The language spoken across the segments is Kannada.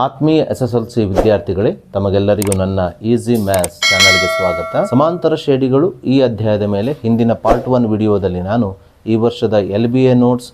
ಆತ್ಮೀಯ SSLC ವಿದ್ಯಾರ್ಥಿಗಳೇ, ತಮಗೆಲ್ಲರಿಗೂ ನನ್ನ ಈಸಿ ಮ್ಯಾಥ್ಸ್ ಚಾನಲ್ಗೆ ಸ್ವಾಗತ. ಸಮಾಂತರ ಶ್ರೇಣಿಗಳು ಈ ಅಧ್ಯಾಯದ ಮೇಲೆ ಹಿಂದಿನ ಪಾರ್ಟ್ 1 ವಿಡಿಯೋದಲ್ಲಿ ನಾನು ಈ ವರ್ಷದ LBA notes,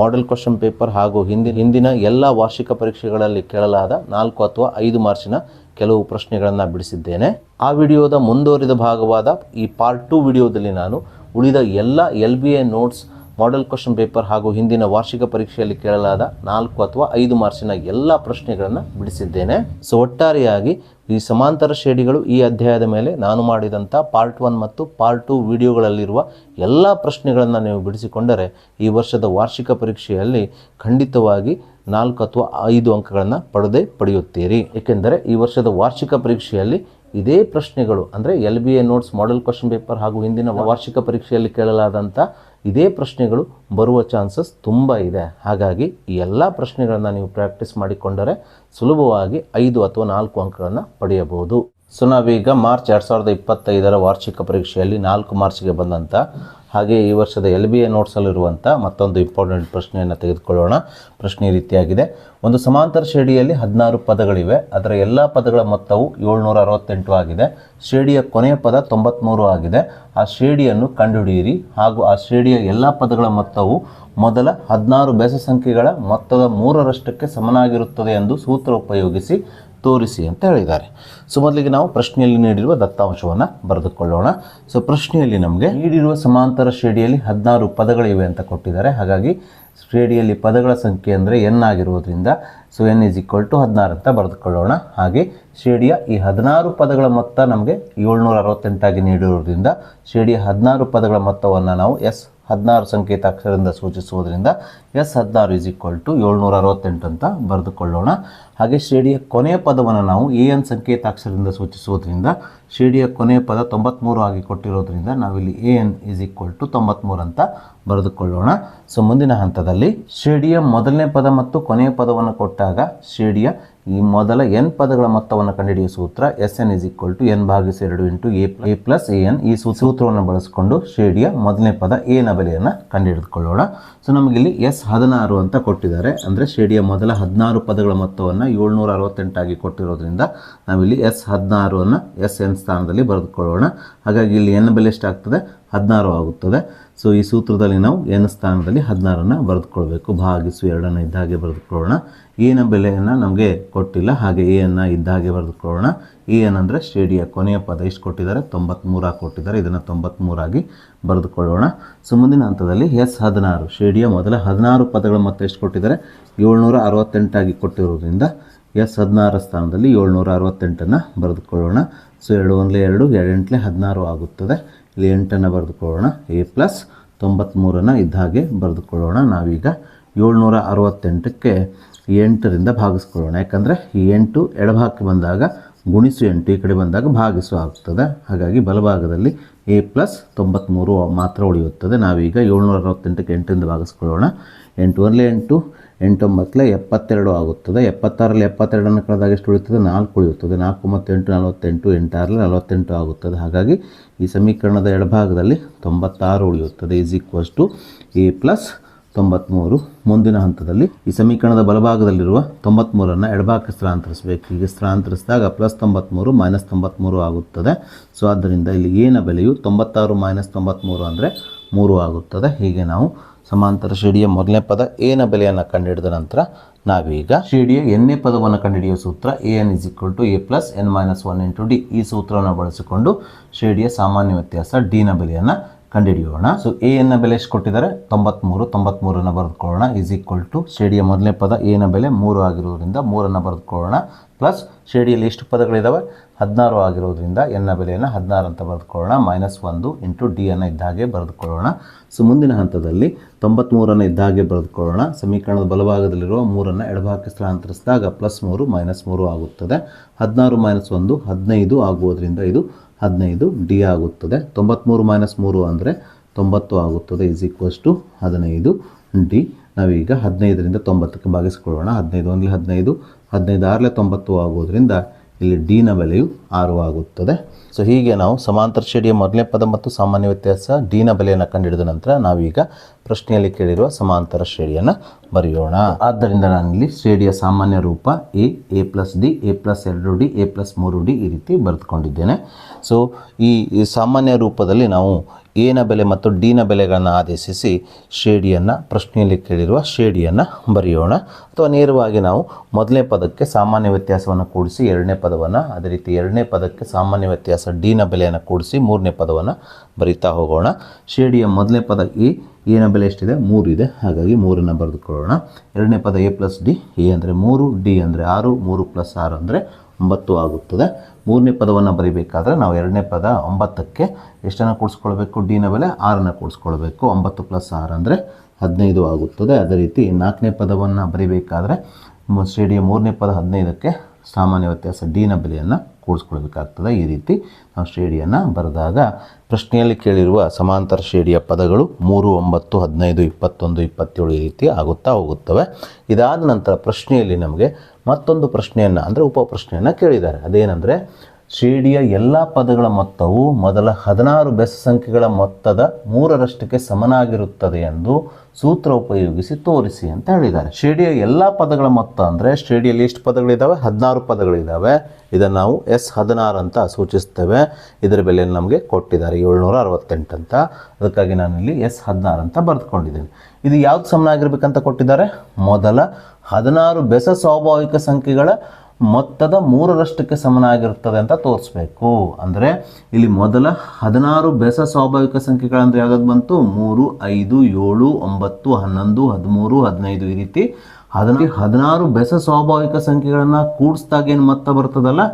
model question paper ಹಾಗೂ ಹಿಂದಿನ ಎಲ್ಲ ವಾರ್ಷಿಕ ಪರೀಕ್ಷೆಗಳಲ್ಲಿ ಕೇಳಲಾದ 4 ಅಥವಾ 5 ಮಾರ್ಕ್ಸಿನ ಕೆಲವು ಪ್ರಶ್ನೆಗಳನ್ನು ಬಿಡಿಸಿದ್ದೇನೆ. ಆ ವಿಡಿಯೋದ ಮುಂದುವರಿದ ಭಾಗವಾದ ಈ ಪಾರ್ಟ್ 2 ವಿಡಿಯೋದಲ್ಲಿ ನಾನು ಉಳಿದ ಎಲ್ಲ LBA notes, model question paper ಹಾಗೂ ಹಿಂದಿನ ವಾರ್ಷಿಕ ಪರೀಕ್ಷೆಯಲ್ಲಿ ಕೇಳಲಾದ 4 ಅಥವಾ 5 ಮಾರ್ಕ್ಸಿನ ಎಲ್ಲ ಪ್ರಶ್ನೆಗಳನ್ನು ಬಿಡಿಸಿದ್ದೇನೆ. ಸೊ ಒಟ್ಟಾರೆಯಾಗಿ ಈ ಸಮಾಂತರ ಶ್ರೇಣಿಗಳು ಈ ಅಧ್ಯಾಯದ ಮೇಲೆ ನಾನು ಮಾಡಿದಂಥ ಪಾರ್ಟ್ 1 ಮತ್ತು ಪಾರ್ಟ್ 2 ವಿಡಿಯೋಗಳಲ್ಲಿರುವ ಎಲ್ಲ ಪ್ರಶ್ನೆಗಳನ್ನು ನೀವು ಬಿಡಿಸಿಕೊಂಡರೆ ಈ ವರ್ಷದ ವಾರ್ಷಿಕ ಪರೀಕ್ಷೆಯಲ್ಲಿ ಖಂಡಿತವಾಗಿ 4 ಅಥವಾ 5 ಅಂಕಗಳನ್ನು ಪಡೆಯುತ್ತೀರಿ. ಏಕೆಂದರೆ ಈ ವರ್ಷದ ವಾರ್ಷಿಕ ಪರೀಕ್ಷೆಯಲ್ಲಿ ಇದೇ ಪ್ರಶ್ನೆಗಳು ಅಂದರೆ LBA notes, model question paper ಹಾಗೂ ಹಿಂದಿನ ವಾರ್ಷಿಕ ಪರೀಕ್ಷೆಯಲ್ಲಿ ಕೇಳಲಾದಂಥ ಇದೇ ಪ್ರಶ್ನೆಗಳು ಬರುವ ಚಾನ್ಸಸ್ ತುಂಬ ಇದೆ. ಹಾಗಾಗಿ ಈ ಎಲ್ಲ ಪ್ರಶ್ನೆಗಳನ್ನು ನೀವು ಪ್ರಾಕ್ಟೀಸ್ ಮಾಡಿಕೊಂಡರೆ ಸುಲಭವಾಗಿ 5 ಅಥವಾ 4 ಅಂಕಗಳನ್ನು ಪಡೆಯಬಹುದು. ಸೊ ನಾವೀಗ ಮಾರ್ಚ್ 2025ರ ವಾರ್ಷಿಕ ಪರೀಕ್ಷೆಯಲ್ಲಿ 4 ಮಾರ್ಚ್ಗೆ ಬಂದಂಥ ಹಾಗೆ ಈ ವರ್ಷದ LBA ನೋಟ್ಸಲ್ಲಿರುವಂಥ ಮತ್ತೊಂದು ಇಂಪಾರ್ಟೆಂಟ್ ಪ್ರಶ್ನೆಯನ್ನು ತೆಗೆದುಕೊಳ್ಳೋಣ. ಪ್ರಶ್ನೆ ಈ ರೀತಿಯಾಗಿದೆ: ಒಂದು ಸಮಾಂತರ ಶ್ರೇಣಿಯಲ್ಲಿ 16 ಪದಗಳಿವೆ. ಅದರ ಎಲ್ಲ ಪದಗಳ ಮೊತ್ತವು 768 ಆಗಿದೆ. ಶ್ರೇಣಿಯ ಕೊನೆಯ ಪದ 93 ಆಗಿದೆ. ಆ ಶ್ರೇಣಿಯನ್ನು ಕಂಡುಹಿಡಿಯಿರಿ ಹಾಗೂ ಆ ಶ್ರೇಣಿಯ ಎಲ್ಲ ಪದಗಳ ಮೊತ್ತವು ಮೊದಲ 16 ಬೆಸ ಸಂಖ್ಯೆಗಳ ಮೊತ್ತದ 3ರಷ್ಟಕ್ಕೆ ಸಮನಾಗಿರುತ್ತದೆ ಎಂದು ಸೂತ್ರ ಉಪಯೋಗಿಸಿ ತೋರಿಸಿ ಅಂತ ಹೇಳಿದ್ದಾರೆ. ಸೊ ಮೊದಲಿಗೆ ನಾವು ಪ್ರಶ್ನೆಯಲ್ಲಿ ನೀಡಿರುವ ದತ್ತಾಂಶವನ್ನು ಬರೆದುಕೊಳ್ಳೋಣ. ಸೊ ಪ್ರಶ್ನೆಯಲ್ಲಿ ನಮಗೆ ನೀಡಿರುವ ಸಮಾಂತರ ಶ್ರೇಣಿಯಲ್ಲಿ 16 ಪದಗಳಿವೆ ಅಂತ ಕೊಟ್ಟಿದ್ದಾರೆ. ಹಾಗಾಗಿ ಶ್ರೇಣಿಯಲ್ಲಿ ಪದಗಳ ಸಂಖ್ಯೆ ಅಂದರೆ n ಆಗಿರುವುದರಿಂದ ಸೊ n = 16 ಅಂತ ಬರೆದುಕೊಳ್ಳೋಣ. ಹಾಗೆ ಶ್ರೇಣಿಯ ಈ 16 ಪದಗಳ ಮೊತ್ತ ನಮಗೆ 768 ಆಗಿ ನೀಡಿರುವುದರಿಂದ ಶ್ರೇಣಿಯ 16 ಪದಗಳ ಮೊತ್ತವನ್ನು ನಾವು S16 ಸಂಕೇತಾಕ್ಷರದಿಂದ ಸೂಚಿಸುವುದರಿಂದ S16 = 768 ಅಂತ ಬರೆದುಕೊಳ್ಳೋಣ. ಹಾಗೆ ಶ್ರೇಣಿಯ ಕೊನೆಯ ಪದವನ್ನು ನಾವು AN ಸಂಕೇತಾಕ್ಷರದಿಂದ ಸೂಚಿಸುವುದರಿಂದ ಶ್ರೇಣಿಯ ಕೊನೆಯ ಪದ 93 ಆಗಿ ಕೊಟ್ಟಿರೋದ್ರಿಂದ ನಾವಿಲ್ಲಿ AN = 93 ಅಂತ ಬರೆದುಕೊಳ್ಳೋಣ. ಸೊ ಮುಂದಿನ ಹಂತದಲ್ಲಿ ಶ್ರೇಣಿಯ ಮೊದಲನೇ ಪದ ಮತ್ತು ಕೊನೆಯ ಪದವನ್ನು ಕೊಟ್ಟಾಗ ಶ್ರೇಣಿಯ ಈ ಮೊದಲ n ಪದಗಳ ಮೊತ್ತವನ್ನು ಕಂಡುಹಿಡಿಯುವ ಸೂತ್ರ Sn = n/2 × a + an. ಈ ಸೂತ್ರವನ್ನು ಬಳಸಿಕೊಂಡು ಶ್ರೇಣಿಯ ಮೊದಲನೇ ಪದ a ನ ಬೆಲೆಯನ್ನು ಕಂಡುಹಿಡಿದುಕೊಳ್ಳೋಣ. ಸೊ ನಮಗಿಲ್ಲಿ S16 ಅಂತ ಕೊಟ್ಟಿದ್ದಾರೆ. ಅಂದರೆ ಶ್ರೇಣಿಯ ಮೊದಲ 16 ಪದಗಳ ಮೊತ್ತವನ್ನು 768 ಆಗಿ ಕೊಟ್ಟಿರೋದ್ರಿಂದ ನಾವಿಲ್ಲಿ S16 ಅನ್ನು Sn ಸ್ಥಾನದಲ್ಲಿ ಬರೆದುಕೊಳ್ಳೋಣ. ಹಾಗಾಗಿ ಇಲ್ಲಿ n ಬೆಲೆ ಎಷ್ಟಾಗ್ತದೆ? 16 ಆಗುತ್ತದೆ. ಸೊ ಈ ಸೂತ್ರದಲ್ಲಿ ನಾವು n ಸ್ಥಾನದಲ್ಲಿ 16ಅನ್ನು ಬರೆದುಕೊಳ್ಬೇಕು. ಭಾಗಿಸು 2 ಇದ್ದ ಹಾಗೆ ಬರೆದುಕೊಳ್ಳೋಣ. ಎನ ಬೆಲೆಯನ್ನು ನಮಗೆ ಕೊಟ್ಟಿಲ್ಲ, ಹಾಗೆ ಎನ್ನು ಇದ್ದ ಹಾಗೆ ಬರೆದುಕೊಳ್ಳೋಣ. ಎನ್ ಅಂದರೆ ಶ್ರೇಣಿಯ ಕೊನೆಯ ಪದ ಎಷ್ಟು ಕೊಟ್ಟಿದ್ದಾರೆ? 93 ಕೊಟ್ಟಿದ್ದಾರೆ. ಇದನ್ನು 93 ಆಗಿ ಬರೆದುಕೊಳ್ಳೋಣ. ಸೊ ಮುಂದಿನ ಹಂತದಲ್ಲಿ S16 ಶ್ರೇಣಿಯ ಮೊದಲ 16 ಪದಗಳ ಮೊತ್ತ ಎಷ್ಟು ಕೊಟ್ಟಿದ್ದಾರೆ? 768 ಆಗಿ ಕೊಟ್ಟಿರೋದ್ರಿಂದ S16 ಸ್ಥಾನದಲ್ಲಿ 768ಅನ್ನು ಬರೆದುಕೊಳ್ಳೋಣ. ಸೊ 2 1 2 2 8 16 ಆಗುತ್ತದೆ. ಇಲ್ಲಿ 8ಅನ್ನು ಬರೆದುಕೊಳ್ಳೋಣ. a + 93ಅನ್ನು ಇದ್ದ ಹಾಗೆ ಬರೆದುಕೊಳ್ಳೋಣ. ನಾವೀಗ 768ಕ್ಕೆ 8ರಿಂದ ಭಾಗಿಸ್ಕೊಳ್ಳೋಣ. ಯಾಕಂದರೆ ಈ 8 ಎಡಭಾಗಕ್ಕೆ ಬಂದಾಗ ಗುಣಿಸು 8, ಈ ಕಡೆ ಬಂದಾಗ ಭಾಗಿಸು ಆಗ್ತದೆ. ಹಾಗಾಗಿ ಬಲಭಾಗದಲ್ಲಿ a + 93 ಮಾತ್ರ ಉಳಿಯುತ್ತದೆ. ನಾವೀಗ 768ಕ್ಕೆ 8ರಿಂದ ಭಾಗಿಸ್ಕೊಳ್ಳೋಣ. 8 1 8, 8 9 72 ಆಗುತ್ತದೆ. 76ರಲ್ಲಿ 72ಅನ್ನು ಕಳೆದಾಗ ಎಷ್ಟು ಉಳಿಯುತ್ತದೆ? 4 ಉಳಿಯುತ್ತದೆ. 4 ಮತ್ತು 8 48, 8 6 48 ಆಗುತ್ತದೆ. ಹಾಗಾಗಿ ಈ ಸಮೀಕರಣದ ಎಡಭಾಗದಲ್ಲಿ 96 ಉಳಿಯುತ್ತದೆ. = a + 93. ಮುಂದಿನ ಹಂತದಲ್ಲಿ ಈ ಸಮೀಕರಣದ ಬಲಭಾಗದಲ್ಲಿರುವ 93ಅನ್ನು ಎಡಭಾಗಕ್ಕೆ ಸ್ಥಳಾಂತರಿಸಬೇಕು. ಹೀಗೆ ಸ್ಥಳಾಂತರಿಸಿದಾಗ +93 - 93 ಆಗುತ್ತದೆ. ಸೊ ಆದ್ದರಿಂದ ಇಲ್ಲಿ a ನ ಬೆಲೆಯು 96 - 93 ಅಂದರೆ 3 ಆಗುತ್ತದೆ. ಹೀಗೆ ನಾವು ಸಮಾಂತರ ಶ್ರೇಣಿಯ ಮೊದಲನೇ ಪದ a ನ ಬೆಲೆಯನ್ನು ಕಂಡುಹಿಡಿದ ನಂತರ ನಾವೀಗ ಶ್ರೇಣಿಯ n ನೇ ಪದವನ್ನು ಕಂಡುಹಿಡಿಯುವ ಸೂತ್ರ AN = a + n - 1 × d. ಈ ಸೂತ್ರವನ್ನು ಬಳಸಿಕೊಂಡು ಶ್ರೇಣಿಯ ಸಾಮಾನ್ಯ ವ್ಯತ್ಯಾಸ d ನ ಬೆಲೆಯನ್ನು ಕಂಡುಹಿಡಿಯೋಣ. ಸೊ AN ನ ಬೆಲೆ ಎಷ್ಟು ಕೊಟ್ಟಿದ್ದಾರೆ? 93ಅನ್ನು ಬರೆದುಕೊಳ್ಳೋಣ. = ಶ್ರೇಣಿಯ ಮೊದಲನೇ ಪದ a ನ ಬೆಲೆ 3 ಆಗಿರೋದ್ರಿಂದ 3ಅನ್ನು ಬರೆದುಕೊಳ್ಳೋಣ. ಪ್ಲಸ್ ಶ್ರೇಣಿಯಲ್ಲಿ ಎಷ್ಟು ಪದಗಳಿದ್ದಾವೆ? 16 ಆಗಿರೋದ್ರಿಂದ n ನ ಬೆಲೆಯನ್ನು 16 ಅಂತ ಬರೆದುಕೊಳ್ಳೋಣ. -1 × d ಅನ್ನು ಇದ್ದ ಹಾಗೆ ಬರೆದುಕೊಳ್ಳೋಣ. ಸೊ ಮುಂದಿನ ಹಂತದಲ್ಲಿ 93ಅನ್ನು ಇದ್ದ ಹಾಗೆ ಬರೆದುಕೊಳ್ಳೋಣ. ಸಮೀಕರಣದ ಬಲಭಾಗದಲ್ಲಿರುವ 3ಅನ್ನು ಎಡಭಾಗಕ್ಕೆ ಸ್ಥಳಾಂತರಿಸಿದಾಗ +3 - 3 ಆಗುತ್ತದೆ. 16 - 1 15 ಆಗುವುದರಿಂದ ಇದು 15 d ಆಗುತ್ತದೆ. 93 - 3 ಅಂದರೆ 90 ಆಗುತ್ತದೆ. = 15 d. ನಾವೀಗ 15ರಿಂದ 90ಕ್ಕೆ ಭಾಗಿಸಿಕೊಳ್ಳೋಣ. 15 1 15, 15 6 90 ಆಗುವುದರಿಂದ ಇಲ್ಲಿ ಡಿನ ಬೆಲೆಯು 6 ಆಗುತ್ತದೆ. ಸೊ ಹೀಗೆ ನಾವು ಸಮಾಂತರ ಶ್ರೇಣಿಯ ಮೊದಲನೇ ಪದ ಮತ್ತು ಸಾಮಾನ್ಯ ವ್ಯತ್ಯಾಸ ಡಿನ ಬೆಲೆಯನ್ನು ಕಂಡುಹಿಡಿದ ನಂತರ ನಾವೀಗ ಪ್ರಶ್ನೆಯಲ್ಲಿ ಕೇಳಿರುವ ಸಮಾಂತರ ಶ್ರೇಣಿಯನ್ನು ಬರೆಯೋಣ. ಆದ್ದರಿಂದ ನಾನಿಲ್ಲಿ ಶ್ರೇಣಿಯ ಸಾಮಾನ್ಯ ರೂಪ A plus D, A plus 2ಡಿ, ಎ ಪ್ಲಸ್ 3ಡಿ ಈ ರೀತಿ ಬರೆದುಕೊಂಡಿದ್ದೇನೆ. ಸೊ ಈ ಸಾಮಾನ್ಯ ರೂಪದಲ್ಲಿ ನಾವು ಎನ ಬೆಲೆ ಮತ್ತು ಡಿನ ಬೆಲೆಗಳನ್ನು ಆದೇಶಿಸಿ ಶ್ರೇಣಿಯನ್ನು ಪ್ರಶ್ನೆಯಲ್ಲಿ ಕೇಳಿರುವ ಶ್ರೇಣಿಯನ್ನು ಬರೆಯೋಣ. ಅಥವಾ ನೇರವಾಗಿ ನಾವು ಮೊದಲನೇ ಪದಕ್ಕೆ ಸಾಮಾನ್ಯ ವ್ಯತ್ಯಾಸವನ್ನು ಕೂಡಿಸಿ ಎರಡನೇ ಪದವನ್ನು, ಅದೇ ರೀತಿ ಎರಡನೇ ಪದಕ್ಕೆ ಸಾಮಾನ್ಯ ವ್ಯತ್ಯಾಸ ಡಿನ ಬೆಲೆಯನ್ನು ಕೂಡಿಸಿ ಮೂರನೇ ಪದವನ್ನು ಬರೀತಾ ಹೋಗೋಣ. ಶ್ರೇಣಿಯ ಮೊದಲನೇ ಪದ ಎನ ಬೆಲೆ ಎಷ್ಟಿದೆ? 3 ಇದೆ. ಹಾಗಾಗಿ 3ಅನ್ನು ಬರೆದುಕೊಳ್ಳೋಣ. ಎರಡನೇ ಪದ ಎ ಪ್ಲಸ್ ಡಿ, ಎ ಅಂದರೆ 3, ಡಿ ಅಂದರೆ 6, 3 + 6 ಅಂದರೆ 9 ಆಗುತ್ತದೆ. ಮೂರನೇ ಪದವನ್ನು ಬರೀಬೇಕಾದ್ರೆ ನಾವು ಎರಡನೇ ಪದ 9ಕ್ಕೆ ಎಷ್ಟನ್ನು ಕೂಡಿಸ್ಕೊಳ್ಬೇಕು? ಡಿನ ಬೆಲೆ 6ಅನ್ನು ಕೂಡಿಸ್ಕೊಳ್ಬೇಕು. 9 + 6 ಅಂದರೆ 15 ಆಗುತ್ತದೆ. ಅದೇ ರೀತಿ ನಾಲ್ಕನೇ ಪದವನ್ನು ಬರೀಬೇಕಾದ್ರೆ ಶ್ರೇಣಿಯ ಮೂರನೇ ಪದ 15ಕ್ಕೆ ಸಾಮಾನ್ಯ ವ್ಯತ್ಯಾಸ ಡಿನ ಬೆಲೆಯನ್ನು ಕೂಡಿಸ್ಕೊಳ್ಬೇಕಾಗ್ತದೆ. ಈ ರೀತಿ ನಾವು ಶ್ರೇಣಿಯನ್ನು ಬರೆದಾಗ ಪ್ರಶ್ನೆಯಲ್ಲಿ ಕೇಳಿರುವ ಸಮಾಂತರ ಶ್ರೇಣಿಯ ಪದಗಳು 3, 9, 15, 21, 27 ಈ ರೀತಿ ಆಗುತ್ತಾ ಹೋಗುತ್ತವೆ. ಇದಾದ ನಂತರ ಪ್ರಶ್ನೆಯಲ್ಲಿ ನಮಗೆ ಮತ್ತೊಂದು ಪ್ರಶ್ನೆಯನ್ನು ಅಂದರೆ ಉಪಪ್ರಶ್ನೆಯನ್ನು ಕೇಳಿದ್ದಾರೆ. ಅದೇನೆಂದರೆ ಶ್ರೇಣಿಯ ಎಲ್ಲ ಪದಗಳ ಮೊತ್ತವು ಮೊದಲ 16 ಬೆಸ ಸಂಖ್ಯೆಗಳ ಮೊತ್ತದ 3ರಷ್ಟಕ್ಕೆ ಸಮನಾಗಿರುತ್ತದೆ ಎಂದು ಸೂತ್ರ ಉಪಯೋಗಿಸಿ ತೋರಿಸಿ ಅಂತ ಹೇಳಿದ್ದಾರೆ. ಶ್ರೇಣಿಯ ಎಲ್ಲ ಪದಗಳ ಮೊತ್ತ ಅಂದರೆ ಶ್ರೇಣಿಯಲ್ಲಿ ಎಷ್ಟು ಪದಗಳಿದ್ದಾವೆ? 16 ಪದಗಳಿದ್ದಾವೆ. ಇದನ್ನು ನಾವು S16 ಅಂತ ಸೂಚಿಸ್ತೇವೆ. ಇದರ ಬೆಲೆಯನ್ನು ನಮಗೆ ಕೊಟ್ಟಿದ್ದಾರೆ 768 ಅಂತ. ಅದಕ್ಕಾಗಿ ನಾನಿಲ್ಲಿ S16 ಅಂತ ಬರೆದುಕೊಂಡಿದ್ದೇನೆ. ಇದು ಯಾವ್ದು ಸಮನಾಗಿರ್ಬೇಕಂತ ಕೊಟ್ಟಿದ್ದಾರೆ? ಮೊದಲ 16 ಬೆಸ ಸ್ವಾಭಾವಿಕ ಸಂಖ್ಯೆಗಳ ಮೊತ್ತದ 3ರಷ್ಟಕ್ಕೆ ಸಮನಾಗಿರುತ್ತದೆ ಅಂತ ತೋರಿಸ್ಬೇಕು. ಅಂದರೆ ಇಲ್ಲಿ ಮೊದಲ 16 ಬೆಸ ಸ್ವಾಭಾವಿಕ ಸಂಖ್ಯೆಗಳಂದ್ರೆ ಯಾವ್ದು ಬಂತು? 3, 5, 7, 9, 11, 13, 15 ಈ ರೀತಿ 16 ಬೆಸ ಸ್ವಾಭಾವಿಕ ಸಂಖ್ಯೆಗಳನ್ನು ಕೂಡಿಸಿದಾಗ ಏನು ಮೊತ್ತ ಬರ್ತದಲ್ಲ,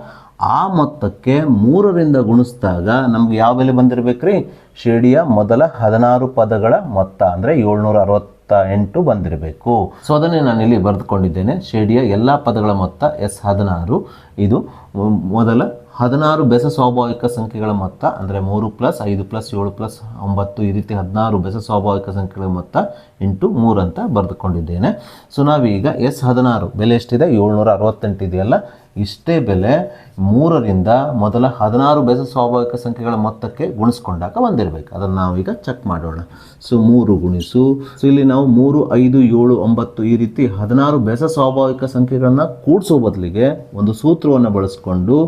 ಆ ಮೊತ್ತಕ್ಕೆ 3ರಿಂದ ಗುಣಿಸಿದಾಗ ನಮ್ಗೆ ಯಾವ ಬೆಲೆ ಬಂದಿರಬೇಕ್ರಿ? ಶ್ರೇಣಿಯ ಮೊದಲ 16 ಪದಗಳ ಮೊತ್ತ ಅಂದರೆ 768 ಬಂದಿರಬೇಕು. ಸೊ ಅದನ್ನೇ ನಾನಿಲ್ಲಿ ಬರೆದುಕೊಂಡಿದ್ದೇನೆ. ಶ್ರೇಣಿಯ ಎಲ್ಲ ಪದಗಳ ಮೊತ್ತ S16. ಇದು ಮೊದಲ 16 ಬೆಸ ಸ್ವಾಭಾವಿಕ ಸಂಖ್ಯೆಗಳ ಮೊತ್ತ ಅಂದರೆ 3 + 5 + 7 + 9 ಈ ರೀತಿ 16 ಬೆಸ ಸ್ವಾಭಾವಿಕ ಸಂಖ್ಯೆಗಳ ಮೊತ್ತ ಇಂಟು 3 ಅಂತ ಬರೆದುಕೊಂಡಿದ್ದೇನೆ. ಸೊ ನಾವೀಗ S16 ಬೆಲೆ ಎಷ್ಟಿದೆ? 768 ಇದೆಯಲ್ಲ, ಇಷ್ಟೇ ಬೆಲೆ 3ರಿಂದ ಮೊದಲ 16 ಬೆಸ ಸ್ವಾಭಾವಿಕ ಸಂಖ್ಯೆಗಳ ಮೊತ್ತಕ್ಕೆ ಗುಣಿಸ್ಕೊಂಡಾಗ ಬಂದಿರಬೇಕು. ಅದನ್ನು ನಾವೀಗ ಚೆಕ್ ಮಾಡೋಣ. ಸೊ 3 ಗುಣಿಸು, ಸೊ ಇಲ್ಲಿ ನಾವು 3, 5, 7, 9 ಈ ರೀತಿ 16 ಬೆಸ ಸ್ವಾಭಾವಿಕ ಸಂಖ್ಯೆಗಳನ್ನು ಕೂಡಿಸೋ ಬದಲಿಗೆ ಒಂದು ಸೂತ್ರವನ್ನು ಬಳಸಿಕೊಂಡು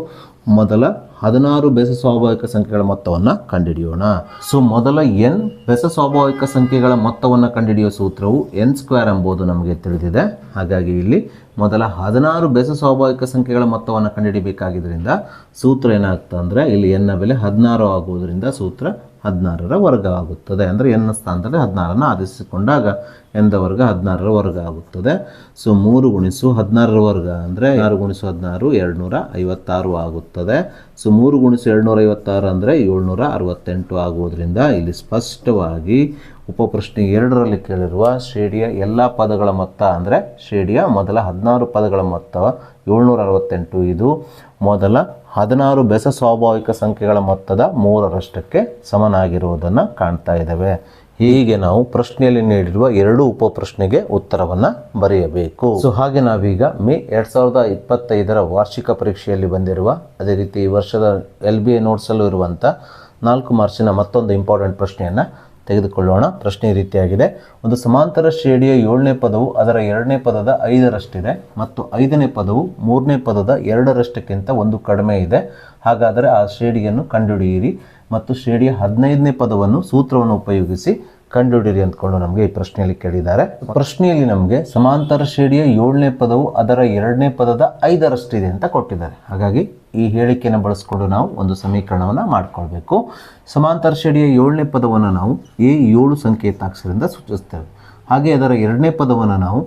ಮೊದಲ 16 ಬೆಸ ಸ್ವಾಭಾವಿಕ ಸಂಖ್ಯೆಗಳ ಮೊತ್ತವನ್ನು ಕಂಡುಹಿಡಿಯೋಣ. ಸೊ ಮೊದಲ n ಬೆಸ ಸ್ವಾಭಾವಿಕ ಸಂಖ್ಯೆಗಳ ಮೊತ್ತವನ್ನು ಕಂಡುಹಿಡಿಯುವ ಸೂತ್ರವು n² ಎಂಬುದು ನಮಗೆ ತಿಳಿದಿದೆ. ಹಾಗಾಗಿ ಇಲ್ಲಿ ಮೊದಲ 16 ಬೆಸ ಸ್ವಾಭಾವಿಕ ಸಂಖ್ಯೆಗಳ ಮೊತ್ತವನ್ನು ಕಂಡುಹಿಡಿಯಬೇಕಾಗಿದ್ದರಿಂದ ಸೂತ್ರ ಏನಾಗ್ತದೆ ಅಂದರೆ ಇಲ್ಲಿ n ನ ಬೆಲೆ 16 ಆಗುವುದರಿಂದ ಸೂತ್ರ 16ರ ವರ್ಗ ಆಗುತ್ತದೆ. ಅಂದರೆ n ಸ್ಥಾನದಲ್ಲಿ 16ಅನ್ನು ಆದೇಶಿಸಿಕೊಂಡಾಗ n ದ ವರ್ಗ 16ರ ವರ್ಗ ಆಗುತ್ತದೆ. ಸೊ 3 ಗುಣಿಸು 16ರ ವರ್ಗ ಅಂದರೆ 6 ಗುಣಿಸು 16 256 ಆಗುತ್ತದೆ. ಸೊ 3 ಗುಣಿಸು 256 ಅಂದರೆ 768 ಆಗುವುದರಿಂದ ಇಲ್ಲಿ ಸ್ಪಷ್ಟವಾಗಿ ಉಪಪ್ರಶ್ನೆ 2ರಲ್ಲಿ ಕೇಳಿರುವ ಶ್ರೇಣಿಯ ಎಲ್ಲ ಪದಗಳ ಮೊತ್ತ ಅಂದರೆ ಶ್ರೇಣಿಯ ಮೊದಲ 16 ಪದಗಳ ಮೊತ್ತ 768. ಇದು ಮೊದಲ 16 ಬೆಸ ಸ್ವಾಭಾವಿಕ ಸಂಖ್ಯೆಗಳ ಮೊತ್ತದ 3ರಷ್ಟಕ್ಕೆ ಸಮನಾಗಿರುವುದನ್ನು ಕಾಣ್ತಾ ಇದ್ದೇವೆ. ಹೀಗೆ ನಾವು ಪ್ರಶ್ನೆಯಲ್ಲಿ ನೀಡಿರುವ 2 ಉಪಪ್ರಶ್ನೆಗೆ ಉತ್ತರವನ್ನು ಬರೆಯಬೇಕು. ಸೊ ಹಾಗೆ ನಾವೀಗ ಮೇ 2025ರ ವಾರ್ಷಿಕ ಪರೀಕ್ಷೆಯಲ್ಲಿ ಬಂದಿರುವ, ಅದೇ ರೀತಿ ಈ ವರ್ಷದ LBA ನೋಟ್ಸಲ್ಲೂ ಇರುವಂಥ 4 ಮಾರ್ಕ್ಸಿನ ಮತ್ತೊಂದು ಇಂಪಾರ್ಟೆಂಟ್ ಪ್ರಶ್ನೆಯನ್ನು ತೆಗೆದುಕೊಳ್ಳೋಣ. ಪ್ರಶ್ನೆ ಈ ರೀತಿಯಾಗಿದೆ. ಒಂದು ಸಮಾಂತರ ಶ್ರೇಣಿಯ 7ನೇ ಪದವು ಅದರ 2ನೇ ಪದದ 5ರಷ್ಟಿದೆ ಮತ್ತು 5ನೇ ಪದವು 3ನೇ ಪದದ 2ರಷ್ಟಕ್ಕಿಂತ 1 ಕಡಿಮೆ ಇದೆ. ಹಾಗಾದರೆ ಆ ಶ್ರೇಣಿಯನ್ನು ಕಂಡುಹಿಡಿಯಿರಿ ಮತ್ತು ಶ್ರೇಣಿಯ 15ನೇ ಪದವನ್ನು ಸೂತ್ರವನ್ನು ಉಪಯೋಗಿಸಿ ಕಂಡುಹಿಡಿಯಿರಿ ಅಂದ್ಕೊಂಡು ನಮಗೆ ಈ ಪ್ರಶ್ನೆಯಲ್ಲಿ ಕೇಳಿದ್ದಾರೆ. ಪ್ರಶ್ನೆಯಲ್ಲಿ ನಮಗೆ ಸಮಾಂತರ ಶ್ರೇಣಿಯ 7ನೇ ಪದವು ಅದರ 2ನೇ ಪದದ 5ರಷ್ಟಿದೆ ಅಂತ ಕೊಟ್ಟಿದ್ದಾರೆ. ಹಾಗಾಗಿ ಈ ಹೇಳಿಕೆಯನ್ನು ಬಳಸಿಕೊಂಡು ನಾವು ಒಂದು ಸಮೀಕರಣವನ್ನು ಮಾಡಿಕೊಳ್ಬೇಕು. ಸಮಾಂತರ ಶ್ರೇಣಿಯ 7ನೇ ಪದವನ್ನು ನಾವು A7 ಸಂಕೇತಾಕ್ಷರದಿಂದ ಸೂಚಿಸ್ತೇವೆ. ಹಾಗೆ ಅದರ 2ನೇ ಪದವನ್ನು ನಾವು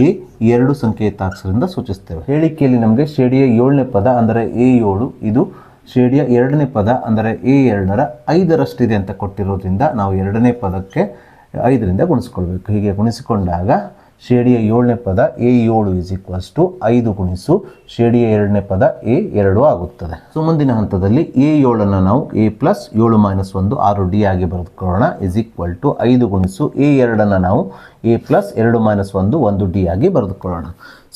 A2 ಸಂಕೇತಾಕ್ಷರದಿಂದ ಸೂಚಿಸ್ತೇವೆ. ಹೇಳಿಕೆಯಲ್ಲಿ ನಮಗೆ ಶ್ರೇಣಿಯ 7ನೇ ಪದ ಅಂದರೆ A7 ಇದು ಶ್ರೇಣಿಯ 2ನೇ ಪದ ಅಂದರೆ A2ರ 5ರಷ್ಟಿದೆ ಅಂತ ಕೊಟ್ಟಿರೋದ್ರಿಂದ ನಾವು 2ನೇ ಪದಕ್ಕೆ 5ರಿಂದ ಗುಣಿಸ್ಕೊಳ್ಬೇಕು. ಹೀಗೆ ಗುಣಿಸಿಕೊಂಡಾಗ ಶ್ರೇಣಿಯ 7ನೇ ಪದ A7 = 5 ಗುಣಿಸು ಶ್ರೇಣಿಯ 2ನೇ ಪದ A2 ಆಗುತ್ತದೆ. ಸೊ ಮುಂದಿನ ಹಂತದಲ್ಲಿ A7ಅನ್ನು ನಾವು A + 7 - 1 6D ಆಗಿ ಬರೆದುಕೊಳ್ಳೋಣ = 5 ಗುಣಿಸು A2ಅನ್ನು ನಾವು A + 2 - 1 1D ಆಗಿ ಬರೆದುಕೊಳ್ಳೋಣ.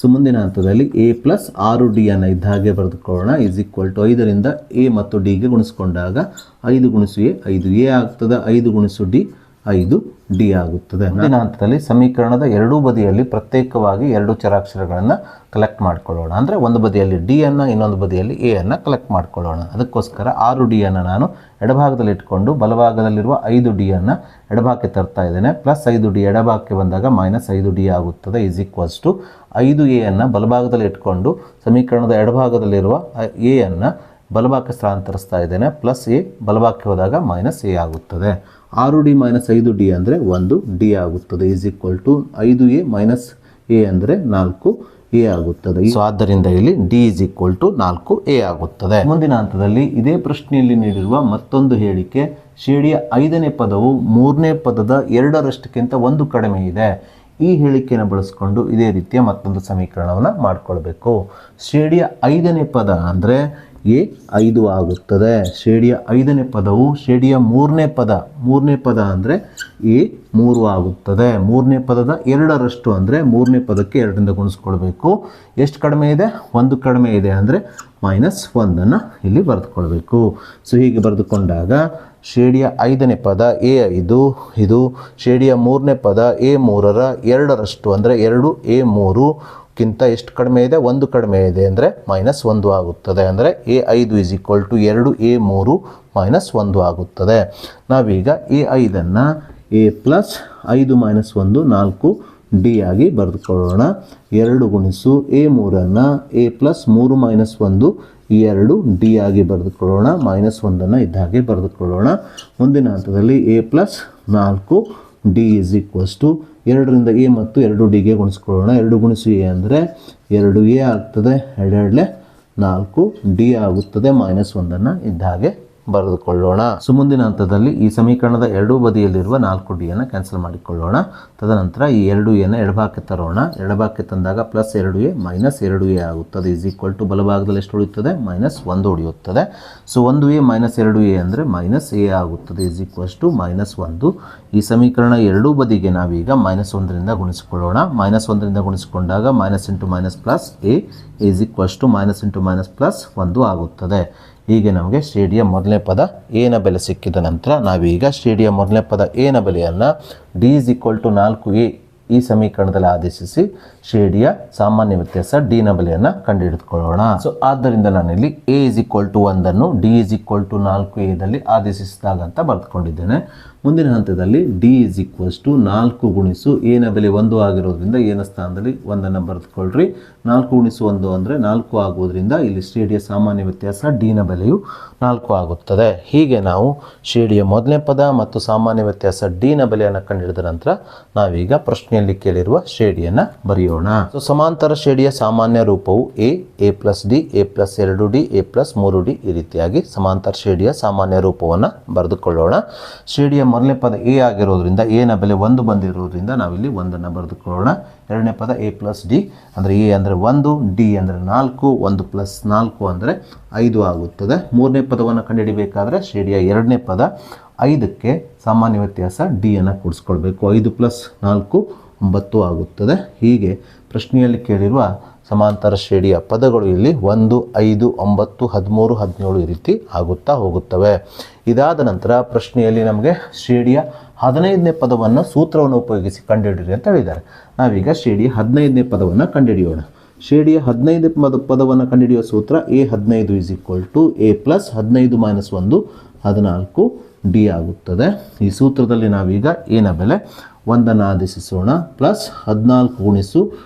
ಸೊ ಮುಂದಿನ ಹಂತದಲ್ಲಿ ಎ ಪ್ಲಸ್ 6d ಅನ್ನು ಇದ್ದ ಹಾಗೆ ಬರೆದುಕೊಳ್ಳೋಣ. ಈಸ್ ಈಕ್ವಲ್ ಟು 5ರಿಂದ ಎ ಮತ್ತು ಡಿಗೆ ಗುಣಿಸ್ಕೊಂಡಾಗ 5 ಗುಣಿಸು ಎ 5 ಆಗ್ತದೆ, 5 ಗುಣಿಸು ಡಿ 5d ಆಗುತ್ತದೆ. ಮುಂದಿನ ಹಂತದಲ್ಲಿ ಸಮೀಕರಣದ ಎರಡೂ ಬದಿಯಲ್ಲಿ ಪ್ರತ್ಯೇಕವಾಗಿ ಎರಡು ಚರಾಕ್ಷರಗಳನ್ನು ಕಲೆಕ್ಟ್ ಮಾಡ್ಕೊಳ್ಳೋಣ. ಅಂದರೆ ಒಂದು ಬದಿಯಲ್ಲಿ ಡಿ ಅನ್ನು, ಇನ್ನೊಂದು ಬದಿಯಲ್ಲಿ ಎ ಅನ್ನು ಕಲೆಕ್ಟ್ ಮಾಡ್ಕೊಳ್ಳೋಣ. ಅದಕ್ಕೋಸ್ಕರ 6d ಅನ್ನು ನಾನು ಎಡಭಾಗದಲ್ಲಿ ಇಟ್ಕೊಂಡು ಬಲಭಾಗದಲ್ಲಿರುವ 5d ಅನ್ನು ಎಡಭಾಗಕ್ಕೆ ತರ್ತಾ ಇದ್ದೇನೆ. ಪ್ಲಸ್ 5d ಎಡಭಾಗಕ್ಕೆ ಬಂದಾಗ ಮೈನಸ್ 5d ಆಗುತ್ತದೆ. ಈಸ್ ಈಕ್ವಲ್ಸ್ ಟು 5a ಅನ್ನು ಬಲಭಾಗದಲ್ಲಿ ಇಟ್ಕೊಂಡು ಸಮೀಕರಣದ ಎಡಭಾಗದಲ್ಲಿರುವ ಎ ಅನ್ನು ಬಲಭಾಗಕ್ಕೆ ಸ್ಥಳಾಂತರಿಸ್ತಾ ಇದ್ದೇನೆ. ಪ್ಲಸ್ ಎ ಬಲಭಾಗಕ್ಕೆ ಹೋದಾಗ ಮೈನಸ್ ಎ ಆಗುತ್ತದೆ. 6d ಮೈನಸ್ 5d ಅಂದರೆ 1d ಆಗುತ್ತದೆ. Is equal to 5a minus a ಅಂದರೆ 4a ಆಗುತ್ತದೆ. ಸೊ ಆದ್ದರಿಂದ ಇಲ್ಲಿ D is equal to 4a ಆಗುತ್ತದೆ. ಮುಂದಿನ ಹಂತದಲ್ಲಿ ಇದೇ ಪ್ರಶ್ನೆಯಲ್ಲಿ ನೀಡಿರುವ ಮತ್ತೊಂದು ಹೇಳಿಕೆ, ಶ್ರೇಣಿಯ 5ನೇ ಪದವು 3ನೇ ಪದದ 2ರಷ್ಟಕ್ಕಿಂತ 1 ಕಡಿಮೆ ಇದೆ. ಈ ಹೇಳಿಕೆಯನ್ನು ಬಳಸಿಕೊಂಡು ಇದೇ ರೀತಿಯ ಮತ್ತೊಂದು ಸಮೀಕರಣವನ್ನು ಮಾಡಿಕೊಳ್ಬೇಕು. ಶ್ರೇಣಿಯ 5ನೇ ಪದ ಅಂದರೆ ಎ 5 ಆಗುತ್ತದೆ. ಶ್ರೇಣಿಯ 5ನೇ ಪದವು ಶ್ರೇಣಿಯ 3ನೇ ಪದ ಅಂದರೆ ಎ 3 ಆಗುತ್ತದೆ. 3ನೇ ಪದದ 2ರಷ್ಟು ಅಂದರೆ 3ನೇ ಪದಕ್ಕೆ 2ರಿಂದ ಗುಣಿಸ್ಕೊಳ್ಬೇಕು. ಎಷ್ಟು ಕಡಿಮೆ ಇದೆ? 1 ಕಡಿಮೆ ಇದೆ ಅಂದರೆ -1 ಇಲ್ಲಿ ಬರೆದುಕೊಳ್ಬೇಕು. ಸೊ ಹೀಗೆ ಬರೆದುಕೊಂಡಾಗ ಶ್ರೇಣಿಯ 5ನೇ ಪದ ಎ 5, ಇದು ಶ್ರೇಣಿಯ 3ನೇ ಪದ ಎ 3ರ 2ರಷ್ಟು ಅಂದರೆ 2a3 ಕಿಂತ ಎಷ್ಟು ಕಡಿಮೆ ಇದೆ? 1 ಕಡಿಮೆ ಇದೆ ಅಂದರೆ -1 ಆಗುತ್ತದೆ. ಅಂದರೆ A 5 is equal to 2a3 -1 ಆಗುತ್ತದೆ. ನಾವೀಗ ಎ 5ಅನ್ನು ಎ ಪ್ಲಸ್ 5 -1 4d ಆಗಿ ಬರೆದುಕೊಳ್ಳೋಣ. 2 ಗುಣಿಸು ಎ 3ಅನ್ನು ಎ ಪ್ಲಸ್ 3 -1 2d ಆಗಿ ಬರೆದುಕೊಳ್ಳೋಣ. -1 ಇದ್ದ ಹಾಗೆ ಬರೆದುಕೊಳ್ಳೋಣ. ಮುಂದಿನ ಹಂತದಲ್ಲಿ A plus 4d is equals to 2ರಿಂದ ಎ ಮತ್ತು 2dಗೆ ಗುಣಿಸ್ಕೊಳ್ಳೋಣ. 2 ಗುಣಿಸು ಎ ಅಂದರೆ 2a ಆಗ್ತದೆ, 2 4d ಆಗುತ್ತದೆ. -1 ಇದ್ದ ಹಾಗೆ ಬರೆದುಕೊಳ್ಳೋಣ. ಸೊ ಮುಂದಿನ ಹಂತದಲ್ಲಿ ಈ ಸಮೀಕರಣದ ಎರಡೂ ಬದಿಯಲ್ಲಿರುವ 4d ಅನ್ನು ಕ್ಯಾನ್ಸಲ್ ಮಾಡಿಕೊಳ್ಳೋಣ. ತದನಂತರ ಈ 2a ಎಡಭಾಗಕ್ಕೆ ತರೋಣ. ಎಡಭಾಗಕ್ಕೆ ತಂದಾಗ ಪ್ಲಸ್ 2a ಮೈನಸ್ 2a ಆಗುತ್ತದೆ. ಈಸ್ ಈಕ್ವಲ್ ಟು ಬಲಭಾಗದಲ್ಲಿ ಎಷ್ಟು ಉಳಿಯುತ್ತದೆ? -1 ಉಳಿಯುತ್ತದೆ. ಸೊ 1a ಮೈನಸ್ 2a ಅಂದರೆ -a ಆಗುತ್ತದೆ. Is equals to -1. ಈ ಸಮೀಕರಣ ಎರಡೂ ಬದಿಗೆ ನಾವೀಗ -1ರಿಂದ ಗುಣಿಸಿಕೊಳ್ಳೋಣ. -1ರಿಂದ ಗುಣಿಸಿಕೊಂಡಾಗ minus into minus plus a is equals to minus into minus plus 1 ಆಗುತ್ತದೆ. ಹೀಗೆ ನಮಗೆ ಶ್ರೇಣಿಯ ಮೊದಲನೇ ಪದ ಎನ ಬೆಲೆ ಸಿಕ್ಕಿದ ನಂತರ ನಾವೀಗ ಶ್ರೇಣಿಯ ಮೊದಲನೇ ಪದ ಎನ ಬೆಲೆಯನ್ನು D is equal to 4a ಈ ಸಮೀಕರಣದಲ್ಲಿ ಆದೇಶಿಸಿ ಶ್ರೇಣಿಯ ಸಾಮಾನ್ಯ ವ್ಯತ್ಯಾಸ ಡಿ ನ ಬೆಲೆಯನ್ನು ಕಂಡುಹಿಡಿದುಕೊಳ್ಳೋಣ. ಸೊ ಆದ್ದರಿಂದ ನಾನಿಲ್ಲಿ a is equal to 1 d is equal to 4a ಆದೇಶಿಸಿದಾಗ ಅಂತ ಬರೆದುಕೊಂಡಿದ್ದೇನೆ. ಮುಂದಿನ ಹಂತದಲ್ಲಿ ಡಿ ಈಸ್ ಈಕ್ವಲ್ಸ್ ಟು 4 ಗುಣಿಸು ಎನ ಬೆಲೆ 1 ಆಗಿರೋದ್ರಿಂದ ಎನ ಸ್ಥಾನದಲ್ಲಿ 1 ಬರೆದುಕೊಳ್ಳ್ರಿ. 4 ಗುಣಿಸು 1 ಅಂದರೆ 4 ಆಗುವುದರಿಂದ ಇಲ್ಲಿ ಶ್ರೇಣಿಯ ಸಾಮಾನ್ಯ ವ್ಯತ್ಯಾಸ ಡಿ ನ ಬೆಲೆಯು 4 ಆಗುತ್ತದೆ. ಹೀಗೆ ನಾವು ಶ್ರೇಣಿಯ ಮೊದಲನೇ ಪದ ಮತ್ತು ಸಾಮಾನ್ಯ ವ್ಯತ್ಯಾಸ ಡಿ ನ ಬೆಲೆಯನ್ನು ಕಂಡುಹಿಡಿದ ನಂತರ ನಾವೀಗ ಪ್ರಶ್ನೆಯಲ್ಲಿ ಕೇಳಿರುವ ಶ್ರೇಣಿಯನ್ನು ಬರೆಯೋಣ. ಸೊ ಸಮಾಂತರ ಶ್ರೇಣಿಯ ಸಾಮಾನ್ಯ ರೂಪವು A plus D, A plus 2d, A plus 3d ಈ ರೀತಿಯಾಗಿ ಸಮಾಂತರ ಶ್ರೇಣಿಯ ಸಾಮಾನ್ಯ ರೂಪವನ್ನು ಬರೆದುಕೊಳ್ಳೋಣ. ಶ್ರೇಣಿಯ ಮೊದಲನೇ ಪದ ಎ ಆಗಿರೋದ್ರಿಂದ ಎ ನ ಬೆಲೆ 1 ಬಂದಿರೋದ್ರಿಂದ ನಾವಿಲ್ಲಿ 1 ಬರೆದುಕೊಳ್ಳೋಣ. ಎರಡನೇ ಪದ ಎ ಪ್ಲಸ್ ಡಿ ಅಂದರೆ ಎ ಅಂದರೆ 1, ಡಿ ಅಂದರೆ 4, 1 ಪ್ಲಸ್ 4 ಅಂದರೆ 5 ಆಗುತ್ತದೆ. ಮೂರನೇ ಪದವನ್ನು ಕಂಡುಹಿಡಿಬೇಕಾದ್ರೆ ಶ್ರೇಣಿಯ ಎರಡನೇ ಪದ 5ಕ್ಕೆ ಸಾಮಾನ್ಯ ವ್ಯತ್ಯಾಸ ಡಿ ಅನ್ನು ಕೂಡಿಸ್ಕೊಳ್ಬೇಕು. 5 ಪ್ಲಸ್ 4 9 ಆಗುತ್ತದೆ. ಹೀಗೆ ಪ್ರಶ್ನೆಯಲ್ಲಿ ಕೇಳಿರುವ ಸಮಾಂತರ ಶ್ರೇಣಿಯ ಪದಗಳು ಇಲ್ಲಿ 1, 5, 9, 13, 17 ಈ ರೀತಿ ಆಗುತ್ತಾ ಹೋಗುತ್ತವೆ. ಇದಾದ ನಂತರ ಪ್ರಶ್ನೆಯಲ್ಲಿ ನಮಗೆ ಶ್ರೇಣಿಯ 15ನೇ ಪದವನ್ನು ಸೂತ್ರವನ್ನು ಉಪಯೋಗಿಸಿ ಕಂಡುಹಿಡಿಯಿರಿ ಅಂತ ಹೇಳಿದ್ದಾರೆ. ನಾವೀಗ ಶ್ರೇಣಿಯ 15ನೇ ಪದವನ್ನು ಕಂಡುಹಿಡಿಯೋಣ. ಶ್ರೇಣಿಯ 15ನೇ ಪದವನ್ನು ಕಂಡುಹಿಡಿಯುವ ಸೂತ್ರ a 15 is equal to a plus 15 minus 1 14d ಆಗುತ್ತದೆ. ಈ ಸೂತ್ರದಲ್ಲಿ ನಾವೀಗ ಎ ನ ಬೆಲೆ 1 ಆದೇಶಿಸೋಣ. ಪ್ಲಸ್ 14 ಗುಣಿಸು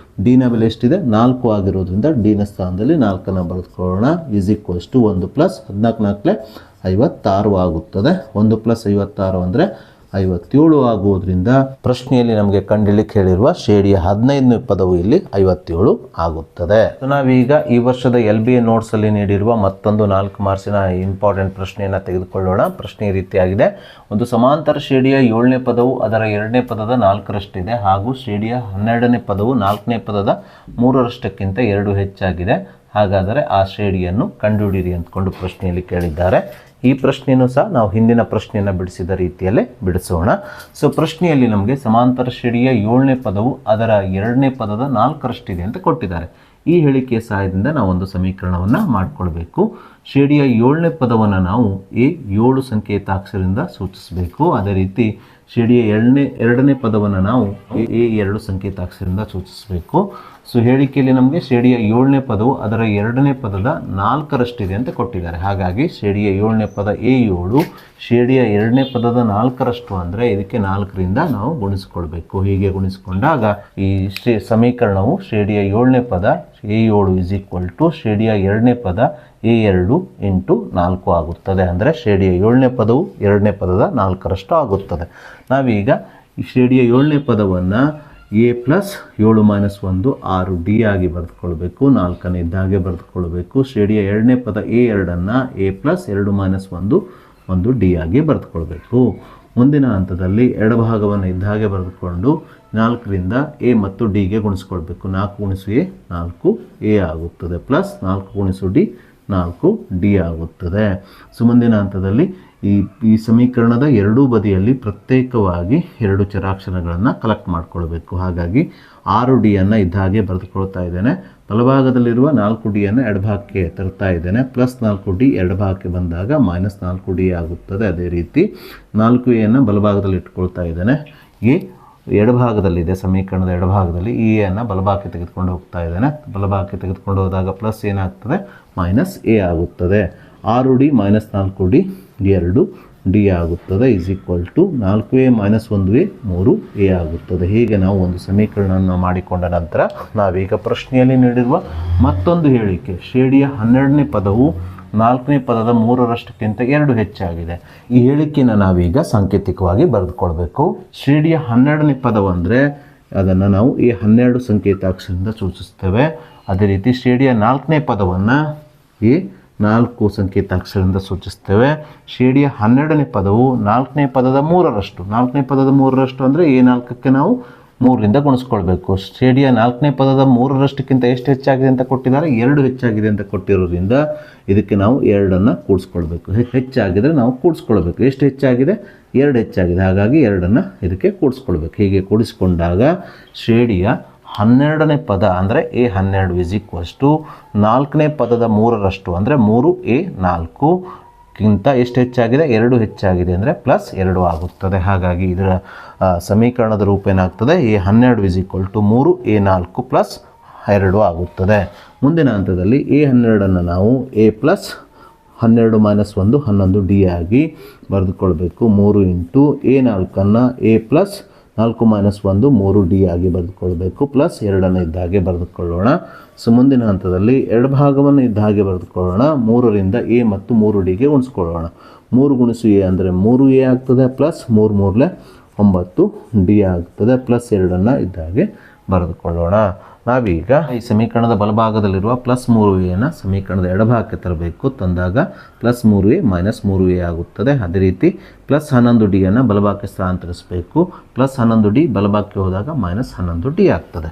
ಡಿ ನ ಬೆಲೆ ಎಷ್ಟಿದೆ? 4 ಆಗಿರೋದ್ರಿಂದ ಡಿ ನ ಸ್ಥಾನದಲ್ಲಿ 4 ಬರೆದುಕೊಳ್ಳೋಣ. ಈಸ್ ಈಕ್ವಲ್ಸ್ ಟು 1 ಪ್ಲಸ್ 14 56 ಆಗುತ್ತದೆ. 1 ಪ್ಲಸ್ 56 ಅಂದರೆ 57 ಆಗುವುದರಿಂದ ಪ್ರಶ್ನೆಯಲ್ಲಿ ನಮಗೆ ಕಂಡುಹಿಡಿಯಲಿಕ್ಕೆ ಹೇಳಿರುವ ಶ್ರೇಣಿಯ 15ನೇ ಪದವು ಇಲ್ಲಿ 57 ಆಗುತ್ತದೆ. ನಾವೀಗ ಈ ವರ್ಷದ LBA ನೋಟ್ಸ್ ಅಲ್ಲಿ ನೀಡಿರುವ ಮತ್ತೊಂದು 4 ಮಾರ್ಕ್ಸಿನ ಇಂಪಾರ್ಟೆಂಟ್ ಪ್ರಶ್ನೆಯನ್ನು ತೆಗೆದುಕೊಳ್ಳೋಣ. ಪ್ರಶ್ನೆ ಈ ರೀತಿಯಾಗಿದೆ. ಒಂದು ಸಮಾಂತರ ಶ್ರೇಣಿಯ 7ನೇ ಪದವು ಅದರ 2ನೇ ಪದದ 4ರಷ್ಟಿದೆ ಹಾಗೂ ಶ್ರೇಣಿಯ 12ನೇ ಪದವು 4ನೇ ಪದದ 3ರಷ್ಟಕ್ಕಿಂತ 2 ಹೆಚ್ಚಾಗಿದೆ. ಹಾಗಾದರೆ ಆ ಶ್ರೇಣಿಯನ್ನು ಕಂಡುಹಿಡಿಯಿರಿ ಅಂದ್ಕೊಂಡು ಪ್ರಶ್ನೆಯಲ್ಲಿ ಕೇಳಿದ್ದಾರೆ. ಈ ಪ್ರಶ್ನೆಯನ್ನು ಸಹ ನಾವು ಹಿಂದಿನ ಪ್ರಶ್ನೆಯನ್ನು ಬಿಡಿಸಿದ ರೀತಿಯಲ್ಲೇ ಬಿಡಿಸೋಣ. ಸೊ ಪ್ರಶ್ನೆಯಲ್ಲಿ ನಮಗೆ ಸಮಾಂತರ ಶ್ರೇಣಿಯ 7ನೇ ಪದವು ಅದರ 2ನೇ ಪದದ 4ರಷ್ಟಿದೆ ಅಂತ ಕೊಟ್ಟಿದ್ದಾರೆ. ಈ ಹೇಳಿಕೆಯ ಸಹಾಯದಿಂದ ನಾವು ಒಂದು ಸಮೀಕರಣವನ್ನು ಮಾಡಿಕೊಳ್ಬೇಕು. ಶ್ರೇಣಿಯ 7ನೇ ಪದವನ್ನು ನಾವು ಎ 7 ಸಂಕೇತಾಕ್ಷರದಿಂದ ಸೂಚಿಸಬೇಕು. ಅದೇ ರೀತಿ ಶ್ರೇಣಿಯ 2ನೇ ಪದವನ್ನು ನಾವು ಎ 2 ಸಂಕೇತಾಕ್ಷರದಿಂದ ಸೂಚಿಸಬೇಕು. ಸೊ ಹೇಳಿಕೆಯಲ್ಲಿ ನಮಗೆ ಶ್ರೇಣಿಯ 7ನೇ ಪದವು ಅದರ 2ನೇ ಪದದ 4ರಷ್ಟಿದೆ ಅಂತ ಕೊಟ್ಟಿದ್ದಾರೆ. ಹಾಗಾಗಿ ಶ್ರೇಣಿಯ 7ನೇ ಪದ ಎ 7, ಶ್ರೇಣಿಯ 2ನೇ ಪದದ 4ರಷ್ಟು ಅಂದರೆ ಇದಕ್ಕೆ 4ರಿಂದ ನಾವು ಗುಣಿಸ್ಕೊಳ್ಬೇಕು. ಹೀಗೆ ಗುಣಿಸ್ಕೊಂಡಾಗ ಈ ಸಮೀಕರಣವು ಶ್ರೇಣಿಯ 7ನೇ ಪದ ಎ 7 ಇಸ್ ಈಕ್ವಲ್ ಟು ಶ್ರೇಣಿಯ 2ನೇ ಪದ ಎ 2 ಇಂಟು 4 ಆಗುತ್ತದೆ. ಅಂದರೆ ಶ್ರೇಣಿಯ 7ನೇ ಪದವು 2ನೇ ಪದದ 4ರಷ್ಟು ಆಗುತ್ತದೆ. ನಾವೀಗ ಈ ಶ್ರೇಣಿಯ 7ನೇ ಪದವನ್ನು ಎ ಪ್ಲಸ್ 7 ಮೈನಸ್ 1 6D ಆಗಿ ಬರೆದುಕೊಳ್ಬೇಕು. 4ನೇ ಇದ್ದಾಗೆ ಬರೆದುಕೊಳ್ಬೇಕು. ಶ್ರೇಣಿಯ 2ನೇ ಪದ ಎ 2ಅನ್ನು ಎ ಪ್ಲಸ್ 2 ಮೈನಸ್ 1D ಆಗಿ ಬರೆದುಕೊಳ್ಬೇಕು. ಮುಂದಿನ ಹಂತದಲ್ಲಿ ಎಡಭಾಗವನ್ನು ಇದ್ದಾಗೆ ಬರೆದುಕೊಂಡು 4ರಿಂದ ಎ ಮತ್ತು ಡಿಗೆ ಗುಣಿಸ್ಕೊಳ್ಬೇಕು. 4 ಗುಣಿಸು ಎ 4A ಆಗುತ್ತದೆ, ಪ್ಲಸ್ 4 ಗುಣಿಸು ಡಿ 4D ಆಗುತ್ತದೆ. ಸೊ ಮುಂದಿನ ಹಂತದಲ್ಲಿ ಈ ಸಮೀಕರಣದ ಎರಡೂ ಬದಿಯಲ್ಲಿ ಪ್ರತ್ಯೇಕವಾಗಿ 2 ಚರಾಕ್ಷರಗಳನ್ನು ಕಲೆಕ್ಟ್ ಮಾಡಿಕೊಳ್ಬೇಕು. ಹಾಗಾಗಿ 6Dಯನ್ನು ಇದ್ದ ಹಾಗೆ ಬರೆದುಕೊಳ್ತಾ ಇದ್ದೇನೆ. ಬಲಭಾಗದಲ್ಲಿರುವ 4Dಯನ್ನು ಎಡಭಾಗಕ್ಕೆ ತರ್ತಾ ಇದ್ದೇನೆ. ಪ್ಲಸ್ 4D ಎಡಭಾಗಕ್ಕೆ ಬಂದಾಗ ಮೈನಸ್ 4D ಆಗುತ್ತದೆ. ಅದೇ ರೀತಿ 4Aಯನ್ನು ಬಲಭಾಗದಲ್ಲಿ ಇಟ್ಕೊಳ್ತಾ ಇದ್ದೇನೆ. ಎ ಎಡಭಾಗದಲ್ಲಿದೆ, ಸಮೀಕರಣದ ಎಡಭಾಗದಲ್ಲಿ ಈ ಎನ್ನು ಬಲಭಾಗಕ್ಕೆ ತೆಗೆದುಕೊಂಡು ಹೋಗ್ತಾ ಇದ್ದೇನೆ. ಬಲಭಾಗಕ್ಕೆ ತೆಗೆದುಕೊಂಡು ಹೋದಾಗ ಪ್ಲಸ್ ಏನಾಗ್ತದೆ, ಮೈನಸ್ ಎ ಆಗುತ್ತದೆ. 6D ಮೈನಸ್ 4D 2D ಆಗುತ್ತದೆ. Is equal to 4A minus 1A 3A ಆಗುತ್ತದೆ. ಹೀಗೆ ನಾವು ಒಂದು ಸಮೀಕರಣವನ್ನು ಮಾಡಿಕೊಂಡ ನಂತರ ನಾವೀಗ ಪ್ರಶ್ನೆಯಲ್ಲಿ ನೀಡಿರುವ ಮತ್ತೊಂದು ಹೇಳಿಕೆ, ಶ್ರೇಣಿಯ 12ನೇ ಪದವು 4ನೇ ಪದದ 3ರಷ್ಟಕ್ಕಿಂತ 2 ಹೆಚ್ಚಾಗಿದೆ. ಈ ಹೇಳಿಕೆಯನ್ನು ನಾವೀಗ ಸಾಂಕೇತಿಕವಾಗಿ ಬರೆದುಕೊಳ್ಬೇಕು. ಶ್ರೇಣಿಯ 12ನೇ ಪದವಂದರೆ ಅದನ್ನು ನಾವು ಈ 12 ಸಂಕೇತಾಕ್ಷರದಿಂದ ಸೂಚಿಸ್ತೇವೆ. ಅದೇ ರೀತಿ ಶ್ರೇಣಿಯ 4ನೇ ಪದವನ್ನು ಈ 4 ಸಂಕೇತಾಕ್ಷರದಿಂದ ಸೂಚಿಸ್ತೇವೆ. ಶ್ರೇಣಿಯ 12ನೇ ಪದವು 4ನೇ ಪದದ 3ರಷ್ಟು. 4ನೇ ಪದದ 3ರಷ್ಟು ಅಂದರೆ ಎ 4ಕ್ಕೆ ನಾವು 3ರಿಂದ ಗುಣಿಸ್ಕೊಳ್ಬೇಕು. ಶ್ರೇಣಿಯ 4ನೇ ಪದದ 3ರಷ್ಟಕ್ಕಿಂತ ಎಷ್ಟು ಹೆಚ್ಚಾಗಿದೆ ಅಂತ ಕೊಟ್ಟಿದ್ದಾರೆ, 2 ಹೆಚ್ಚಾಗಿದೆ ಅಂತ ಕೊಟ್ಟಿರೋದ್ರಿಂದ ಇದಕ್ಕೆ ನಾವು 2ಅನ್ನು ಕೂಡಿಸ್ಕೊಳ್ಬೇಕು. ಹೆಚ್ಚಾಗಿದ್ರೆ ನಾವು ಕೂಡಿಸ್ಕೊಳ್ಬೇಕು. ಎಷ್ಟು ಹೆಚ್ಚಾಗಿದೆ, 2 ಹೆಚ್ಚಾಗಿದೆ. ಹಾಗಾಗಿ 2ಅನ್ನು ಇದಕ್ಕೆ ಕೂಡಿಸ್ಕೊಳ್ಬೇಕು. ಹೀಗೆ ಕೂಡಿಸ್ಕೊಂಡಾಗ ಶ್ರೇಣಿಯ 12ನೇ ಪದ ಅಂದರೆ ಎ 12 ಇಸ್ ಈಕ್ವಲ್ಸ್ ಟು 4ನೇ ಪದದ 3ರಷ್ಟು ಅಂದರೆ 3A 4ಗಿಂತ ಎಷ್ಟು ಹೆಚ್ಚಾಗಿದೆ, 2 ಹೆಚ್ಚಾಗಿದೆ ಅಂದರೆ ಪ್ಲಸ್ 2 ಆಗುತ್ತದೆ. ಹಾಗಾಗಿ ಇದರ ಸಮೀಕರಣದ ರೂಪ ಏನಾಗ್ತದೆ, a 12 is equal to 3A 4 plus 2 ಆಗುತ್ತದೆ. ಮುಂದಿನ ಹಂತದಲ್ಲಿ ಎ 12ಅನ್ನು ನಾವು ಎ ಪ್ಲಸ್ 12 ಮೈನಸ್ 1 11D ಆಗಿ ಬರೆದುಕೊಳ್ಬೇಕು. 3 ಇಂಟು ಎ 4ಅನ್ನು ಎ ಪ್ಲಸ್ 4 ಮೈನಸ್ 1 3D ಆಗಿ ಬರೆದುಕೊಳ್ಬೇಕು. ಪ್ಲಸ್ 2ಅನ್ನು ಇದ್ದಾಗೆ ಬರೆದುಕೊಳ್ಳೋಣ. ಸೊ ಮುಂದಿನ ಹಂತದಲ್ಲಿ ಎಡಭಾಗವನ್ನು ಇದ್ದ ಹಾಗೆ ಬರೆದುಕೊಳ್ಳೋಣ. 3ರಿಂದ ಎ ಮತ್ತು 3Dಗೆ ಗುಣಿಸ್ಕೊಳ್ಳೋಣ. 3 ಗುಣಿಸು ಎ ಅಂದರೆ 3A ಆಗ್ತದೆ. ಪ್ಲಸ್ 3 9D ಆಗ್ತದೆ. ಪ್ಲಸ್ 2ಅನ್ನು ಇದ್ದ ಹಾಗೆ ಬರೆದುಕೊಳ್ಳೋಣ. ನಾವೀಗ ಈ ಸಮೀಕರಣದ ಬಲಭಾಗದಲ್ಲಿರುವ ಪ್ಲಸ್ 3Aಯನ್ನು ಸಮೀಕರಣದ ಎಡಭಾಗಕ್ಕೆ ತರಬೇಕು. ತಂದಾಗ ಪ್ಲಸ್ 3A ಮೈನಸ್ 3A ಆಗುತ್ತದೆ. ಅದೇ ರೀತಿ ಪ್ಲಸ್ 11Dಯನ್ನು ಬಲಭಾಗಕ್ಕೆ ಸ್ಥಳಾಂತರಿಸಬೇಕು. ಪ್ಲಸ್ 11D ಬಲಭಾಗಕ್ಕೆ ಹೋದಾಗ ಮೈನಸ್ 11D ಆಗ್ತದೆ.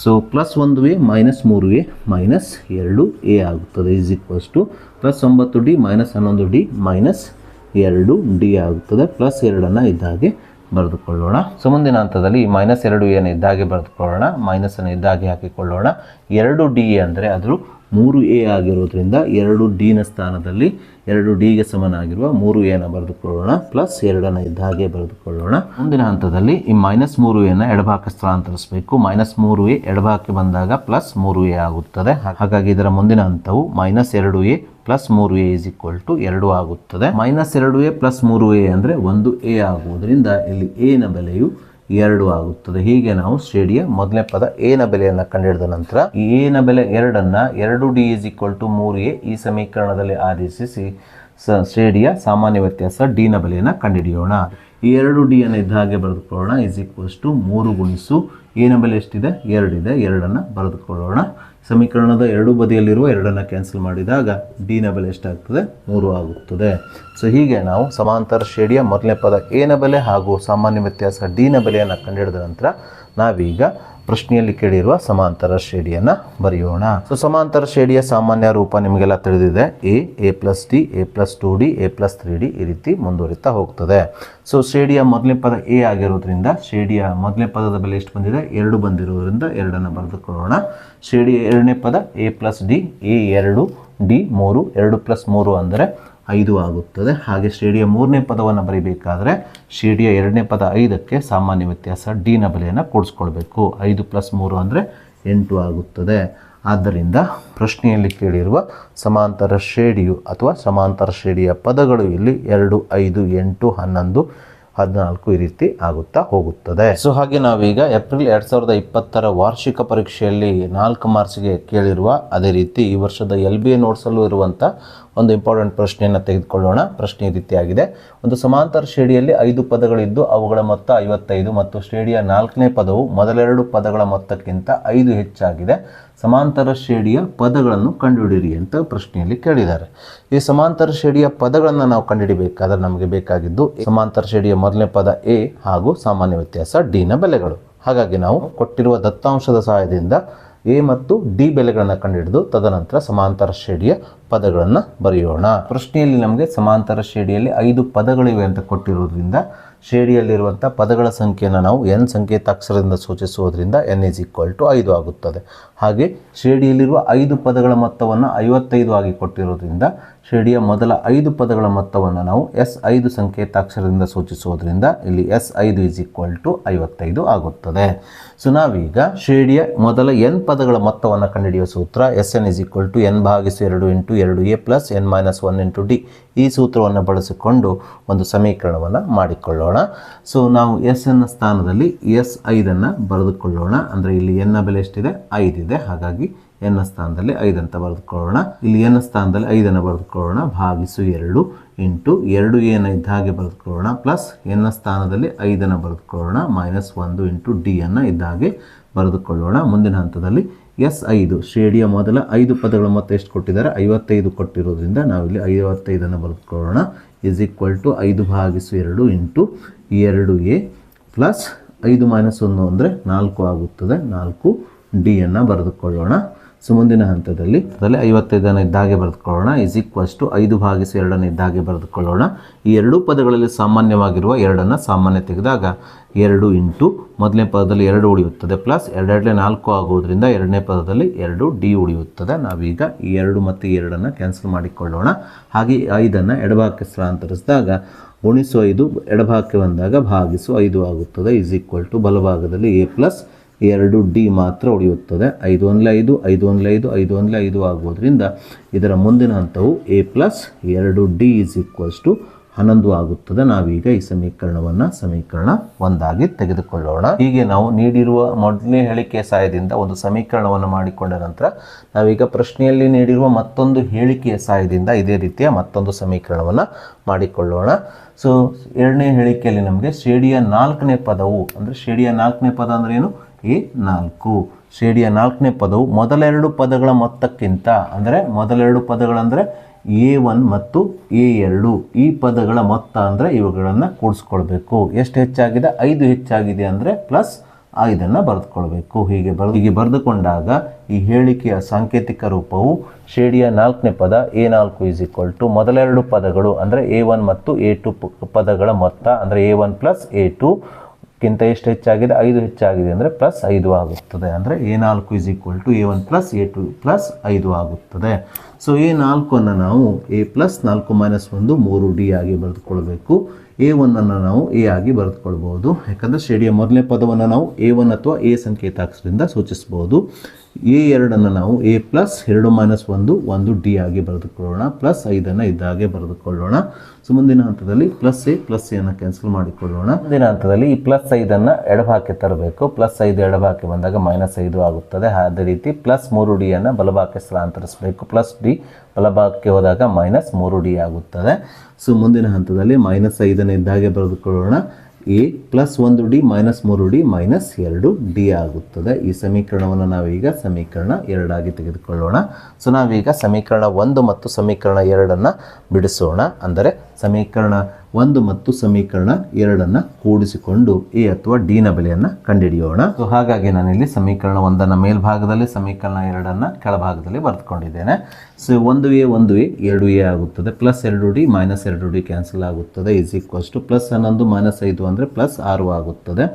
So plus 1A minus 3A minus 2A ಆಗುತ್ತದೆ. Is equals to plus 9D minus 11D minus 2D ಆಗುತ್ತದೆ. ಪ್ಲಸ್ 2ಅನ್ನು ಇದ್ದಾಗೆ ಬರೆದುಕೊಳ್ಳೋಣ. ಸೊ ಮುಂದಿನ ಹಂತದಲ್ಲಿ ಮೈನಸ್ 2A ಇದ್ದಾಗೆ ಬರೆದುಕೊಳ್ಳೋಣ. ಮೈನಸನ್ನು ಇದ್ದಾಗೆ ಹಾಕಿಕೊಳ್ಳೋಣ. 2D ಅಂದರೆ ಅದು 3A ಆಗಿರೋದ್ರಿಂದ 2Dನ ಸ್ಥಾನದಲ್ಲಿ 2Dಗೆ ಸಮನಾಗಿರುವ 3Aನ ಬರೆದುಕೊಳ್ಳೋಣ. ಪ್ಲಸ್ 2ಅನ್ನು ಇದ್ದಾಗೆ ಬರೆದುಕೊಳ್ಳೋಣ. ಮುಂದಿನ ಹಂತದಲ್ಲಿ ಈ ಮೈನಸ್ 3Aನ ಎಡಭಾಗಕ್ಕೆ ಸ್ಥಳಾಂತರಿಸಬೇಕು. ಮೈನಸ್ 3A ಎಡಭಾಗಕ್ಕೆ ಬಂದಾಗ ಪ್ಲಸ್ 3A ಆಗುತ್ತದೆ. ಹಾಗಾಗಿ ಇದರ ಮುಂದಿನ ಹಂತವು minus 2A plus 3A is equal to 2 ಆಗುತ್ತದೆ. ಮೈನಸ್ 2A ಪ್ಲಸ್ 3A ಅಂದರೆ 1A ಆಗುವುದರಿಂದ ಇಲ್ಲಿ ಎನ ಬೆಲೆಯು 2 ಆಗುತ್ತದೆ. ಹೀಗೆ ನಾವು ಶ್ರೇಣಿಯ ಮೊದಲನೇ ಪದ ಎನ ಬೆಲೆಯನ್ನು ಕಂಡುಹಿಡಿದ ನಂತರ ಈ ಎನ ಬೆಲೆ 2ಅನ್ನು 2D is equal to 3A ಈ ಸಮೀಕರಣದಲ್ಲಿ ಆದೇಶಿಸಿ ಶ್ರೇಣಿಯ ಸಾಮಾನ್ಯ ವ್ಯತ್ಯಾಸ ಡಿನ ಬೆಲೆಯನ್ನು ಕಂಡುಹಿಡಿಯೋಣ. ಈ 2Dಯನ್ನು ಇದ್ದ ಹಾಗೆ ಬರೆದುಕೊಳ್ಳೋಣ. ಇಸ್ ಈಕ್ವಲ್ಸ್ ಟು 3 ಗುಣಿಸು ಎನ ಬೆಲೆ ಎಷ್ಟಿದೆ, 2 ಇದೆ. 2ಅನ್ನು ಬರೆದುಕೊಳ್ಳೋಣ. ಸಮೀಕರಣದ ಎರಡೂ ಬದಿಯಲ್ಲಿರುವ 2ಅನ್ನು ಕ್ಯಾನ್ಸಲ್ ಮಾಡಿದಾಗ ಡಿನ ಬೆಲೆ ಎಷ್ಟಾಗ್ತದೆ, 3 ಆಗುತ್ತದೆ. ಸೊ ಹೀಗೆ ನಾವು ಸಮಾಂತರ ಶ್ರೇಣಿಯ ಮೊದಲನೇ ಪದ ಎನ ಬೆಲೆ ಹಾಗೂ ಸಾಮಾನ್ಯ ವ್ಯತ್ಯಾಸ ಡಿನ ಬೆಲೆಯನ್ನು ಕಂಡುಹಿಡಿದ ನಂತರ ನಾವೀಗ ಪ್ರಶ್ನೆಯಲ್ಲಿ ಕೇಳಿರುವ ಸಮಾಂತರ ಶ್ರೇಣಿಯನ್ನು ಬರೆಯೋಣ. ಸೊ ಸಮಾಂತರ ಶ್ರೇಣಿಯ ಸಾಮಾನ್ಯ ರೂಪ ನಿಮಗೆಲ್ಲ ತಿಳಿದಿದೆ. A plus D, A plus 2d, A plus 3d ಈ ರೀತಿ ಮುಂದುವರಿತಾ ಹೋಗ್ತದೆ. ಸೊ ಶ್ರೇಣಿಯ ಮೊದಲನೇ ಪದ ಎ ಆಗಿರೋದ್ರಿಂದ ಶ್ರೇಣಿಯ ಮೊದಲನೇ ಪದದ ಬೆಲೆ ಎಷ್ಟು ಬಂದಿದೆ? 2 ಬಂದಿರೋದ್ರಿಂದ 2ಅನ್ನು ಬರೆದುಕೊಳ್ಳೋಣ. ಶ್ರೇಣಿಯ ಎರಡನೇ ಪದ A plus D, A 2, D 3, 2 plus 3 ಅಂದರೆ 5 ಆಗುತ್ತದೆ. ಹಾಗೆ ಶ್ರೇಣಿಯ ಮೂರನೇ ಪದವನ್ನು ಬರೀಬೇಕಾದ್ರೆ ಶ್ರೇಣಿಯ ಎರಡನೇ ಪದ 5ಕ್ಕೆ ಸಾಮಾನ್ಯ ವ್ಯತ್ಯಾಸ ಡಿನ ಬೆಲೆಯನ್ನು ಕೂಡಿಸ್ಕೊಳ್ಬೇಕು. 5 ಪ್ಲಸ್ 3 ಅಂದರೆ 8 ಆಗುತ್ತದೆ. ಆದ್ದರಿಂದ ಪ್ರಶ್ನೆಯಲ್ಲಿ ಕೇಳಿರುವ ಸಮಾಂತರ ಶ್ರೇಣಿಯು ಅಥವಾ ಸಮಾಂತರ ಶ್ರೇಣಿಯ ಪದಗಳು ಇಲ್ಲಿ 2, 5, 8, 11, 14 ಈ ರೀತಿ ಆಗುತ್ತಾ ಹೋಗುತ್ತದೆ. ಸೊ ಹಾಗೆ ನಾವೀಗ ಏಪ್ರಿಲ್ 2020 ವಾರ್ಷಿಕ ಪರೀಕ್ಷೆಯಲ್ಲಿ 4 ಮಾರ್ಕ್ಸ್ಗೆ ಕೇಳಿರುವ ಅದೇ ರೀತಿ ಈ ವರ್ಷದ LBA ನೋಟ್ಸಲ್ಲೂ ಇರುವಂಥ ಒಂದು ಇಂಪಾರ್ಟೆಂಟ್ ಪ್ರಶ್ನೆಯನ್ನು ತೆಗೆದುಕೊಳ್ಳೋಣ. ಪ್ರಶ್ನೆ ಈ ರೀತಿಯಾಗಿದೆ. ಒಂದು ಸಮಾಂತರ ಶ್ರೇಣಿಯಲ್ಲಿ 5 ಪದಗಳಿದ್ದು ಅವುಗಳ ಮೊತ್ತ 55 ಮತ್ತು ಶ್ರೇಣಿಯ 4ನೇ ಪದವು ಮೊದಲೆರಡು ಪದಗಳ ಮೊತ್ತಕ್ಕಿಂತ 5 ಹೆಚ್ಚಾಗಿದೆ. ಸಮಾಂತರ ಶ್ರೇಣಿಯ ಪದಗಳನ್ನು ಕಂಡುಹಿಡಿಯಿರಿ ಅಂತ ಪ್ರಶ್ನೆಯಲ್ಲಿ ಕೇಳಿದ್ದಾರೆ. ಈ ಸಮಾಂತರ ಶ್ರೇಣಿಯ ಪದಗಳನ್ನು ನಾವು ಕಂಡುಹಿಡಿಯಬೇಕಾದ್ರೆ ನಮಗೆ ಬೇಕಾಗಿದ್ದು ಸಮಾಂತರ ಶ್ರೇಣಿಯ ಮೊದಲನೇ ಪದ ಎ ಹಾಗೂ ಸಾಮಾನ್ಯ ವ್ಯತ್ಯಾಸ ಡಿನ ಬೆಲೆಗಳು. ಹಾಗಾಗಿ ನಾವು ಕೊಟ್ಟಿರುವ ದತ್ತಾಂಶದ ಸಹಾಯದಿಂದ ಎ ಮತ್ತು ಡಿ ಬೆಲೆಗಳನ್ನು ಕಂಡುಹಿಡಿದು ತದನಂತರ ಸಮಾಂತರ ಶ್ರೇಣಿಯ ಪದಗಳನ್ನು ಬರೆಯೋಣ. ಪ್ರಶ್ನೆಯಲ್ಲಿ ನಮಗೆ ಸಮಾಂತರ ಶ್ರೇಣಿಯಲ್ಲಿ 5 ಪದಗಳಿವೆ ಅಂತ ಕೊಟ್ಟಿರೋದ್ರಿಂದ ಶ್ರೇಣಿಯಲ್ಲಿರುವಂಥ ಪದಗಳ ಸಂಖ್ಯೆಯನ್ನು ನಾವು n ಸಂಕೇತಾಕ್ಷರದಿಂದ ಸೂಚಿಸುವುದರಿಂದ n = 5 ಆಗುತ್ತದೆ. ಹಾಗೆ ಶ್ರೇಣಿಯಲ್ಲಿರುವ 5 ಪದಗಳ ಮೊತ್ತವನ್ನು 55 ಆಗಿ ಕೊಟ್ಟಿರೋದ್ರಿಂದ ಶ್ರೇಣಿಯ ಮೊದಲ 5 ಪದಗಳ ಮೊತ್ತವನ್ನು ನಾವು S5 ಸಂಕೇತಾಕ್ಷರದಿಂದ ಸೂಚಿಸುವುದರಿಂದ ಇಲ್ಲಿ S5 = 55 ಆಗುತ್ತದೆ. ಸೊ ನಾವೀಗ ಶ್ರೇಣಿಯ ಮೊದಲ n ಪದಗಳ ಮೊತ್ತವನ್ನು ಕಂಡುಹಿಡಿಯುವ ಸೂತ್ರ Sn = n/2 × 2a + n - 1 × d ಈ ಸೂತ್ರವನ್ನು ಬಳಸಿಕೊಂಡು ಒಂದು ಸಮೀಕರಣವನ್ನು ಮಾಡಿಕೊಳ್ಳೋಣ. ಸೊ ನಾವು Sn ಸ್ಥಾನದಲ್ಲಿ S5 ಬರೆದುಕೊಳ್ಳೋಣ. ಅಂದರೆ ಇಲ್ಲಿ n ಬೆಲೆ ಎಷ್ಟಿದೆ? 5 ಇದೆ. ಹಾಗಾಗಿ n ಸ್ಥಾನದಲ್ಲಿ 5 ಅಂತ ಬರೆದುಕೊಳ್ಳೋಣ. ಇಲ್ಲಿ n ಸ್ಥಾನದಲ್ಲಿ 5 ಬರೆದುಕೊಳ್ಳೋಣ /2 ಇಂಟು 2a ಇದ್ದ ಹಾಗೆ ಬರೆದುಕೊಳ್ಳೋಣ ಪ್ಲಸ್ n ಸ್ಥಾನದಲ್ಲಿ 5 ಬರೆದುಕೊಳ್ಳೋಣ -1 ಇಂಟು d ಇದ್ದ ಹಾಗೆ ಬರೆದುಕೊಳ್ಳೋಣ. ಮುಂದಿನ ಹಂತದಲ್ಲಿ S5 ಶ್ರೇಣಿಯ ಮೊದಲ 5 ಪದಗಳ ಮೊತ್ತ ಎಷ್ಟು ಕೊಟ್ಟಿದ್ದಾರೆ? 55 ಕೊಟ್ಟಿರೋದ್ರಿಂದ ನಾವಿಲ್ಲಿ 55 ಬರೆದುಕೊಳ್ಳೋಣ = 5/2 ಇಂಟು 2a ಪ್ಲಸ್ 5 - 1 ಅಂದರೆ 4 ಆಗುತ್ತದೆ. 4d ಬರೆದುಕೊಳ್ಳೋಣ. ಸೊ ಮುಂದಿನ ಹಂತದಲ್ಲಿ 55 ಇದ್ದಾಗೆ ಬರೆದುಕೊಳ್ಳೋಣ = 5/2 ಇದ್ದಾಗೆ ಬರೆದುಕೊಳ್ಳೋಣ. ಈ ಎರಡೂ ಪದಗಳಲ್ಲಿ ಸಾಮಾನ್ಯವಾಗಿರುವ 2 ಸಾಮಾನ್ಯ ತೆಗೆದಾಗ 2 ಇಂಟು ಮೊದಲನೇ ಪದದಲ್ಲಿ 2 ಉಳಿಯುತ್ತದೆ ಪ್ಲಸ್ 2 4 ಆಗುವುದರಿಂದ ಎರಡನೇ ಪದದಲ್ಲಿ 2d ಉಳಿಯುತ್ತದೆ. ನಾವೀಗ ಈ 2 ಮತ್ತು 2 ಕ್ಯಾನ್ಸಲ್ ಮಾಡಿಕೊಳ್ಳೋಣ. ಹಾಗೆ 5 ಎಡಭಾಗಕ್ಕೆ ಸ್ಥಳಾಂತರಿಸಿದಾಗ -5 ಎಡಭಾಗಕ್ಕೆ ಬಂದಾಗ /5 ಆಗುತ್ತದೆ = ಬಲಭಾಗದಲ್ಲಿ a ಪ್ಲಸ್ 2d ಮಾತ್ರ ಉಳಿಯುತ್ತದೆ. 5 1 5 5 1 5 5 1 5 ಆಗುವುದರಿಂದ ಇದರ ಮುಂದಿನ ಹಂತವು a ಪ್ಲಸ್ 2d = 11 ಆಗುತ್ತದೆ. ನಾವೀಗ ಈ ಸಮೀಕರಣ 1 ಆಗಿ ತೆಗೆದುಕೊಳ್ಳೋಣ. ಹೀಗೆ ನಾವು ನೀಡಿರುವ ಮೊದಲನೇ ಹೇಳಿಕೆಯ ಸಹಾಯದಿಂದ ಒಂದು ಸಮೀಕರಣವನ್ನು ಮಾಡಿಕೊಂಡ ನಂತರ ನಾವೀಗ ಪ್ರಶ್ನೆಯಲ್ಲಿ ನೀಡಿರುವ ಮತ್ತೊಂದು ಹೇಳಿಕೆಯ ಸಹಾಯದಿಂದ ಇದೇ ರೀತಿಯ ಮತ್ತೊಂದು ಸಮೀಕರಣವನ್ನು ಮಾಡಿಕೊಳ್ಳೋಣ. ಸೊ ಎರಡನೇ ಹೇಳಿಕೆಯಲ್ಲಿ ನಮಗೆ ಶ್ರೇಣಿಯ 4ನೇ ಪದವು ಅಂದರೆ ಶ್ರೇಣಿಯ 4ನೇ ಪದ ಅಂದರೆ ಏನು? A4. ಶ್ರೇಣಿಯ 4ನೇ ಪದವು ಮೊದಲೆರಡು ಪದಗಳ ಮೊತ್ತಕ್ಕಿಂತ ಅಂದರೆ ಮೊದಲೆರಡು ಪದಗಳಂದರೆ A1 ಮತ್ತು A2 ಈ ಪದಗಳ ಮೊತ್ತ ಅಂದರೆ ಇವುಗಳನ್ನು ಕೂಡಿಸ್ಕೊಳ್ಬೇಕು. ಎಷ್ಟು ಹೆಚ್ಚಾಗಿದೆ? 5 ಹೆಚ್ಚಾಗಿದೆ ಅಂದರೆ ಪ್ಲಸ್ 5 ಬರೆದುಕೊಳ್ಬೇಕು. ಹೀಗೆ ಬರೆದುಕೊಂಡಾಗ ಈ ಹೇಳಿಕೆಯ ಸಾಂಕೇತಿಕ ರೂಪವು ಶ್ರೇಣಿಯ 4ನೇ ಪದ A4 = ಮೊದಲೆರಡು ಪದಗಳು ಅಂದರೆ A1 ಮತ್ತು A2 ಪದಗಳ ಮೊತ್ತ ಅಂದರೆ A1 ಪ್ಲಸ್ A2 ಕಿಂತ ಎಷ್ಟು ಹೆಚ್ಚಾಗಿದೆ? 5 ಹೆಚ್ಚಾಗಿದೆ ಅಂದರೆ ಪ್ಲಸ್ 5 ಆಗುತ್ತದೆ. ಅಂದರೆ A4 = A1 plus A2 plus 5 ಆಗುತ್ತದೆ. ಸೊ A4 ನಾವು A ಪ್ಲಸ್ 4 - 1 3d ಆಗಿ ಬರೆದುಕೊಳ್ಬೇಕು. A1 ನಾವು A ಆಗಿ ಬರೆದುಕೊಳ್ಬಹುದು. ಯಾಕಂದರೆ ಶ್ರೇಣಿಯ ಮೊದಲನೇ ಪದವನ್ನು ನಾವು A1 ಅಥವಾ A ಸಂಕೇತಾಕ್ಷರದಿಂದ ಸೂಚಿಸಬಹುದು. A2 ನಾವು A ಪ್ಲಸ್ 2 - 1d ಆಗಿ ಬರೆದುಕೊಳ್ಳೋಣ ಪ್ಲಸ್ 5 ಇದ್ದಾಗೆ ಬರೆದುಕೊಳ್ಳೋಣ. ಸೊ ಮುಂದಿನ ಹಂತದಲ್ಲಿ ಪ್ಲಸ್ ಎ ಕ್ಯಾನ್ಸಲ್ ಮಾಡಿಕೊಳ್ಳೋಣ. ಮುಂದಿನ ಹಂತದಲ್ಲಿ ಈ ಪ್ಲಸ್ 5 ಎಡಭಾಗಕ್ಕೆ ತರಬೇಕು. ಪ್ಲಸ್ 5 ಎಡಭಾಗಕ್ಕೆ ಬಂದಾಗ -5 ಆಗುತ್ತದೆ. ಅದೇ ರೀತಿ ಪ್ಲಸ್ 3d ಬಲಭಾಗಕ್ಕೆ ಸ್ಥಳಾಂತರಿಸಬೇಕು. ಪ್ಲಸ್ d ಬಲಭಾಗಕ್ಕೆ ಹೋದಾಗ -3d ಆಗುತ್ತದೆ. ಸೊ ಮುಂದಿನ ಹಂತದಲ್ಲಿ -5 ಇದ್ದಾಗೆ ಬರೆದುಕೊಳ್ಳೋಣ. a plus 1d -3d -2d ಆಗುತ್ತದೆ. ಈ ಸಮೀಕರಣವನ್ನು ನಾವೀಗ ಸಮೀಕರಣ 2 ಆಗಿ ತೆಗೆದುಕೊಳ್ಳೋಣ. ಸೊ ನಾವೀಗ ಸಮೀಕರಣ 1 ಮತ್ತು ಸಮೀಕರಣ 2 ಬಿಡಿಸೋಣ. ಅಂದರೆ ಸಮೀಕರಣ 1 ಮತ್ತು ಸಮೀಕರಣ 2 ಕೂಡಿಸಿಕೊಂಡು ಎ ಅಥವಾ ಡಿ ನ ಬೆಲೆಯನ್ನು ಕಂಡುಹಿಡಿಯೋಣ. ಸೊ ಹಾಗಾಗಿ ನಾನಿಲ್ಲಿ ಸಮೀಕರಣ 1 ಮೇಲ್ಭಾಗದಲ್ಲಿ, ಸಮೀಕರಣ 2 ಕೆಳಭಾಗದಲ್ಲಿ ಬರೆದುಕೊಂಡಿದ್ದೇನೆ. ಸೊ 1a 2a ಆಗುತ್ತದೆ, plus 2d minus 2d cancel ಆಗುತ್ತದೆ, is equals to plus 11 minus 5 ಅಂದರೆ ಪ್ಲಸ್ 6 ಆಗುತ್ತದೆ.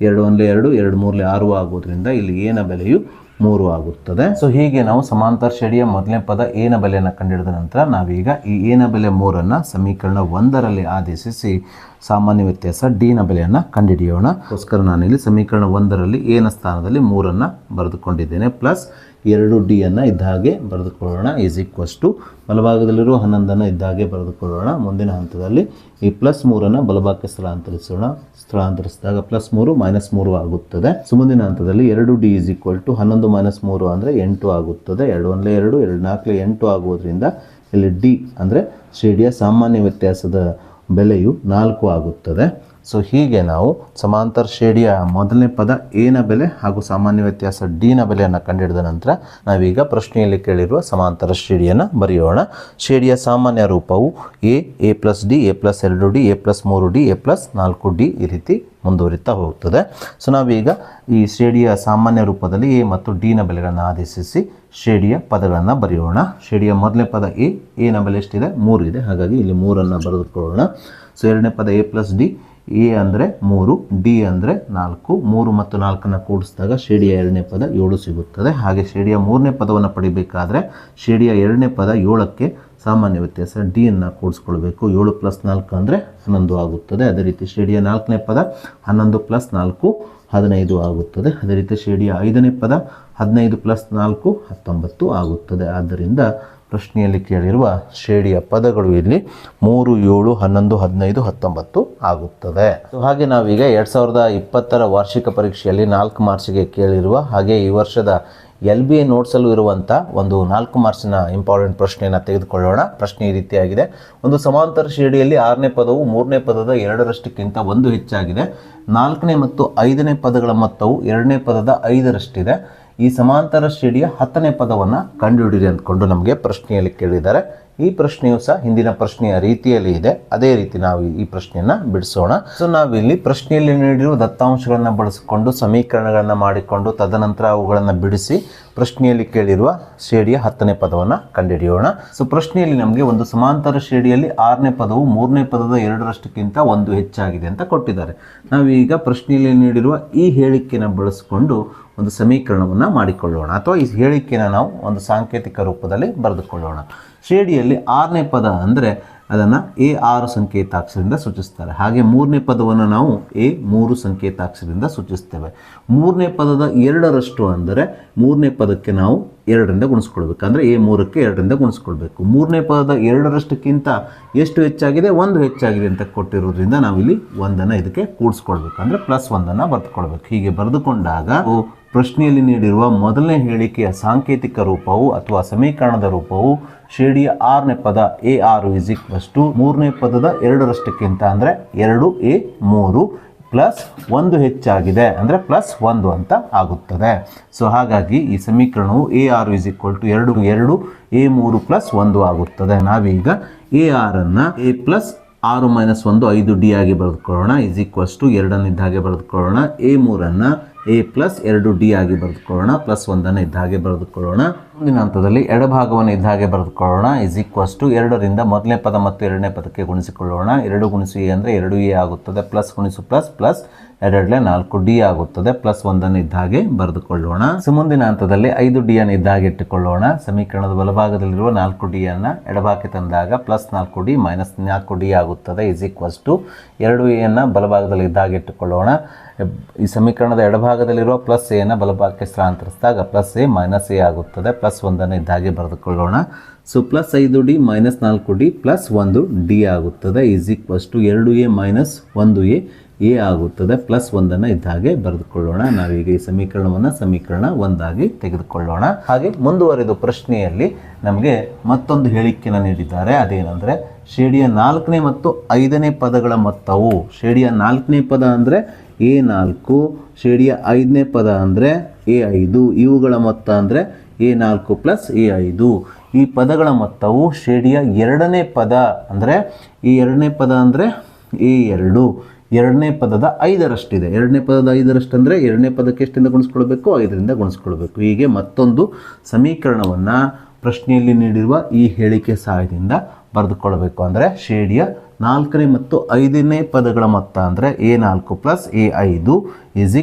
2 1 2 2 3 6 ಆಗೋದ್ರಿಂದ ಇಲ್ಲಿ ಎ ನ ಬೆಲೆಯು 3 ಆಗುತ್ತದೆ. ಸೊ ಹೀಗೆ ನಾವು ಸಮಾಂತರ ಶ್ರೇಣಿಯ ಮೊದಲನೇ ಪದ ಎ ನ ಬೆಲೆಯನ್ನು ಕಂಡುಹಿಡಿದ ನಂತರ ನಾವೀಗ ಈ ಎ ನ ಬೆಲೆ 3 ಸಮೀಕರಣ 1ರಲ್ಲಿ ಆದೇಶಿಸಿ ಸಾಮಾನ್ಯ ವ್ಯತ್ಯಾಸ ಡಿ ನ ಬೆಲೆಯನ್ನು ಕಂಡುಹಿಡಿಯೋಣ. ಅದಕ್ಕೋಸ್ಕರ ನಾನಿಲ್ಲಿ ಸಮೀಕರಣ 1ರಲ್ಲಿ ಎ ನ ಸ್ಥಾನದಲ್ಲಿ 3 ಬರೆದುಕೊಂಡಿದ್ದೇನೆ, ಪ್ಲಸ್ 2d ಇದ್ದ ಹಾಗೆ ಬರೆದುಕೊಳ್ಳೋಣ, ಈಸ್ ಈಕ್ವಲ್ಸ್ ಟು ಬಲಭಾಗದಲ್ಲಿರುವ 11 ಇದ್ದ ಹಾಗೆ ಬರೆದುಕೊಳ್ಳೋಣ. ಮುಂದಿನ ಹಂತದಲ್ಲಿ ಈ ಪ್ಲಸ್ 3 ಬಲಭಾಗಕ್ಕೆ ಸ್ಥಳಾಂತರಿಸಿದಾಗ ಪ್ಲಸ್ 3 ಮೈನಸ್ 3 ಆಗುತ್ತದೆ. ಸೊ ಮುಂದಿನ ಹಂತದಲ್ಲಿ 2d is equal to 11 minus 3 ಅಂದರೆ 8 ಆಗುತ್ತದೆ. 2 1 2 2 4 8 ಆಗುವುದರಿಂದ ಇಲ್ಲಿ ಡಿ ಅಂದರೆ ಶ್ರೇಣಿಯ ಸಾಮಾನ್ಯ ವ್ಯತ್ಯಾಸದ ಬೆಲೆಯು 4 ಆಗುತ್ತದೆ. ಸೊ ಹೀಗೆ ನಾವು ಸಮಾಂತರ ಶ್ರೇಣಿಯ ಮೊದಲನೇ ಪದ ಎ ನ ಬೆಲೆ ಹಾಗೂ ಸಾಮಾನ್ಯ ವ್ಯತ್ಯಾಸ ಡಿ ನ ಬೆಲೆಯನ್ನು ಕಂಡುಹಿಡಿದ ನಂತರ ನಾವೀಗ ಪ್ರಶ್ನೆಯಲ್ಲಿ ಕೇಳಿರುವ ಸಮಾಂತರ ಶ್ರೇಣಿಯನ್ನು ಬರೆಯೋಣ. ಶ್ರೇಣಿಯ ಸಾಮಾನ್ಯ ರೂಪವು A plus D, A plus 2d, A plus 3d, A plus 4d ಈ ರೀತಿ ಮುಂದುವರಿತಾ ಹೋಗ್ತದೆ. ಸೊ ನಾವೀಗ ಈ ಶ್ರೇಣಿಯ ಸಾಮಾನ್ಯ ರೂಪದಲ್ಲಿ ಎ ಮತ್ತು ಡಿ ನ ಬೆಲೆಗಳನ್ನು ಆದೇಶಿಸಿ ಶ್ರೇಣಿಯ ಪದಗಳನ್ನು ಬರೆಯೋಣ. ಶ್ರೇಣಿಯ ಮೊದಲನೇ ಪದ ಎ ನ ಬೆಲೆ ಎಷ್ಟಿದೆ? 3 ಇದೆ, ಹಾಗಾಗಿ ಇಲ್ಲಿ 3 ಬರೆದುಕೊಳ್ಳೋಣ. ಸೊ ಎರಡನೇ ಪದ ಎ ಪ್ಲಸ್ ಡಿ, ಎ ಅಂದರೆ 3, ಡಿ ಅಂದರೆ 4, 3 ಮತ್ತು 4 ಕೂಡಿಸಿದಾಗ ಶ್ರೇಣಿಯ ಎರಡನೇ ಪದ 7 ಸಿಗುತ್ತದೆ. ಹಾಗೆ ಶ್ರೇಣಿಯ ಮೂರನೇ ಪದವನ್ನು ಪಡಿಬೇಕಾದ್ರೆ ಶ್ರೇಣಿಯ ಎರಡನೇ ಪದ 7ಕ್ಕೆ ಸಾಮಾನ್ಯ ವ್ಯತ್ಯಾಸ ಡಿ ಅನ್ನು ಕೂಡಿಸ್ಕೊಳ್ಬೇಕು. 7 ಪ್ಲಸ್ 4 ಅಂದರೆ 11 ಆಗುತ್ತದೆ. ಅದೇ ರೀತಿ ಶ್ರೇಣಿಯ 4ನೇ ಪದ 11 ಪ್ಲಸ್ 4 15 ಆಗುತ್ತದೆ. ಅದೇ ರೀತಿ ಶ್ರೇಣಿಯ 5ನೇ ಪದ 15 ಪ್ಲಸ್ 4 19 ಆಗುತ್ತದೆ. ಆದ್ದರಿಂದ ಪ್ರಶ್ನೆಯಲ್ಲಿ ಕೇಳಿರುವ ಶ್ರೇಣಿಯ ಪದಗಳು ಇಲ್ಲಿ 3 7 11 15 19 ಆಗುತ್ತದೆ. ಹಾಗೆ ನಾವೀಗ 2020 ವಾರ್ಷಿಕ ಪರೀಕ್ಷೆಯಲ್ಲಿ 4 ಮಾರ್ಕ್ಸಿಗೆ ಕೇಳಿರುವ ಹಾಗೆ ಈ ವರ್ಷದ LBA ನೋಟ್ಸಲ್ಲೂ ಇರುವಂಥ ಒಂದು 4 ಮಾರ್ಕ್ಸಿನ ಇಂಪಾರ್ಟೆಂಟ್ ಪ್ರಶ್ನೆಯನ್ನು ತೆಗೆದುಕೊಳ್ಳೋಣ. ಪ್ರಶ್ನೆ ಈ ರೀತಿಯಾಗಿದೆ. ಒಂದು ಸಮಾಂತರ ಶ್ರೇಣಿಯಲ್ಲಿ 6ನೇ ಪದವು 3ನೇ ಪದದ 2ರಷ್ಟಕ್ಕಿಂತ 1 ಹೆಚ್ಚಾಗಿದೆ. 4ನೇ ಮತ್ತು 5ನೇ ಪದಗಳ ಮೊತ್ತವು 2ನೇ ಪದದ 5ರಷ್ಟಿದೆ. ಈ ಸಮಾಂತರ ಶ್ರೇಣಿಯ 10ನೇ ಪದವನ್ನು ಕಂಡುಹಿಡಿಯಿರಿ ಅಂದ್ಕೊಂಡು ನಮಗೆ ಪ್ರಶ್ನೆಯಲ್ಲಿ ಕೇಳಿದ್ದಾರೆ. ಈ ಪ್ರಶ್ನೆಯು ಸಹ ಹಿಂದಿನ ಪ್ರಶ್ನೆಯ ರೀತಿಯಲ್ಲಿ ಇದೆ. ಅದೇ ರೀತಿ ನಾವು ಈ ಪ್ರಶ್ನೆಯನ್ನು ಬಿಡಿಸೋಣ. ಸೊ ನಾವಿಲ್ಲಿ ಪ್ರಶ್ನೆಯಲ್ಲಿ ನೀಡಿರುವ ದತ್ತಾಂಶಗಳನ್ನು ಬಳಸಿಕೊಂಡು ಸಮೀಕರಣಗಳನ್ನು ಮಾಡಿಕೊಂಡು ತದನಂತರ ಅವುಗಳನ್ನು ಬಿಡಿಸಿ ಪ್ರಶ್ನೆಯಲ್ಲಿ ಕೇಳಿರುವ ಶ್ರೇಣಿಯ 10ನೇ ಪದವನ್ನು ಕಂಡುಹಿಡಿಯೋಣ. ಸೊ ಪ್ರಶ್ನೆಯಲ್ಲಿ ನಮಗೆ ಒಂದು ಸಮಾಂತರ ಶ್ರೇಣಿಯಲ್ಲಿ 6ನೇ ಪದವು 3ನೇ ಪದದ 2ರಷ್ಟಕ್ಕಿಂತ 1 ಹೆಚ್ಚಾಗಿದೆ ಅಂತ ಕೊಟ್ಟಿದ್ದಾರೆ. ನಾವೀಗ ಪ್ರಶ್ನೆಯಲ್ಲಿ ನೀಡಿರುವ ಈ ಹೇಳಿಕೆಯನ್ನು ಬಳಸಿಕೊಂಡು ಒಂದು ಸಮೀಕರಣವನ್ನು ಮಾಡಿಕೊಳ್ಳೋಣ, ಅಥವಾ ಈ ಹೇಳಿಕೆಯನ್ನು ನಾವು ಒಂದು ಸಾಂಕೇತಿಕ ರೂಪದಲ್ಲಿ ಬರೆದುಕೊಳ್ಳೋಣ. ಶ್ರೇಣಿಯಲ್ಲಿ 6ನೇ ಪದ ಅಂದರೆ ಅದನ್ನು A6 ಸಂಕೇತಾಕ್ಷರದಿಂದ ಸೂಚಿಸ್ತಾರೆ. ಹಾಗೆ 3ನೇ ಪದವನ್ನು ನಾವು A3 ಸಂಕೇತಾಕ್ಷರದಿಂದ ಸೂಚಿಸ್ತೇವೆ. 3ನೇ ಪದದ 2ರಷ್ಟು ಅಂದರೆ 3ನೇ ಪದಕ್ಕೆ ನಾವು 2ರಿಂದ ಗುಣಿಸ್ಕೊಳ್ಬೇಕು, ಅಂದರೆ A3ಕ್ಕೆ 2ರಿಂದ ಗುಣಿಸ್ಕೊಳ್ಬೇಕು. 3ನೇ ಪದದ 2ರಷ್ಟಕ್ಕಿಂತ ಎಷ್ಟು ಹೆಚ್ಚಾಗಿದೆ? 1 ಹೆಚ್ಚಾಗಿದೆ ಅಂತ ಕೊಟ್ಟಿರೋದ್ರಿಂದ ನಾವಿಲ್ಲಿ 1 ಇದಕ್ಕೆ ಕೂಡಿಸ್ಕೊಳ್ಬೇಕು, ಅಂದರೆ ಪ್ಲಸ್ 1 ಬರೆದುಕೊಳ್ಬೇಕು. ಹೀಗೆ ಬರೆದುಕೊಂಡಾಗ ಪ್ರಶ್ನೆಯಲ್ಲಿ ನೀಡಿರುವ ಮೊದಲನೇ ಹೇಳಿಕೆಯ ಸಾಂಕೇತಿಕ ರೂಪವು ಅಥವಾ ಸಮೀಕರಣದ ರೂಪವು ಶ್ರೇಣಿಯ 6ನೇ ಪದ A6 ಇಸ್ ಈಕ್ವಲ್ಸ್ ಟು 3ನೇ ಪದದ 2ರಷ್ಟಕ್ಕಿಂತ ಅಂದರೆ 2A3 ಪ್ಲಸ್ 1 ಹೆಚ್ಚಾಗಿದೆ ಅಂದರೆ ಪ್ಲಸ್ 1 ಅಂತ ಆಗುತ್ತದೆ. ಸೊ ಹಾಗಾಗಿ ಈ ಸಮೀಕರಣವು A6 is equal to 2A3 plus 1 ಆಗುತ್ತದೆ. ನಾವೀಗ A6 A plus 6 minus 1 5D ಆಗಿ ಬರೆದುಕೊಳ್ಳೋಣ, ಇಸ್ ಈಕ್ವಲ್ಸ್ ಟು 2 ಇದ್ದ ಹಾಗೆ ಬರೆದುಕೊಳ್ಳೋಣ. A3 A ಪ್ಲಸ್ 2D ಆಗಿ ಬರೆದುಕೊಳ್ಳೋಣ, ಪ್ಲಸ್ 1 ಇದ್ದ ಹಾಗೆ ಬರೆದುಕೊಳ್ಳೋಣ. ಮುಂದಿನ ಹಂತದಲ್ಲಿ ಎಡಭಾಗವನ್ನು ಇದ್ದ ಹಾಗೆ ಬರೆದುಕೊಳ್ಳೋಣ, ಇಸ್ ಈಕ್ವಲ್ಸ್ ಟು 2ರಿಂದ ಮೊದಲನೇ ಪದ ಮತ್ತು ಎರಡನೇ ಪದಕ್ಕೆ ಗುಣಿಸಿಕೊಳ್ಳೋಣ. 2 ಗುಣಿಸು A ಅಂದರೆ 2A ಆಗುತ್ತದೆ, ಪ್ಲಸ್ ಗುಣಿಸು ಪ್ಲಸ್ ಪ್ಲಸ್ 2 4D ಆಗುತ್ತದೆ, ಪ್ಲಸ್ 1 ಇದ್ದ ಹಾಗೆ ಬರೆದುಕೊಳ್ಳೋಣ. ಸೊ ಮುಂದಿನ ಹಂತದಲ್ಲಿ 5D ಇದ್ದ ಹಾಗೆ ಇಟ್ಟುಕೊಳ್ಳೋಣ. ಸಮೀಕರಣದ ಬಲಭಾಗದಲ್ಲಿರುವ 4D ಎಡಭಾಗಕ್ಕೆ ತಂದಾಗ ಪ್ಲಸ್ 4D ಮೈನಸ್ 4D ಆಗುತ್ತದೆ, ಇಸ್ ಈಕ್ವಲ್ಸ್ ಟು 2A ಬಲಭಾಗದಲ್ಲಿ ಇದ್ದ ಹಾಗೆ ಇಟ್ಟುಕೊಳ್ಳೋಣ. ಈ ಸಮೀಕರಣದ ಎಡಭಾಗದಲ್ಲಿರುವ ಪ್ಲಸ್ A ಬಲಭಾಗಕ್ಕೆ ಸ್ಥಳಾಂತರಿಸಿದಾಗ ಪ್ಲಸ್ A ಮೈನಸ್ A ಆಗುತ್ತದೆ, ಪ್ಲಸ್ 1 ಇದ್ದ ಹಾಗೆ ಬರೆದುಕೊಳ್ಳೋಣ. So plus 5D minus 4D plus 1D ಆಗುತ್ತದೆ, is equals to 2A minus 1A A ಆಗುತ್ತದೆ, ಪ್ಲಸ್ 1 ಇದ್ದ ಹಾಗೆ ಬರೆದುಕೊಳ್ಳೋಣ. ನಾವೀಗ ಈ ಸಮೀಕರಣವನ್ನು ಸಮೀಕರಣ 1 ತೆಗೆದುಕೊಳ್ಳೋಣ. ಹಾಗೆ ಮುಂದುವರೆದು ಪ್ರಶ್ನೆಯಲ್ಲಿ ನಮಗೆ ಮತ್ತೊಂದು ಹೇಳಿಕೆಯನ್ನು ನೀಡಿದ್ದಾರೆ. ಅದೇನೆಂದರೆ ಶ್ರೇಣಿಯ 4ನೇ ಮತ್ತು 5ನೇ ಪದಗಳ ಮೊತ್ತವು, ಶ್ರೇಣಿಯ 4ನೇ ಪದ ಅಂದರೆ A4, ಶ್ರೇಣಿಯ 5ನೇ ಪದ ಅಂದರೆ A5, ಇವುಗಳ ಮೊತ್ತ ಅಂದರೆ A4 ಪ್ಲಸ್ A5. ಈ ಪದಗಳ ಮೊತ್ತವು ಶ್ರೇಣಿಯ ಎರಡನೇ ಪದ ಅಂದರೆ ಈ ಎರಡನೇ ಪದ ಅಂದರೆ A2 ಎರಡನೇ ಪದದ 5ರಷ್ಟಿದೆ. ಎರಡನೇ ಪದದ 5ರಷ್ಟು ಅಂದರೆ ಎರಡನೇ ಪದಕ್ಕೆ ಎಷ್ಟಿಂದ ಗುಣಿಸ್ಕೊಳ್ಬೇಕು? 5ರಿಂದ ಗುಣಿಸ್ಕೊಳ್ಬೇಕು. ಹೀಗೆ ಮತ್ತೊಂದು ಸಮೀಕರಣವನ್ನು ಪ್ರಶ್ನೆಯಲ್ಲಿ ನೀಡಿರುವ ಈ ಹೇಳಿಕೆ ಸಹಾಯದಿಂದ ಬರೆದುಕೊಳ್ಳಬೇಕು. ಅಂದರೆ ಶ್ರೇಣಿಯ 4ನೇ ಮತ್ತು 5ನೇ ಪದಗಳ ಮೊತ್ತ ಅಂದರೆ A4 ಪ್ಲಸ್ A5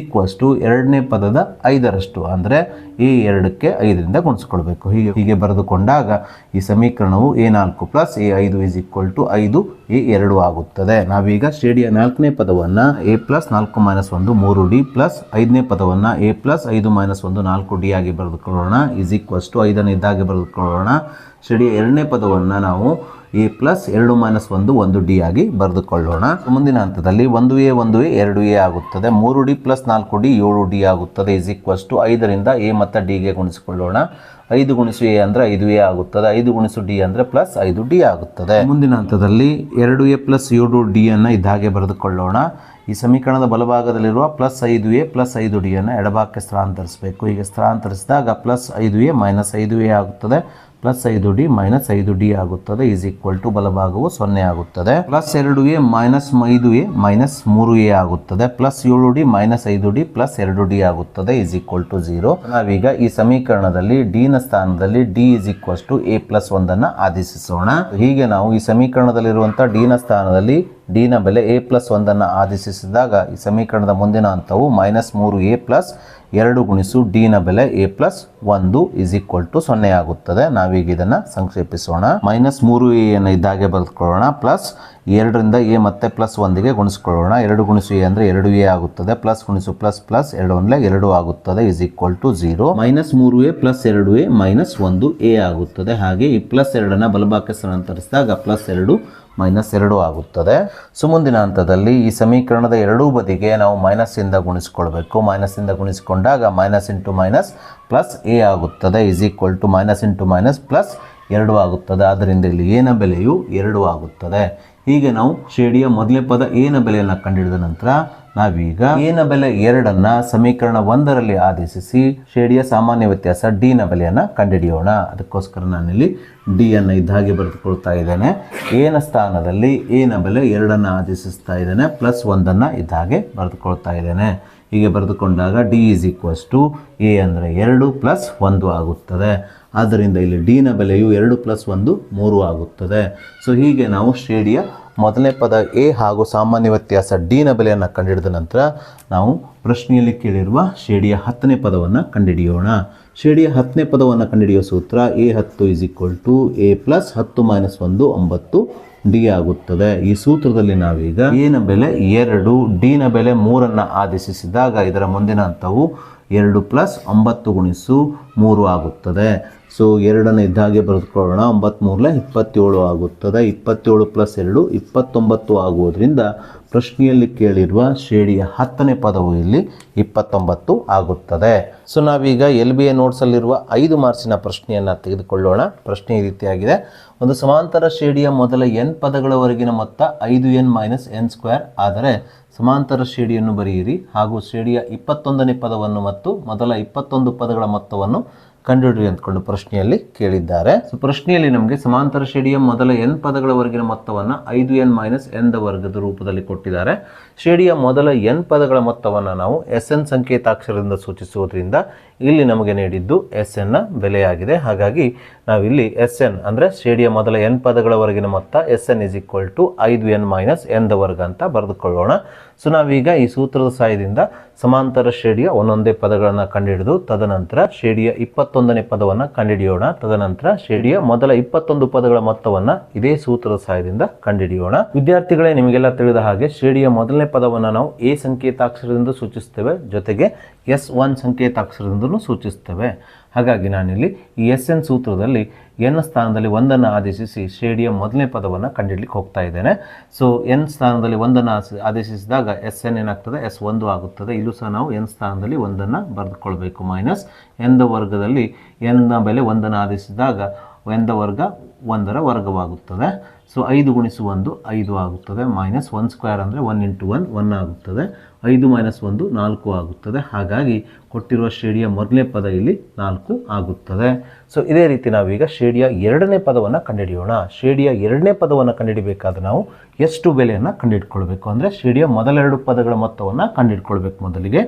ಎರಡನೇ ಪದದ 5ರಷ್ಟು ಅಂದರೆ A2ಕ್ಕೆ 5ರಿಂದ ಗುಣಿಸ್ಕೊಳ್ಬೇಕು. ಹೀಗೆ ಬರೆದುಕೊಂಡಾಗ ಈ ಸಮೀಕರಣವು A4 ಪ್ಲಸ್ A5 5 A2 ಆಗುತ್ತದೆ. ನಾವೀಗ ಶ್ರೇಣಿಯ 4ನೇ ಪದವನ್ನು A plus 4 minus 1 3D plus 5ನೇ ಪದವನ್ನು A ಪ್ಲಸ್ 5 ಮೈನಸ್ 1 4D ಆಗಿ ಬರೆದುಕೊಳ್ಳೋಣ. 5 ಇದ್ದಾಗೆ ಬರೆದುಕೊಳ್ಳೋಣ. ಶ್ರೇಣಿಯ 2ನೇ ಪದವನ್ನು ನಾವು A ಪ್ಲಸ್ 2 ಮೈನಸ್ 1 1D ಆಗಿ ಬರೆದುಕೊಳ್ಳೋಣ. ಮುಂದಿನ ಹಂತದಲ್ಲಿ 1A 2A ಆಗುತ್ತದೆ. 3D ಪ್ಲಸ್ 4D 7D ಆಗುತ್ತದೆ. 5ರಿಂದ A ಮತ್ತು Dಗೆ ಗುಣಿಸಿಕೊಳ್ಳೋಣ. 5 ಗುಣಿಸು A ಅಂದರೆ 5A ಆಗುತ್ತದೆ. 5 ಗುಣಿಸು D ಅಂದರೆ ಪ್ಲಸ್ 5D ಆಗುತ್ತದೆ. ಮುಂದಿನ ಹಂತದಲ್ಲಿ 2A ಪ್ಲಸ್ 7D ಅನ್ನು ಇದ್ದಾಗೆ ಬರೆದುಕೊಳ್ಳೋಣ. ಈ ಸಮೀಕರಣದ ಬಲಭಾಗದಲ್ಲಿರುವ ಪ್ಲಸ್ 5A ಪ್ಲಸ್ 5D ಅನ್ನು ಎಡಭಾಗಕ್ಕೆ ಸ್ಥಳಾಂತರಿಸಬೇಕು. ಹೀಗೆ ಸ್ಥಳಾಂತರಿಸಿದಾಗ ಪ್ಲಸ್ 5A ಮೈನಸ್ 5A ಆಗುತ್ತದೆ. ಪ್ಲಸ್ 5D ಮೈನಸ್ 5D ಆಗುತ್ತದೆ. ಬಲಭಾಗವು 0 ಆಗುತ್ತದೆ. Plus 2A minus 5A minus 3A ಆಗುತ್ತದೆ. Plus 7D minus 5D plus 2D ಆಗುತ್ತದೆ. 0. ನಾವೀಗ ಈ ಸಮೀಕರಣದಲ್ಲಿ D ನ ಸ್ಥಾನದಲ್ಲಿ D A ಪ್ಲಸ್ 1 ಆದೇಶಿಸೋಣ. ಹೀಗೆ ನಾವು ಈ ಸಮೀಕರಣದಲ್ಲಿರುವಂಥ D ನ ಸ್ಥಾನದಲ್ಲಿ D ನ ಬೆಲೆ A ಪ್ಲಸ್ 1 ಆದೇಶಿಸಿದಾಗ ಈ ಸಮೀಕರಣದ ಮುಂದಿನ ಹಂತವು ಮೈನಸ್ 3A ಪ್ಲಸ್ 2 ಗುಣಿಸು D ನ ಬೆಲೆ A ಪ್ಲಸ್ 1 0 ಆಗುತ್ತದೆ. ನಾವೀಗ ಇದನ್ನು ಸಂಕ್ಷೇಪಿಸೋಣ. ಮೈನಸ್ 3A ಅನ್ನು ಇದ್ದಾಗೆ ಬರೆದುಕೊಳ್ಳೋಣ. ಪ್ಲಸ್ 2ರಿಂದ A ಮತ್ತೆ ಪ್ಲಸ್ 1ಗೆ ಗುಣಿಸ್ಕೊಳ್ಳೋಣ. 2 ಗುಣಿಸು A ಅಂದರೆ 2A ಆಗುತ್ತದೆ. ಪ್ಲಸ್ ಗುಣಿಸು ಪ್ಲಸ್ ಪ್ಲಸ್ 2 2 ಆಗುತ್ತದೆ. 0. Minus 3A plus 2A minus 1A ಆಗುತ್ತದೆ. ಹಾಗೆ ಈ ಪ್ಲಸ್ 2 ಬಲಭಾಗಕ್ಕೆ ಸ್ಥಳಾಂತರಿಸಿದಾಗ ಪ್ಲಸ್ 2 ಮೈನಸ್ 2 ಆಗುತ್ತದೆ. ಮುಂದಿನ ಹಂತದಲ್ಲಿ ಈ ಸಮೀಕರಣದ ಎರಡೂ ಬದಿಗೆ ನಾವು ಮೈನಸ್ಸಿಂದ ಗುಣಿಸ್ಕೊಳ್ಬೇಕು. ಮೈನಸ್ಸಿಂದ ಗುಣಿಸಿಕೊಂಡಾಗ minus into minus plus A ಆಗುತ್ತದೆ. ಮೈನಸ್ ಇಂಟು ಮೈನಸ್ ಪ್ಲಸ್ 2 ಆಗುತ್ತದೆ. ಆದ್ದರಿಂದ ಇಲ್ಲಿ A ನ ಬೆಲೆಯು 2 ಆಗುತ್ತದೆ. ಹೀಗೆ ನಾವು ಶ್ರೇಣಿಯ ಮೊದಲನೇ ಪದ A ನ ಬೆಲೆಯನ್ನು ಕಂಡುಹಿಡಿದ ನಂತರ ನಾವೀಗ A ನ ಬೆಲೆ 2 ಸಮೀಕರಣ 1ರಲ್ಲಿ ಆದೇಶಿಸಿ ಶ್ರೇಣಿಯ ಸಾಮಾನ್ಯ ವ್ಯತ್ಯಾಸ D ನ ಬೆಲೆಯನ್ನು ಕಂಡುಹಿಡಿಯೋಣ. ಅದಕ್ಕೋಸ್ಕರ ನಾನಿಲ್ಲಿ D ಅನ್ನು ಇದ್ದ ಹಾಗೆ ಬರೆದುಕೊಳ್ತಾ ಇದ್ದೇನೆ. A ನ ಸ್ಥಾನದಲ್ಲಿ A ನ ಬೆಲೆ 2 ಆದೇಶಿಸ್ತಾ ಇದ್ದೇನೆ. ಪ್ಲಸ್ 1 ಇದ್ದ ಹಾಗೆ ಬರೆದುಕೊಳ್ತಾ ಇದ್ದೇನೆ. ಹೀಗೆ ಬರೆದುಕೊಂಡಾಗ D A ಅಂದರೆ 2 ಪ್ಲಸ್ 1 ಆಗುತ್ತದೆ. ಆದ್ದರಿಂದ ಇಲ್ಲಿ D ನ ಬೆಲೆಯು 2 ಪ್ಲಸ್ 1 3 ಆಗುತ್ತದೆ. ಹೀಗೆ ನಾವು ಶ್ರೇಣಿಯ ಮೊದಲನೇ ಪದ A ಹಾಗೂ ಸಾಮಾನ್ಯ ವ್ಯತ್ಯಾಸ D ನ ಬೆಲೆಯನ್ನು ಕಂಡುಹಿಡಿದ ನಂತರ ನಾವು ಪ್ರಶ್ನೆಯಲ್ಲಿ ಕೇಳಿರುವ ಶ್ರೇಣಿಯ 10ನೇ ಪದವನ್ನು ಕಂಡುಹಿಡಿಯೋಣ. ಶ್ರೇಣಿಯ 10ನೇ ಪದವನ್ನು ಕಂಡುಹಿಡಿಯುವ ಸೂತ್ರ A10 A plus 10 minus 1 9D ಆಗುತ್ತದೆ. ಈ ಸೂತ್ರದಲ್ಲಿ ನಾವೀಗ A ನ ಬೆಲೆ 2 D ನ ಬೆಲೆ 3 ಆದೇಶಿಸಿದಾಗ ಇದರ ಮುಂದಿನ ಹಂತವು 2 ಪ್ಲಸ್ 9 ಗುಣಿಸು 3 ಆಗುತ್ತದೆ. 2 ಇದ್ದಾಗೆ ಬರೆದುಕೊಳ್ಳೋಣ. 9 27 ಆಗುತ್ತದೆ. 27 ಪ್ಲಸ್ 2 29 ಆಗುವುದರಿಂದ ಪ್ರಶ್ನೆಯಲ್ಲಿ ಕೇಳಿರುವ ಶ್ರೇಣಿಯ 10ನೇ ಪದವು ಇಲ್ಲಿ 29 ಆಗುತ್ತದೆ. ನಾವೀಗ LBA ನೋಟ್ಸಲ್ಲಿರುವ 5 ಮಾರ್ಕ್ಸಿನ ಪ್ರಶ್ನೆಯನ್ನು ತೆಗೆದುಕೊಳ್ಳೋಣ. ಪ್ರಶ್ನೆ ಈ ರೀತಿಯಾಗಿದೆ. ಒಂದು ಸಮಾಂತರ ಶ್ರೇಣಿಯ ಮೊದಲ n ಪದಗಳವರೆಗಿನ ಮೊತ್ತ 5n ಮೈನಸ್ n² ಆದರೆ ಸಮಾಂತರ ಶ್ರೇಣಿಯನ್ನು ಬರೆಯಿರಿ ಹಾಗೂ ಶ್ರೇಣಿಯ 21ನೇ ಪದವನ್ನು ಮತ್ತು ಮೊದಲ 21 ಪದಗಳ ಮೊತ್ತವನ್ನು ಕಂಡುಹಿಡಿಯಿರಿ ಅಂದ್ಕೊಂಡು ಪ್ರಶ್ನೆಯಲ್ಲಿ ಕೇಳಿದ್ದಾರೆ. ಪ್ರಶ್ನೆಯಲ್ಲಿ ನಮಗೆ ಸಮಾಂತರ ಶ್ರೇಣಿಯ ಮೊದಲ n ಪದಗಳವರೆಗಿನ ಮೊತ್ತವನ್ನು 5n ಮೈನಸ್ n ದ ವರ್ಗದ ರೂಪದಲ್ಲಿ ಕೊಟ್ಟಿದ್ದಾರೆ. ಶ್ರೇಣಿಯ ಮೊದಲ n ಪದಗಳ ಮೊತ್ತವನ್ನು ನಾವು SN ಸಂಕೇತಾಕ್ಷರದಿಂದ ಸೂಚಿಸುವುದರಿಂದ ಇಲ್ಲಿ ನಮಗೆ ನೀಡಿದ್ದು SN ನ ಬೆಲೆಯಾಗಿದೆ. ಹಾಗಾಗಿ ನಾವಿಲ್ಲಿ SN ಅಂದರೆ ಶ್ರೇಣಿಯ ಮೊದಲ n ಪದಗಳವರೆಗಿನ ಮೊತ್ತ SN 5n minus n the ವರ್ಗ ಅಂತ ಬರೆದುಕೊಳ್ಳೋಣ. ನಾವೀಗ ಈ ಸೂತ್ರದ ಸಹಾಯದಿಂದ ಸಮಾಂತರ ಶ್ರೇಣಿಯ ಒಂದೊಂದೇ ಪದಗಳನ್ನು ಕಂಡುಹಿಡಿದು ತದನಂತರ ಶ್ರೇಣಿಯ 21ನೇ ಪದವನ್ನು ಕಂಡುಹಿಡಿಯೋಣ. ತದನಂತರ ಶ್ರೇಣಿಯ ಮೊದಲ 21 ಪದಗಳ ಮೊತ್ತವನ್ನು ಇದೇ ಸೂತ್ರದ ಸಹಾಯದಿಂದ ಕಂಡುಹಿಡಿಯೋಣ. ವಿದ್ಯಾರ್ಥಿಗಳೇ, ನಿಮಗೆಲ್ಲ ತಿಳಿದ ಹಾಗೆ ಶ್ರೇಣಿಯ ಮೊದಲನೇ ಪದವನ್ನು ನಾವು A ಸಂಕೇತಾಕ್ಷರದಿಂದ ಸೂಚಿಸುತ್ತೇವೆ, ಜೊತೆಗೆ S1 ಸಂಕೇತಾಕ್ಷರದಿಂದಲೂ ಸೂಚಿಸುತ್ತೇವೆ. ಹಾಗಾಗಿ ನಾನಿಲ್ಲಿ ಈ SN ಸೂತ್ರದಲ್ಲಿ n ಸ್ಥಾನದಲ್ಲಿ 1 ಆದೇಶಿಸಿ ಶ್ರೇಣಿಯ ಮೊದಲನೇ ಪದವನ್ನು ಕಂಡುಹಿಡಲಿಕ್ಕೆ ಹೋಗ್ತಾ ಇದ್ದೇನೆ. n ಸ್ಥಾನದಲ್ಲಿ 1 ಆದೇಶಿಸಿದಾಗ SN ಏನಾಗ್ತದೆ, S1 ಆಗುತ್ತದೆ. ಇಲ್ಲೂ ಸಹ ನಾವು n ಸ್ಥಾನದಲ್ಲಿ 1 ಬರೆದುಕೊಳ್ಬೇಕು. ಮೈನಸ್ n ದ ವರ್ಗದಲ್ಲಿ n ನ ಬೆಲೆ 1 ಆದೇಶಿಸಿದಾಗ n ದ ವರ್ಗ 1ರ ವರ್ಗವಾಗುತ್ತದೆ. ಸೊ 5 ಗುಣಿಸು 1 5 ಆಗುತ್ತದೆ. ಮೈನಸ್ 1 ಸ್ಕ್ವೇರ್ ಅಂದರೆ 1 ಇಂಟು 1 1 ಆಗುತ್ತದೆ. 5 ಮೈನಸ್ 1 4 ಆಗುತ್ತದೆ. ಹಾಗಾಗಿ ಕೊಟ್ಟಿರುವ ಶ್ರೇಣಿಯ ಮೊದಲನೇ ಪದ ಇಲ್ಲಿ 4 ಆಗುತ್ತದೆ. ಸೊ ಇದೇ ರೀತಿ ನಾವೀಗ ಶ್ರೇಣಿಯ ಎರಡನೇ ಪದವನ್ನು ಕಂಡುಹಿಡಿಯೋಣ. ಶ್ರೇಣಿಯ ಎರಡನೇ ಪದವನ್ನು ಕಂಡುಹಿಡಿಬೇಕಾದ್ರೆ ನಾವು ಎಷ್ಟು ಬೆಲೆಯನ್ನು ಕಂಡುಹಿಡ್ಕೊಳ್ಬೇಕು ಅಂದರೆ ಶ್ರೇಣಿಯ ಮೊದಲೆರಡು ಪದಗಳ ಮೊತ್ತವನ್ನು ಕಂಡುಹಿಡ್ಕೊಳ್ಬೇಕು ಮೊದಲಿಗೆ.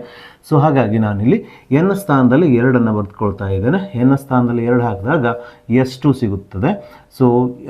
ಸೊ ಹಾಗಾಗಿ ನಾನಿಲ್ಲಿ ಎನ್ ಸ್ಥಾನದಲ್ಲಿ 2ಅನ್ನು ಬರೆದುಕೊಳ್ತಾ ಇದ್ದೇನೆ. ಎನ್ ಸ್ಥಾನದಲ್ಲಿ 2 ಹಾಕಿದಾಗ ಎಷ್ಟು ಸಿಗುತ್ತದೆ. ಸೊ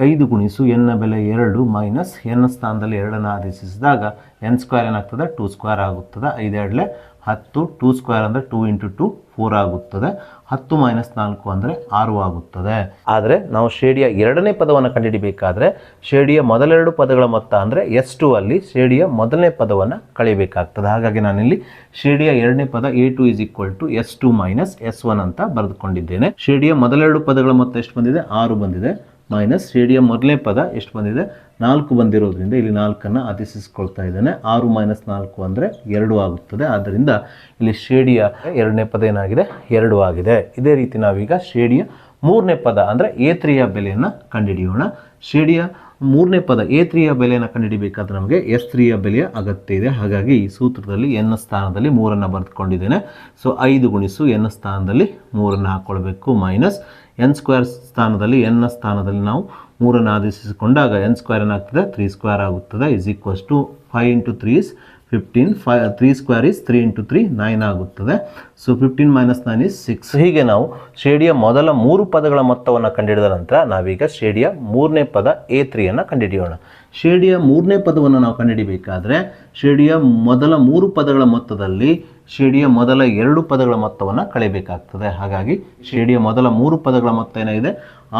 5 ಗುಣಿಸು ಎನ್ನ ಬೆಲೆ 2 ಮೈನಸ್ ಎನ್ ಸ್ಥಾನದಲ್ಲಿ 2ಅನ್ನು ಆದೇಶಿಸಿದಾಗ ಎನ್ ಸ್ಕ್ವೇರ್ ಏನಾಗ್ತದೆ 2 ಸ್ಕ್ವೇರ್ ಆಗುತ್ತದೆ. 5 2 10 2 ಸ್ಕ್ವೇರ್ ಅಂದರೆ 2 ಇಂಟು 2 4 ಆಗುತ್ತದೆ. 10 ಮೈನಸ್ 4 ಅಂದರೆ 6 ಆಗುತ್ತದೆ. ಆದರೆ ನಾವು ಶ್ರೇಣಿಯ ಎರಡನೇ ಪದವನ್ನು ಕಂಡುಹಿಡಿಬೇಕಾದ್ರೆ ಶ್ರೇಣಿಯ ಮೊದಲೆರಡು ಪದಗಳ ಮೊತ್ತ ಅಂದರೆ S2 ಅಲ್ಲಿ ಶ್ರೇಣಿಯ ಮೊದಲನೇ ಪದವನ್ನು ಕಳೆಯಬೇಕಾಗ್ತದೆ. ಹಾಗಾಗಿ ನಾನಿಲ್ಲಿ ಶ್ರೇಣಿಯ ಎರಡನೇ ಪದ A2 = S2 ಮೈನಸ್ S1 ಅಂತ ಬರೆದುಕೊಂಡಿದ್ದೇನೆ. ಶ್ರೇಣಿಯ ಮೊದಲೆರಡು ಪದಗಳ ಮೊತ್ತ ಎಷ್ಟು ಬಂದಿದೆ 6 ಬಂದಿದೆ. ಮೈನಸ್ ಶ್ರೇಣಿಯ ಮೊದಲನೇ ಪದ ಎಷ್ಟು ಬಂದಿದೆ 4 ಬಂದಿರೋದ್ರಿಂದ ಇಲ್ಲಿ 4ಅನ್ನು ಆದೇಶಿಸ್ಕೊಳ್ತಾ ಇದ್ದೇನೆ. 6 ಮೈನಸ್ 4 ಅಂದರೆ 2 ಆಗುತ್ತದೆ. ಆದ್ದರಿಂದ ಇಲ್ಲಿ ಶ್ರೇಣಿಯ ಎರಡನೇ ಪದ ಏನಾಗಿದೆ 2 ಆಗಿದೆ. ಇದೇ ರೀತಿ ನಾವೀಗ ಶ್ರೇಣಿಯ ಮೂರನೇ ಪದ ಅಂದರೆ A3ಯ ಬೆಲೆಯನ್ನು ಕಂಡುಹಿಡಿಯೋಣ. ಶ್ರೇಣಿಯ ಮೂರನೇ ಪದ A3ಯ ಬೆಲೆಯನ್ನು ಕಂಡುಹಿಡಿಬೇಕಾದ್ರೆ ನಮಗೆ S3ಯ ಬೆಲೆಯ ಅಗತ್ಯ ಇದೆ. ಹಾಗಾಗಿ ಈ ಸೂತ್ರದಲ್ಲಿ ಎನ್ ಸ್ಥಾನದಲ್ಲಿ 3ಅನ್ನು ಬರೆದುಕೊಂಡಿದ್ದೇನೆ. ಸೊ 5 ಗುಣಿಸು ಎನ್ ಸ್ಥಾನದಲ್ಲಿ 3ಅನ್ನು ಹಾಕ್ಕೊಳ್ಬೇಕು. ಮೈನಸ್ ಎನ್ ಸ್ಕ್ವೇರ್ ಸ್ಥಾನದಲ್ಲಿ ಎನ್ನ ಸ್ಥಾನದಲ್ಲಿ ನಾವು 3ಅನ್ನು ಆದೇಶಿಸಿಕೊಂಡಾಗ ಎನ್ ಸ್ಕ್ವೇರ್ ಏನಾಗ್ತದೆ 3 ಸ್ಕ್ವೇರ್ ಆಗುತ್ತದೆ. = 5 into 3 is 15. 3 square is 3 into 3 9 ಆಗುತ್ತದೆ. So 15 minus 9 is 6. ಹೀಗೆ ನಾವು ಶ್ರೇಣಿಯ ಮೊದಲ 3 ಪದಗಳ ಮೊತ್ತವನ್ನು ಕಂಡುಹಿಡಿದ ನಂತರ ನಾವೀಗ ಶ್ರೇಣಿಯ ಮೂರನೇ ಪದ A3ಯನ್ನು ಕಂಡುಹಿಡಿಯೋಣ. ಶ್ರೇಣಿಯ ಮೂರನೇ ಪದವನ್ನು ನಾವು ಕಂಡುಹಿಡಿಬೇಕಾದ್ರೆ ಶ್ರೇಣಿಯ ಮೊದಲ 3 ಪದಗಳ ಮೊತ್ತದಲ್ಲಿ ಶ್ರೇಣಿಯ ಮೊದಲ 2 ಪದಗಳ ಮೊತ್ತವನ್ನು ಕಳೆಯಬೇಕಾಗ್ತದೆ. ಹಾಗಾಗಿ ಶ್ರೇಣಿಯ ಮೊದಲ 3 ಪದಗಳ ಮೊತ್ತ ಏನಾಗಿದೆ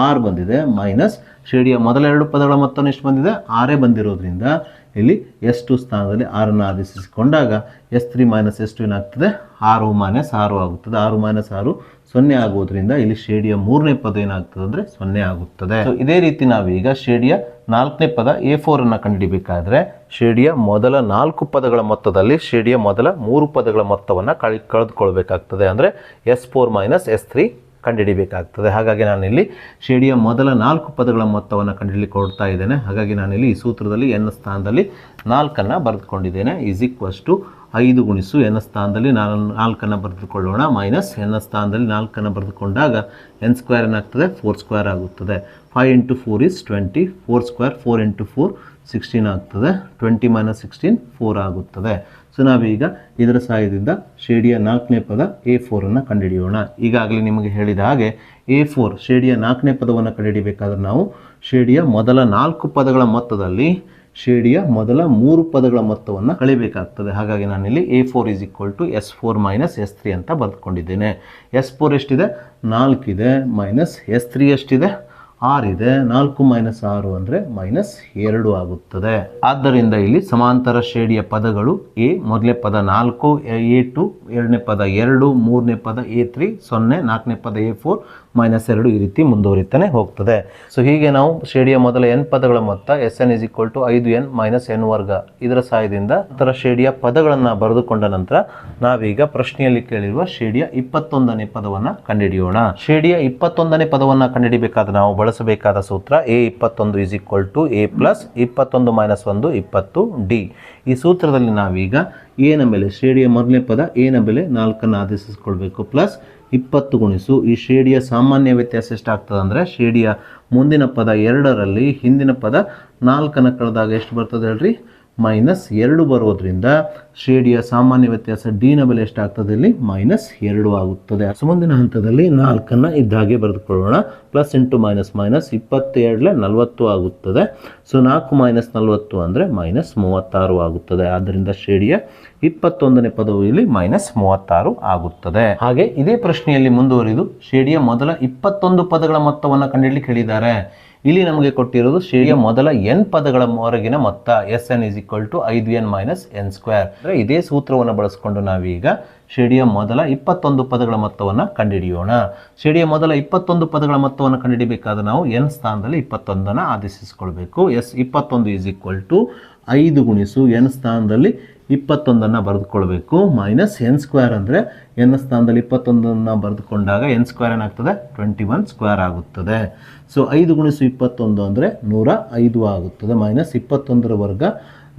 6 ಬಂದಿದೆ. ಮೈನಸ್ ಶ್ರೇಣಿಯ ಮೊದಲ 2 ಪದಗಳ ಮೊತ್ತ ಎಷ್ಟು ಬಂದಿದೆ 6 ಬಂದಿರೋದ್ರಿಂದ ಇಲ್ಲಿ S2 ಸ್ಥಾನದಲ್ಲಿ 6ಅನ್ನು ಆದೇಶಿಸಿಕೊಂಡಾಗ S3 ಮೈನಸ್ S2 ಏನಾಗ್ತದೆ 6 ಮೈನಸ್ 6 ಆಗುತ್ತದೆ. 6 ಮೈನಸ್ 6 0 ಆಗುವುದರಿಂದ ಇಲ್ಲಿ ಶ್ರೇಣಿಯ ಮೂರನೇ ಪದ ಏನಾಗ್ತದೆ ಅಂದರೆ 0 ಆಗುತ್ತದೆ. ಸೊ ಇದೇ ರೀತಿ ನಾವೀಗ ಶ್ರೇಣಿಯ ನಾಲ್ಕನೇ ಪದ A4ಅನ್ನು ಕಂಡುಹಿಡಿಬೇಕಾದ್ರೆ ಶ್ರೇಣಿಯ ಮೊದಲ 4 ಪದಗಳ ಮೊತ್ತದಲ್ಲಿ ಶ್ರೇಣಿಯ ಮೊದಲ 3 ಪದಗಳ ಮೊತ್ತವನ್ನು ಕಳೆದುಕೊಳ್ಬೇಕಾಗ್ತದೆ. ಅಂದರೆ S4 ಮೈನಸ್ S3 ಕಂಡುಹಿಡಿಬೇಕಾಗ್ತದೆ. ಹಾಗಾಗಿ ನಾನಿಲ್ಲಿ ಶ್ರೇಣಿಯ ಮೊದಲ 4 ಪದಗಳ ಮೊತ್ತವನ್ನು ಕಂಡುಹಿಡಿಕೊಳ್ತಾ ಇದ್ದೇನೆ. ಹಾಗಾಗಿ ನಾನಿಲ್ಲಿ ಈ ಸೂತ್ರದಲ್ಲಿ ಎನ್ ಸ್ಥಾನದಲ್ಲಿ 4ಅನ್ನು ಬರೆದುಕೊಂಡಿದ್ದೇನೆ. = 5 ಗುಣಿಸು ಎನ್ ಸ್ಥಾನದಲ್ಲಿ 4ಅನ್ನು ಬರೆದುಕೊಳ್ಳೋಣ. ಮೈನಸ್ ಎನ್ ಸ್ಥಾನದಲ್ಲಿ 4ಅನ್ನು ಬರೆದುಕೊಂಡಾಗ ಎನ್ ಸ್ಕ್ವೇರ್ ಏನಾಗ್ತದೆ 4 ಸ್ಕ್ವೇರ್ ಆಗುತ್ತದೆ. 5 ಇಂಟು 4 is 20. 4 ಸ್ಕ್ವೇರ್ 4 ಇಂಟು 4 16 ಆಗ್ತದೆ. 20 ಮೈನಸ್ 16 4 ಆಗುತ್ತದೆ. ಸೊ ನಾವೀಗ ಇದರ ಸಹಾಯದಿಂದ ಶ್ರೇಣಿಯ 4ನೇ ಪದ A4ಅನ್ನು ಕಂಡುಹಿಡಿಯೋಣ. ಈಗಾಗಲೇ ನಿಮಗೆ ಹೇಳಿದ ಹಾಗೆ A4 ಶ್ರೇಣಿಯ 4ನೇ ಪದವನ್ನು ಕಂಡುಹಿಡಿಬೇಕಾದ್ರೆ ನಾವು ಶ್ರೇಣಿಯ ಮೊದಲ 4 ಪದಗಳ ಮೊತ್ತದಲ್ಲಿ ಶ್ರೇಣಿಯ ಮೊದಲ 3 ಪದಗಳ ಮೊತ್ತವನ್ನು ಕಳೆಯಬೇಕಾಗ್ತದೆ. ಹಾಗಾಗಿ ನಾನಿಲ್ಲಿ A4 = S4 ಮೈನಸ್ S3 ಅಂತ ಬರೆದುಕೊಂಡಿದ್ದೇನೆ. S4 ಎಷ್ಟಿದೆ 4 ಇದೆ. ಮೈನಸ್ S3 ಎಷ್ಟಿದೆ 6 ಇದೆ. 4 ಮೈನಸ್ 6 ಅಂದರೆ -2 ಆಗುತ್ತದೆ. ಆದ್ದರಿಂದ ಇಲ್ಲಿ ಸಮಾಂತರ ಶ್ರೇಣಿಯ ಪದಗಳು A ಮೊದಲನೇ ಪದ 4, A2 ಎರಡನೇ ಪದ 2, ಮೂರನೇ ಪದ A3 0, ನಾಲ್ಕನೇ ಪದ A4 -2 ಈ ರೀತಿ ಮುಂದುವರಿತಾನೆ ಹೋಗ್ತದೆ. ಸೊ ಹೀಗೆ ನಾವು ಶ್ರೇಣಿಯ ಮೊದಲ n ಪದಗಳ ಮೊತ್ತ Sn = 5n - n ವರ್ಗ ಇದರ ಸಹಾಯದಿಂದ ಇತರ ಶ್ರೇಣಿಯ ಪದಗಳನ್ನು ಬರೆದುಕೊಂಡ ನಂತರ ನಾವೀಗ ಪ್ರಶ್ನೆಯಲ್ಲಿ ಕೇಳಿರುವ ಶ್ರೇಣಿಯ 21ನೇ ಪದವನ್ನು ಕಂಡುಹಿಡಿಯೋಣ. ಶ್ರೇಣಿಯ 21ನೇ ಪದವನ್ನು ಕಂಡುಹಿಡಿಬೇಕಾದ್ರೆ ನಾವು ಬಳಸಬೇಕಾದ ಸೂತ್ರ A21 = A + 21 - 1 20 D. ಈ ಸೂತ್ರದಲ್ಲಿ ನಾವೀಗ ಎನ ಬೆಲೆ ಶ್ರೇಣಿಯ ಮೊದಲನೇ ಪದ ಎನ ಬೆಲೆ 4ಅನ್ನು ಆದೇಶಿಸಿಕೊಳ್ಬೇಕು. ಪ್ಲಸ್ 20 ಗುಣಿಸು ಈ ಶ್ರೇಣಿಯ ಸಾಮಾನ್ಯ ವ್ಯತ್ಯಾಸ ಎಷ್ಟಾಗ್ತದೆ ಅಂದರೆ ಶ್ರೇಣಿಯ ಮುಂದಿನ ಪದ 2ರಲ್ಲಿ ಹಿಂದಿನ ಪದ 4ಅನ್ನು ಕಳೆದಾಗ ಎಷ್ಟು ಬರ್ತದೆ ಹೇಳ್ರಿ -2 ಬರೋದ್ರಿಂದ ಶ್ರೇಣಿಯ ಸಾಮಾನ್ಯ ವ್ಯತ್ಯಾಸ ಡಿನ ಬೆಲೆ ಎಷ್ಟಾಗ್ತದೆ ಇಲ್ಲಿ -2 ಆಗುತ್ತದೆ. ಸೊ ಮುಂದಿನ ಹಂತದಲ್ಲಿ 4ಅನ್ನು ಇದ್ದಾಗೆ ಬರೆದುಕೊಳ್ಳೋಣ. ಪ್ಲಸ್ ಇಂಟು ಮೈನಸ್ ಮೈನಸ್ 22 40 ಆಗುತ್ತದೆ. ಸೊ 4 - 40 ಅಂದರೆ -36 ಆಗುತ್ತದೆ. ಆದ್ದರಿಂದ ಶ್ರೇಣಿಯ 21ನೇ ಪದವು ಇಲ್ಲಿ -36 ಆಗುತ್ತದೆ. ಹಾಗೆ ಇದೇ ಪ್ರಶ್ನೆಯಲ್ಲಿ ಮುಂದುವರಿದು ಶ್ರೇಣಿಯ ಮೊದಲ 21 ಪದಗಳ ಮೊತ್ತವನ್ನು ಕಂಡುಹಿಡಿಯಲಿಕ್ಕೆ ಹೇಳಿದ್ದಾರೆ. ಇಲ್ಲಿ ನಮಗೆ ಕೊಟ್ಟಿರೋದು ಶ್ರೇಣಿಯ ಮೊದಲ n ಪದಗಳ ಹೊರಗಿನ ಮೊತ್ತ Sn = 5n - n². ಅಂದರೆ ಇದೇ ಸೂತ್ರವನ್ನು ಬಳಸಿಕೊಂಡು ನಾವೀಗ ಶ್ರೇಣಿಯ ಮೊದಲ 21 ಪದಗಳ ಮೊತ್ತವನ್ನು ಕಂಡುಹಿಡಿಯೋಣ. ಶ್ರೇಣಿಯ ಮೊದಲ 21 ಪದಗಳ ಮೊತ್ತವನ್ನು ಕಂಡುಹಿಡಿಯಬೇಕಾದ್ರೆ ನಾವು n ಸ್ಥಾನದಲ್ಲಿ 21ಅನ್ನು ಆದೇಶಿಸಿಕೊಳ್ಬೇಕು. S21 = 5 ಗುಣಿಸು n ಸ್ಥಾನದಲ್ಲಿ 21 ಬರೆದುಕೊಳ್ಬೇಕು. ಮೈನಸ್ ಎನ್ ಸ್ಕ್ವೇರ್ ಅಂದರೆ ಎನ್ ಸ್ಥಾನದಲ್ಲಿ 21 ಬರೆದುಕೊಂಡಾಗ ಎನ್ ಸ್ಕ್ವೇರ್ ಏನಾಗ್ತದೆ 21 ಸ್ಕ್ವೇರ್ ಆಗುತ್ತದೆ. ಸೊ 5 × 21 ಅಂದರೆ 105 ಆಗುತ್ತದೆ. ಮೈನಸ್ 21 ವರ್ಗ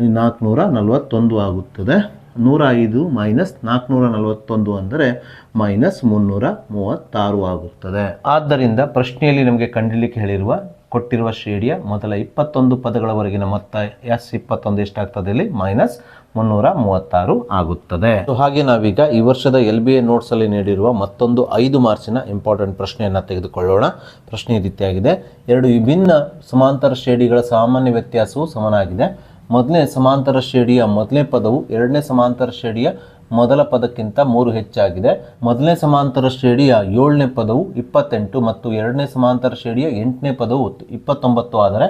441 ಆಗುತ್ತದೆ. 105 ಮೈನಸ್ 441 ಅಂದರೆ ಮೈನಸ್ 336 ಆಗುತ್ತದೆ. ಆದ್ದರಿಂದ ಪ್ರಶ್ನೆಯಲ್ಲಿ ನಮಗೆ ಕಂಡುಹಿಡಿಯಲಿಕ್ಕೆ ಹೇಳಿರುವ ಕೊಟ್ಟಿರುವ ಶ್ರೇಣಿಯ ಮೊದಲ 21 ಪದಗಳವರೆಗಿನ ಮೊತ್ತ S21 ಎಷ್ಟಾಗ್ತದೆ ಇಲ್ಲಿ ಮೈನಸ್ 336 ಆಗುತ್ತದೆ. ಹಾಗೆ ನಾವೀಗ ಈ ವರ್ಷದ LBA ನೋಟ್ಸ್ ಅಲ್ಲಿ ನೀಡಿರುವ ಮತ್ತೊಂದು 5 ಮಾರ್ಕ್ಸಿನ ಇಂಪಾರ್ಟೆಂಟ್ ಪ್ರಶ್ನೆಯನ್ನು ತೆಗೆದುಕೊಳ್ಳೋಣ. ಪ್ರಶ್ನೆ ಈ ರೀತಿಯಾಗಿದೆ. ಎರಡು ವಿಭಿನ್ನ ಸಮಾಂತರ ಶ್ರೇಣಿಗಳ ಸಾಮಾನ್ಯ ವ್ಯತ್ಯಾಸವು ಸಮನಾಗಿದೆ. ಮೊದಲನೇ ಸಮಾಂತರ ಶ್ರೇಣಿಯ ಮೊದಲನೇ ಪದವು ಎರಡನೇ ಸಮಾಂತರ ಶ್ರೇಣಿಯ ಮೊದಲ ಪದಕ್ಕಿಂತ 3 ಹೆಚ್ಚಾಗಿದೆ. ಮೊದಲನೇ ಸಮಾಂತರ ಶ್ರೇಣಿಯ 7ನೇ ಪದವು 28 ಮತ್ತು ಎರಡನೇ ಸಮಾಂತರ ಶ್ರೇಣಿಯ 8ನೇ ಪದವು 29 ಆದರೆ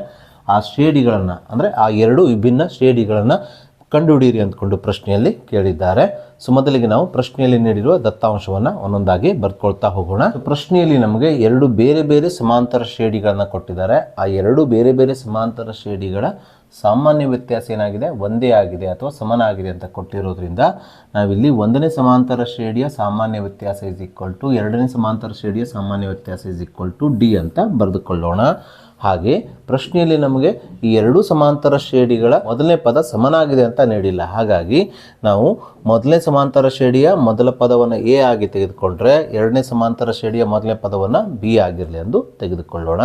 ಆ ಶ್ರೇಣಿಗಳನ್ನು ಅಂದರೆ ಆ ಎರಡು ವಿಭಿನ್ನ ಶ್ರೇಣಿಗಳನ್ನು ಕಂಡುಹಿಡಿಯಿರಿ ಅಂದ್ಕೊಂಡು ಪ್ರಶ್ನೆಯಲ್ಲಿ ಕೇಳಿದ್ದಾರೆ. ಸೊ ಮೊದಲಿಗೆ ನಾವು ಪ್ರಶ್ನೆಯಲ್ಲಿ ನೀಡಿರುವ ದತ್ತಾಂಶವನ್ನು ಒಂದೊಂದಾಗಿ ಬರ್ಕೊಳ್ತಾ ಹೋಗೋಣ. ಪ್ರಶ್ನೆಯಲ್ಲಿ ನಮಗೆ ಎರಡು ಬೇರೆ ಬೇರೆ ಸಮಾಂತರ ಶ್ರೇಣಿಗಳನ್ನು ಕೊಟ್ಟಿದ್ದಾರೆ. ಆ ಎರಡು ಬೇರೆ ಬೇರೆ ಸಮಾಂತರ ಶ್ರೇಣಿಗಳ ಸಾಮಾನ್ಯ ವ್ಯತ್ಯಾಸ ಏನಾಗಿದೆ ಒಂದೇ ಆಗಿದೆ ಅಥವಾ ಸಮನಾಗಿದೆ ಅಂತ ಕೊಟ್ಟಿರೋದ್ರಿಂದ ನಾವಿಲ್ಲಿ ಒಂದನೇ ಸಮಾಂತರ ಶ್ರೇಣಿಯ ಸಾಮಾನ್ಯ ವ್ಯತ್ಯಾಸ ಇಸ್ ಈಕ್ವಲ್ ಟು ಎರಡನೇ ಸಮಾಂತರ ಶ್ರೇಣಿಯ ಸಾಮಾನ್ಯ ವ್ಯತ್ಯಾಸ ಇಸ್ ಈಕ್ವಲ್ ಟು ಡಿ ಅಂತ ಬರೆದುಕೊಳ್ಳೋಣ. ಹಾಗೆ ಪ್ರಶ್ನೆಯಲ್ಲಿ ನಮಗೆ ಈ ಎರಡು ಸಮಾಂತರ ಶ್ರೇಣಿಗಳ ಮೊದಲನೇ ಪದ ಸಮನಾಗಿದೆ ಅಂತ ನೀಡಿಲ್ಲ. ಹಾಗಾಗಿ ನಾವು ಮೊದಲನೇ ಸಮಾಂತರ ಶ್ರೇಣಿಯ ಮೊದಲ ಪದವನ್ನು ಎ ಆಗಿ ತೆಗೆದುಕೊಂಡ್ರೆ ಎರಡನೇ ಸಮಾಂತರ ಶ್ರೇಣಿಯ ಮೊದಲನೇ ಪದವನ್ನು ಬಿ ಆಗಿರಲಿ ಎಂದು ತೆಗೆದುಕೊಳ್ಳೋಣ.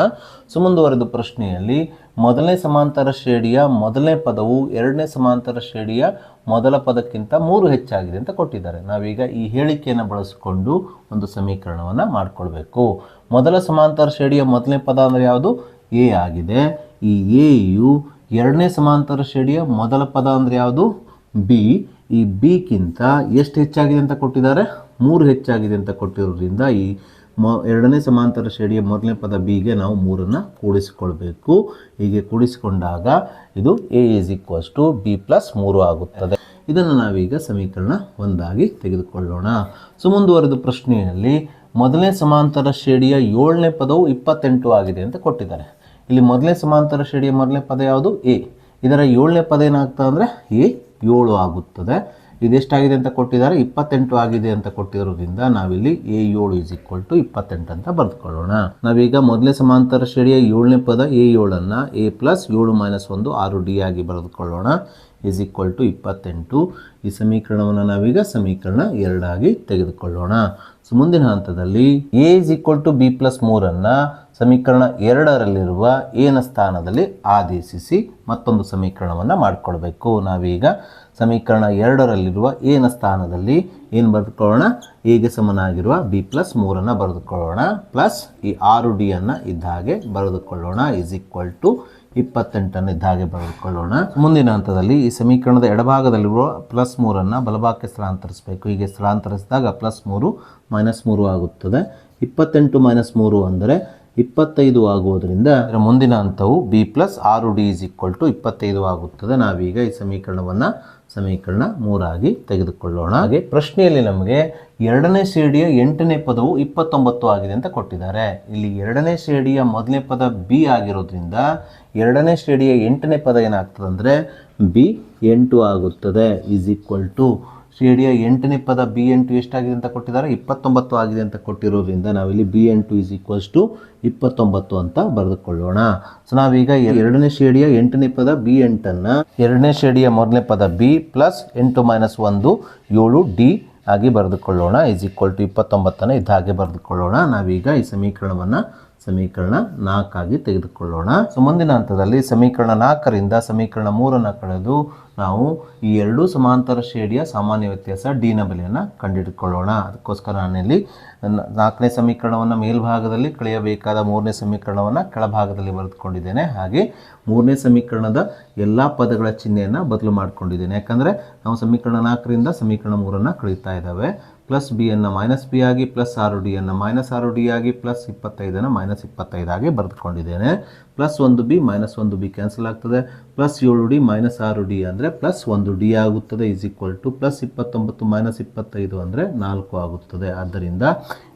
ಮುಂದುವರೆದ ಪ್ರಶ್ನೆಯಲ್ಲಿ ಮೊದಲನೇ ಸಮಾಂತರ ಶ್ರೇಣಿಯ ಮೊದಲನೇ ಪದವು ಎರಡನೇ ಸಮಾಂತರ ಶ್ರೇಣಿಯ ಮೊದಲ ಪದಕ್ಕಿಂತ 3 ಹೆಚ್ಚಾಗಿದೆ ಅಂತ ಕೊಟ್ಟಿದ್ದಾರೆ. ನಾವೀಗ ಈ ಹೇಳಿಕೆಯನ್ನು ಬಳಸಿಕೊಂಡು ಒಂದು ಸಮೀಕರಣವನ್ನು ಮಾಡಿಕೊಳ್ಬೇಕು. ಮೊದಲ ಸಮಾಂತರ ಶ್ರೇಣಿಯ ಮೊದಲನೇ ಪದ ಅಂದರೆ ಯಾವುದು ಎ ಆಗಿದೆ. ಈ ಎಯು ಎರಡನೇ ಸಮಾಂತರ ಶ್ರೇಣಿಯ ಮೊದಲ ಪದ ಅಂದರೆ ಯಾವುದು ಬಿ. ಈ ಬಿಗಿಂತ ಎಷ್ಟು ಹೆಚ್ಚಾಗಿದೆ ಅಂತ ಕೊಟ್ಟಿದ್ದಾರೆ 3 ಹೆಚ್ಚಾಗಿದೆ ಅಂತ ಕೊಟ್ಟಿರೋದ್ರಿಂದ ಈ ಎರಡನೇ ಸಮಾಂತರ ಶ್ರೇಣಿಯ ಮೊದಲನೇ ಪದ ಬಿಗೆ ನಾವು 3ಅನ್ನು ಕೂಡಿಸಿಕೊಳ್ಬೇಕು. ಹೀಗೆ ಕೂಡಿಸಿಕೊಂಡಾಗ ಇದು a is equals to B plus 3 ಆಗುತ್ತದೆ. ಇದನ್ನು ನಾವೀಗ ಸಮೀಕರಣ 1 ತೆಗೆದುಕೊಳ್ಳೋಣ. ಮುಂದುವರೆದ ಪ್ರಶ್ನೆಯಲ್ಲಿ ಮೊದಲನೇ ಸಮಾಂತರ ಶ್ರೇಣಿಯ 7ನೇ ಪದವು 28 ಆಗಿದೆ ಅಂತ ಕೊಟ್ಟಿದ್ದಾರೆ. ಇಲ್ಲಿ ಮೊದಲನೇ ಸಮಾಂತರ ಶ್ರೇಣಿಯ ಮೊದಲನೇ ಪದ ಯಾವುದು ಎ. ಇದರ 7ನೇ ಪದ ಏನಾಗ್ತದೆ ಅಂದರೆ ಎ 7 ಆಗುತ್ತದೆ. ಇದೆಷ್ಟಾಗಿದೆ ಅಂತ ಕೊಟ್ಟಿದ್ದಾರೆ 28 ಆಗಿದೆ ಅಂತ ಕೊಟ್ಟಿರೋದ್ರಿಂದ ನಾವಿಲ್ಲಿ ಎ 7 ಇಸ್ ಈಕ್ವಲ್ ಟು 28 ಅಂತ ಬರೆದುಕೊಳ್ಳೋಣ. ನಾವೀಗ ಮೊದಲನೇ ಸಮಾಂತರ ಶ್ರೇಣಿಯ 7ನೇ ಪದ ಎ 7ಅನ್ನು ಎ ಪ್ಲಸ್ 7 ಮೈನಸ್ 1 6 ಡಿ ಆಗಿ ಬರೆದುಕೊಳ್ಳೋಣ ಇಸ್ ಈಕ್ವಲ್ ಟು 28. ಈ ಸಮೀಕರಣವನ್ನು ನಾವೀಗ ಸಮೀಕರಣ 2 ಆಗಿ ತೆಗೆದುಕೊಳ್ಳೋಣ. ಮುಂದಿನ ಹಂತದಲ್ಲಿ A is equal to B plus 3ಅನ್ನು ಸಮೀಕರಣ 2ರಲ್ಲಿರುವ ಎನ ಸ್ಥಾನದಲ್ಲಿ ಆದೇಶಿಸಿ ಮತ್ತೊಂದು ಸಮೀಕರಣವನ್ನು ಮಾಡಿಕೊಳ್ಬೇಕು. ನಾವೀಗ ಸಮೀಕರಣ 2ರಲ್ಲಿರುವ ಎನ ಸ್ಥಾನದಲ್ಲಿ ಏನು ಬರೆದುಕೊಳ್ಳೋಣ ಎಗೆ ಸಮನಾಗಿರುವ ಬಿ ಪ್ಲಸ್ 3ಅನ್ನು ಬರೆದುಕೊಳ್ಳೋಣ ಪ್ಲಸ್ ಈ 6 ಡಿ ಅನ್ನು ಇದ್ದ ಹಾಗೆ ಬರೆದುಕೊಳ್ಳೋಣ ಇಸ್ ಈಕ್ವಲ್ ಟು 28 ಇದ್ದ ಹಾಗೆ ಬರೆದುಕೊಳ್ಳೋಣ. ಮುಂದಿನ ಹಂತದಲ್ಲಿ ಈ ಸಮೀಕರಣದ ಎಡಭಾಗದಲ್ಲಿರುವ ಪ್ಲಸ್ 3ಅನ್ನು ಬಲಭಾಗಕ್ಕೆ ಸ್ಥಳಾಂತರಿಸಬೇಕು. ಹೀಗೆ ಸ್ಥಳಾಂತರಿಸಿದಾಗ ಪ್ಲಸ್ 3 ಮೈನಸ್ 3 ಆಗುತ್ತದೆ. 28 ಮೈನಸ್ 3 ಅಂದರೆ 25 ಆಗುವುದರಿಂದ ಮುಂದಿನ ಹಂತವು b plus 6 d is equal to 25 ಆಗುತ್ತದೆ. ನಾವೀಗ ಈ ಸಮೀಕರಣವನ್ನು ಸಮೀಕರಣ 3 ಆಗಿ ತೆಗೆದುಕೊಳ್ಳೋಣ. ಹಾಗೆ ಪ್ರಶ್ನೆಯಲ್ಲಿ ನಮಗೆ ಎರಡನೇ ಶ್ರೇಣಿಯ 8ನೇ ಪದವು 29 ಆಗಿದೆ ಅಂತ ಕೊಟ್ಟಿದ್ದಾರೆ. ಇಲ್ಲಿ ಎರಡನೇ ಶ್ರೇಣಿಯ ಮೊದಲನೇ ಪದ ಬಿ ಆಗಿರೋದ್ರಿಂದ ಎರಡನೇ ಶ್ರೇಣಿಯ 8ನೇ ಪದ ಏನಾಗ್ತದೆ ಅಂದರೆ ಬಿ 8 ಆಗುತ್ತದೆ ಇಸ್ ಈಕ್ವಲ್ ಟು ಶ್ರೇಣಿಯ 8ನೇ ಪದ ಬಿ 8 ಎಷ್ಟಾಗಿದೆ ಅಂತ ಕೊಟ್ಟಿದ್ದಾರೆ 29 ಆಗಿದೆ ಅಂತ ಕೊಟ್ಟಿರೋದ್ರಿಂದ ನಾವಿಲ್ಲಿ ಬಿ 8 ಇಸ್ ಈಕ್ವಲ್ಸ್ ಟು 29 ಅಂತ ಬರೆದುಕೊಳ್ಳೋಣ. ಸೊ ನಾವೀಗ ಎರಡನೇ ಶ್ರೇಣಿಯ 8ನೇ ಪದ ಬಿ 8ಅನ್ನು ಎರಡನೇ ಶ್ರೇಣಿಯ ಮೊದಲನೇ ಪದ ಬಿ ಪ್ಲಸ್ 8 ಮೈನಸ್ 1 7 ಡಿ ಆಗಿ ಬರೆದುಕೊಳ್ಳೋಣ ಇಸ್ ಈಕ್ವಲ್ ಟು 29 ಇದ್ದ ಹಾಗೆ ಬರೆದುಕೊಳ್ಳೋಣ. ನಾವೀಗ ಈ ಸಮೀಕರಣವನ್ನು ಸಮೀಕರಣ 4 ಆಗಿ ತೆಗೆದುಕೊಳ್ಳೋಣ. ಸೊ ಮುಂದಿನ ಹಂತದಲ್ಲಿ ಸಮೀಕರಣ 4ರಿಂದ ಸಮೀಕರಣ 3ಅನ್ನು ಕಳೆದು ನಾವು ಈ ಎರಡೂ ಸಮಾಂತರ ಶ್ರೇಣಿಯ ಸಾಮಾನ್ಯ ವ್ಯತ್ಯಾಸ ಡಿನ ಬೆಲೆಯನ್ನು ಕಂಡುಹಿಡಿದುಕೊಳ್ಳೋಣ. ಅದಕ್ಕೋಸ್ಕರ ನಾನಿಲ್ಲಿ 4ನೇ ಸಮೀಕರಣವನ್ನು ಮೇಲ್ಭಾಗದಲ್ಲಿ ಕಳೆಯಬೇಕಾದ 3ನೇ ಸಮೀಕರಣವನ್ನು ಕೆಳಭಾಗದಲ್ಲಿ ಬರೆದುಕೊಂಡಿದ್ದೇನೆ. ಹಾಗೆ 3ನೇ ಸಮೀಕರಣದ ಎಲ್ಲ ಪದಗಳ ಚಿಹ್ನೆಯನ್ನು ಬದಲು ಮಾಡಿಕೊಂಡಿದ್ದೇನೆ. ಯಾಕಂದರೆ ನಾವು ಸಮೀಕರಣ 4ರಿಂದ ಸಮೀಕರಣ 3ಅನ್ನು ಕಳೀತಾ ಇದ್ದಾವೆ. ಪ್ಲಸ್ ಬಿ ಅನ್ನು ಮೈನಸ್ ಬಿ ಆಗಿ ಪ್ಲಸ್ 6 ಡಿ ಅನ್ನು ಮೈನಸ್ 6 ಡಿ ಆಗಿ ಪ್ಲಸ್ 25 ಮೈನಸ್ 25 ಆಗಿ ಬರೆದುಕೊಂಡಿದ್ದೇನೆ. Plus 1 B minus 1 B cancel ಆಗ್ತದೆ. ಪ್ಲಸ್ 7 ಡಿ ಮೈನಸ್ 6 ಡಿ ಅಂದರೆ ಪ್ಲಸ್ 1 ಡಿ ಆಗುತ್ತದೆ is equal to plus 29 minus 25 ಅಂದರೆ 4 ಆಗುತ್ತದೆ. ಆದ್ದರಿಂದ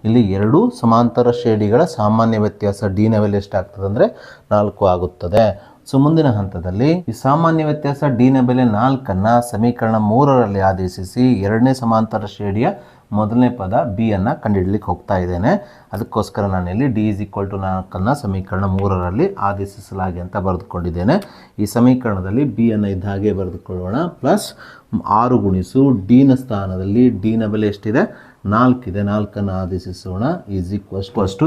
ಇಲ್ಲಿ ಎರಡೂ ಸಮಾಂತರ ಶ್ರೇಣಿಗಳ ಸಾಮಾನ್ಯ ವ್ಯತ್ಯಾಸ ಡಿನ ಬೆಲೆ ಎಷ್ಟಾಗ್ತದೆ ಅಂದರೆ 4 ಆಗುತ್ತದೆ. ಸೊ ಮುಂದಿನ ಹಂತದಲ್ಲಿ ಈ ಸಾಮಾನ್ಯ ವ್ಯತ್ಯಾಸ ಡಿನ ಬೆಲೆ 4ಅನ್ನು ಸಮೀಕರಣ 3ರಲ್ಲಿ ಆದೇಶಿಸಿ ಎರಡನೇ ಸಮಾಂತರ ಶ್ರೇಣಿಯ ಮೊದಲನೇ ಪದ ಬಿ ಅನ್ನು ಕಂಡುಹಿಡಲಿಕ್ಕೆ ಹೋಗ್ತಾ ಇದ್ದೇನೆ. ಅದಕ್ಕೋಸ್ಕರ ನಾನಿಲ್ಲಿ ಡಿ = 4ಅನ್ನು ಸಮೀಕರಣ 3ರಲ್ಲಿ ಆದೇಶಿಸಲಾಗಿ ಅಂತ ಬರೆದುಕೊಂಡಿದ್ದೇನೆ. ಈ ಸಮೀಕರಣದಲ್ಲಿ ಬಿ ಅನ್ನು ಇದ್ದ ಹಾಗೆ ಬರೆದುಕೊಳ್ಳೋಣ. ಪ್ಲಸ್ 6 ಗುಣಿಸು ಡಿನ ಸ್ಥಾನದಲ್ಲಿ ಡಿನ ಬೆಲೆ ಎಷ್ಟಿದೆ 4 ಇದೆ, 4ಅನ್ನು ಆದೇಶಿಸೋಣ. =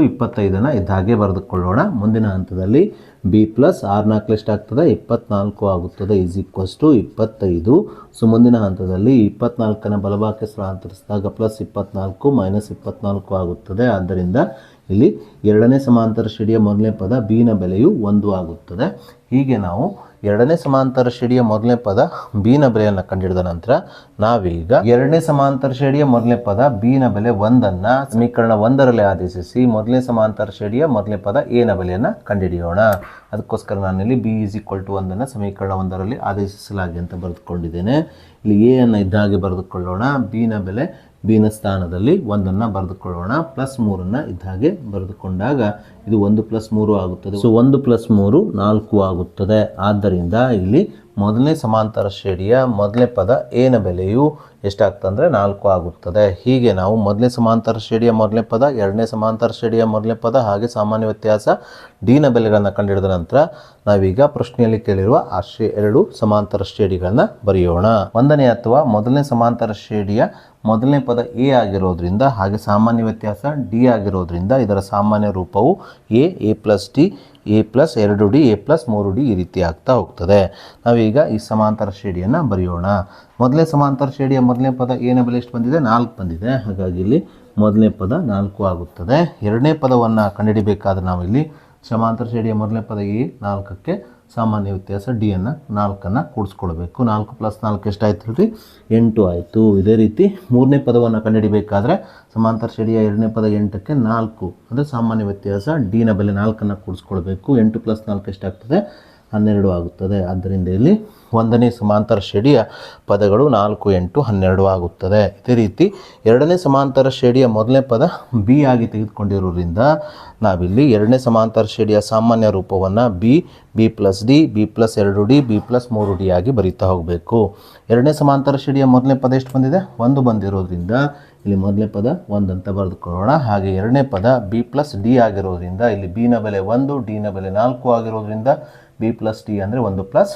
25 ಇದ್ದ ಹಾಗೆ ಬರೆದುಕೊಳ್ಳೋಣ. ಮುಂದಿನ ಹಂತದಲ್ಲಿ ಬಿ ಪ್ಲಸ್ 6 4 ಎಷ್ಟಾಗ್ತದೆ 24 ಆಗುತ್ತದೆ = 25. ಸೊ ಮುಂದಿನ ಹಂತದಲ್ಲಿ 24ಅನ್ನು ಬಲಭಾಗಕ್ಕೆ ಸ್ಥಳಾಂತರಿಸಿದಾಗ +24 -24 ಆಗುತ್ತದೆ. ಆದ್ದರಿಂದ ಇಲ್ಲಿ ಎರಡನೇ ಸಮಾಂತರ ಶ್ರೇಣಿಯ ಮೊದಲನೇ ಪದ ಬಿನ ಬೆಲೆಯು 1 ಆಗುತ್ತದೆ. ಹೀಗೆ ನಾವು ಎರಡನೇ ಸಮಾಂತರ ಶ್ರೇಣಿಯ ಮೊದಲನೇ ಪದ ಬಿನ ಬೆಲೆಯನ್ನು ಕಂಡುಹಿಡಿದ ನಂತರ ನಾವೀಗ ಎರಡನೇ ಸಮಾಂತರ ಶ್ರೇಣಿಯ ಮೊದಲನೇ ಪದ ಬಿನ ಬೆಲೆ 1ಅನ್ನು ಸಮೀಕರಣ 1ರಲ್ಲಿ ಆದೇಶಿಸಿ ಮೊದಲನೇ ಸಮಾಂತರ ಶ್ರೇಣಿಯ ಮೊದಲನೇ ಪದ ಎನ ಬೆಲೆಯನ್ನು ಕಂಡುಹಿಡಿಯೋಣ. ಅದಕ್ಕೋಸ್ಕರ ನಾನಿಲ್ಲಿ ಬಿ = 1ಅನ್ನು ಸಮೀಕರಣ 1ರಲ್ಲಿ ಆದೇಶಿಸಲಾಗಿ ಅಂತ ಬರೆದುಕೊಂಡಿದ್ದೇನೆ. ಇಲ್ಲಿ ಎ ಅನ್ನು ಇದ್ದ ಹಾಗೆ ಬರೆದುಕೊಳ್ಳೋಣ. ಬಿನ ಬೆಲೆ ಬಿನ ಸ್ಥಾನದಲ್ಲಿ 1ಅನ್ನು ಬರೆದುಕೊಳ್ಳೋಣ. +3ಅನ್ನು ಇದ್ದ ಹಾಗೆ ಬರೆದುಕೊಂಡಾಗ ಇದು 1 + 3 ಆಗುತ್ತದೆ. ಸೊ 1 + 3 4 ಆಗುತ್ತದೆ. ಆದ್ದರಿಂದ ಇಲ್ಲಿ ಮೊದಲನೇ ಸಮಾಂತರ ಶ್ರೇಣಿಯ ಮೊದಲನೇ ಪದ ಎನ ಬೆಲೆಯು ಎಷ್ಟಾಗ್ತಂದರೆ 4 ಆಗುತ್ತದೆ. ಹೀಗೆ ನಾವು ಮೊದಲನೇ ಸಮಾಂತರ ಶ್ರೇಣಿಯ ಮೊದಲನೇ ಪದ, ಎರಡನೇ ಸಮಾಂತರ ಶ್ರೇಣಿಯ ಮೊದಲನೇ ಪದ ಹಾಗೆ ಸಾಮಾನ್ಯ ವ್ಯತ್ಯಾಸ ಡಿನ ಬೆಲೆಗಳನ್ನು ಕಂಡುಹಿಡಿದ ನಂತರ ನಾವೀಗ ಪ್ರಶ್ನೆಯಲ್ಲಿ ಕೇಳಿರುವ ಆ ಎರಡು ಸಮಾಂತರ ಶ್ರೇಣಿಗಳನ್ನು ಬರೆಯೋಣ. 1ನೇ ಅಥವಾ ಮೊದಲನೇ ಸಮಾಂತರ ಶ್ರೇಣಿಯ ಮೊದಲನೇ ಪದ ಎ ಆಗಿರೋದ್ರಿಂದ ಹಾಗೆ ಸಾಮಾನ್ಯ ವ್ಯತ್ಯಾಸ ಡಿ ಆಗಿರೋದ್ರಿಂದ ಇದರ ಸಾಮಾನ್ಯ ರೂಪವು ಎ + ಡಿ, ಎ + 2ಡಿ, ಎ + 3ಡಿ ಈ ರೀತಿ ಆಗ್ತಾ ಹೋಗ್ತದೆ. ನಾವೀಗ ಈ ಸಮಾಂತರ ಶ್ರೇಣಿಯನ್ನು ಬರೆಯೋಣ. ಮೊದಲನೇ ಸಮಾಂತರ ಶ್ರೇಣಿಯ ಮೊದಲನೇ ಪದ ಎನ ಬೆಲೆ ಎಷ್ಟು ಬಂದಿದೆ 4 ಬಂದಿದೆ. ಹಾಗಾಗಿ ಇಲ್ಲಿ ಮೊದಲನೇ ಪದ 4 ಆಗುತ್ತದೆ. ಎರಡನೇ ಪದವನ್ನು ಕಂಡುಹಿಡಿಬೇಕಾದ್ರೆ ನಾವಿಲ್ಲಿ ಸಮಾಂತರ ಶ್ರೇಣಿಯ ಮೊದಲನೇ ಪದ ಎ 4ಕ್ಕೆ ಸಾಮಾನ್ಯ ವ್ಯತ್ಯಾಸ ಡಿ ಅನ್ನು 4ಅನ್ನು ಕೂಡಿಸ್ಕೊಳ್ಬೇಕು. 4 + 4 ಎಷ್ಟಾಯ್ತು ಹೇಳ್ರಿ 8 ಆಯಿತು. ಇದೇ ರೀತಿ ಮೂರನೇ ಪದವನ್ನು ಕಂಡುಹಿಡಿಬೇಕಾದ್ರೆ ಸಮಾಂತರ ಶ್ರೇಣಿಯ ಎರಡನೇ ಪದ 8ಕ್ಕೆ 4 ಅಂದರೆ ಸಾಮಾನ್ಯ ವ್ಯತ್ಯಾಸ ಡಿನ ಬೆಲೆ 4ಅನ್ನು ಕೂಡಿಸ್ಕೊಳ್ಬೇಕು. 8 + 4 ಎಷ್ಟಾಗ್ತದೆ 12 ಆಗುತ್ತದೆ. ಆದ್ದರಿಂದ ಇಲ್ಲಿ 1ನೇ ಸಮಾಂತರ ಶ್ರೇಣಿಯ ಪದಗಳು 4, 8, 12 ಆಗುತ್ತದೆ. ಇದೇ ರೀತಿ ಎರಡನೇ ಸಮಾಂತರ ಶ್ರೇಣಿಯ ಮೊದಲನೇ ಪದ ಬಿ ಆಗಿ ತೆಗೆದುಕೊಂಡಿರೋದ್ರಿಂದ ನಾವಿಲ್ಲಿ ಎರಡನೇ ಸಮಾಂತರ ಶ್ರೇಣಿಯ ಸಾಮಾನ್ಯ ರೂಪವನ್ನು ಬಿ + ಡಿ, ಬಿ + 2ಡಿ, ಬಿ + 3ಡಿ ಆಗಿ ಬರೀತಾ ಹೋಗಬೇಕು. ಎರಡನೇ ಸಮಾಂತರ ಶ್ರೇಣಿಯ ಮೊದಲನೇ ಪದ ಎಷ್ಟು ಬಂದಿದೆ 1 ಬಂದಿರೋದ್ರಿಂದ ಇಲ್ಲಿ ಮೊದಲನೇ ಪದ 1 ಅಂತ ಬರೆದುಕೊಳ್ಳೋಣ. ಹಾಗೆ ಎರಡನೇ ಪದ ಬಿ + ಡಿ ಆಗಿರೋದ್ರಿಂದ ಇಲ್ಲಿ ಬಿನ ಬೆಲೆ 1, ಡಿನ ಬೆಲೆ 4 ಆಗಿರೋದ್ರಿಂದ ಬಿ + ಡಿ ಅಂದರೆ 1 +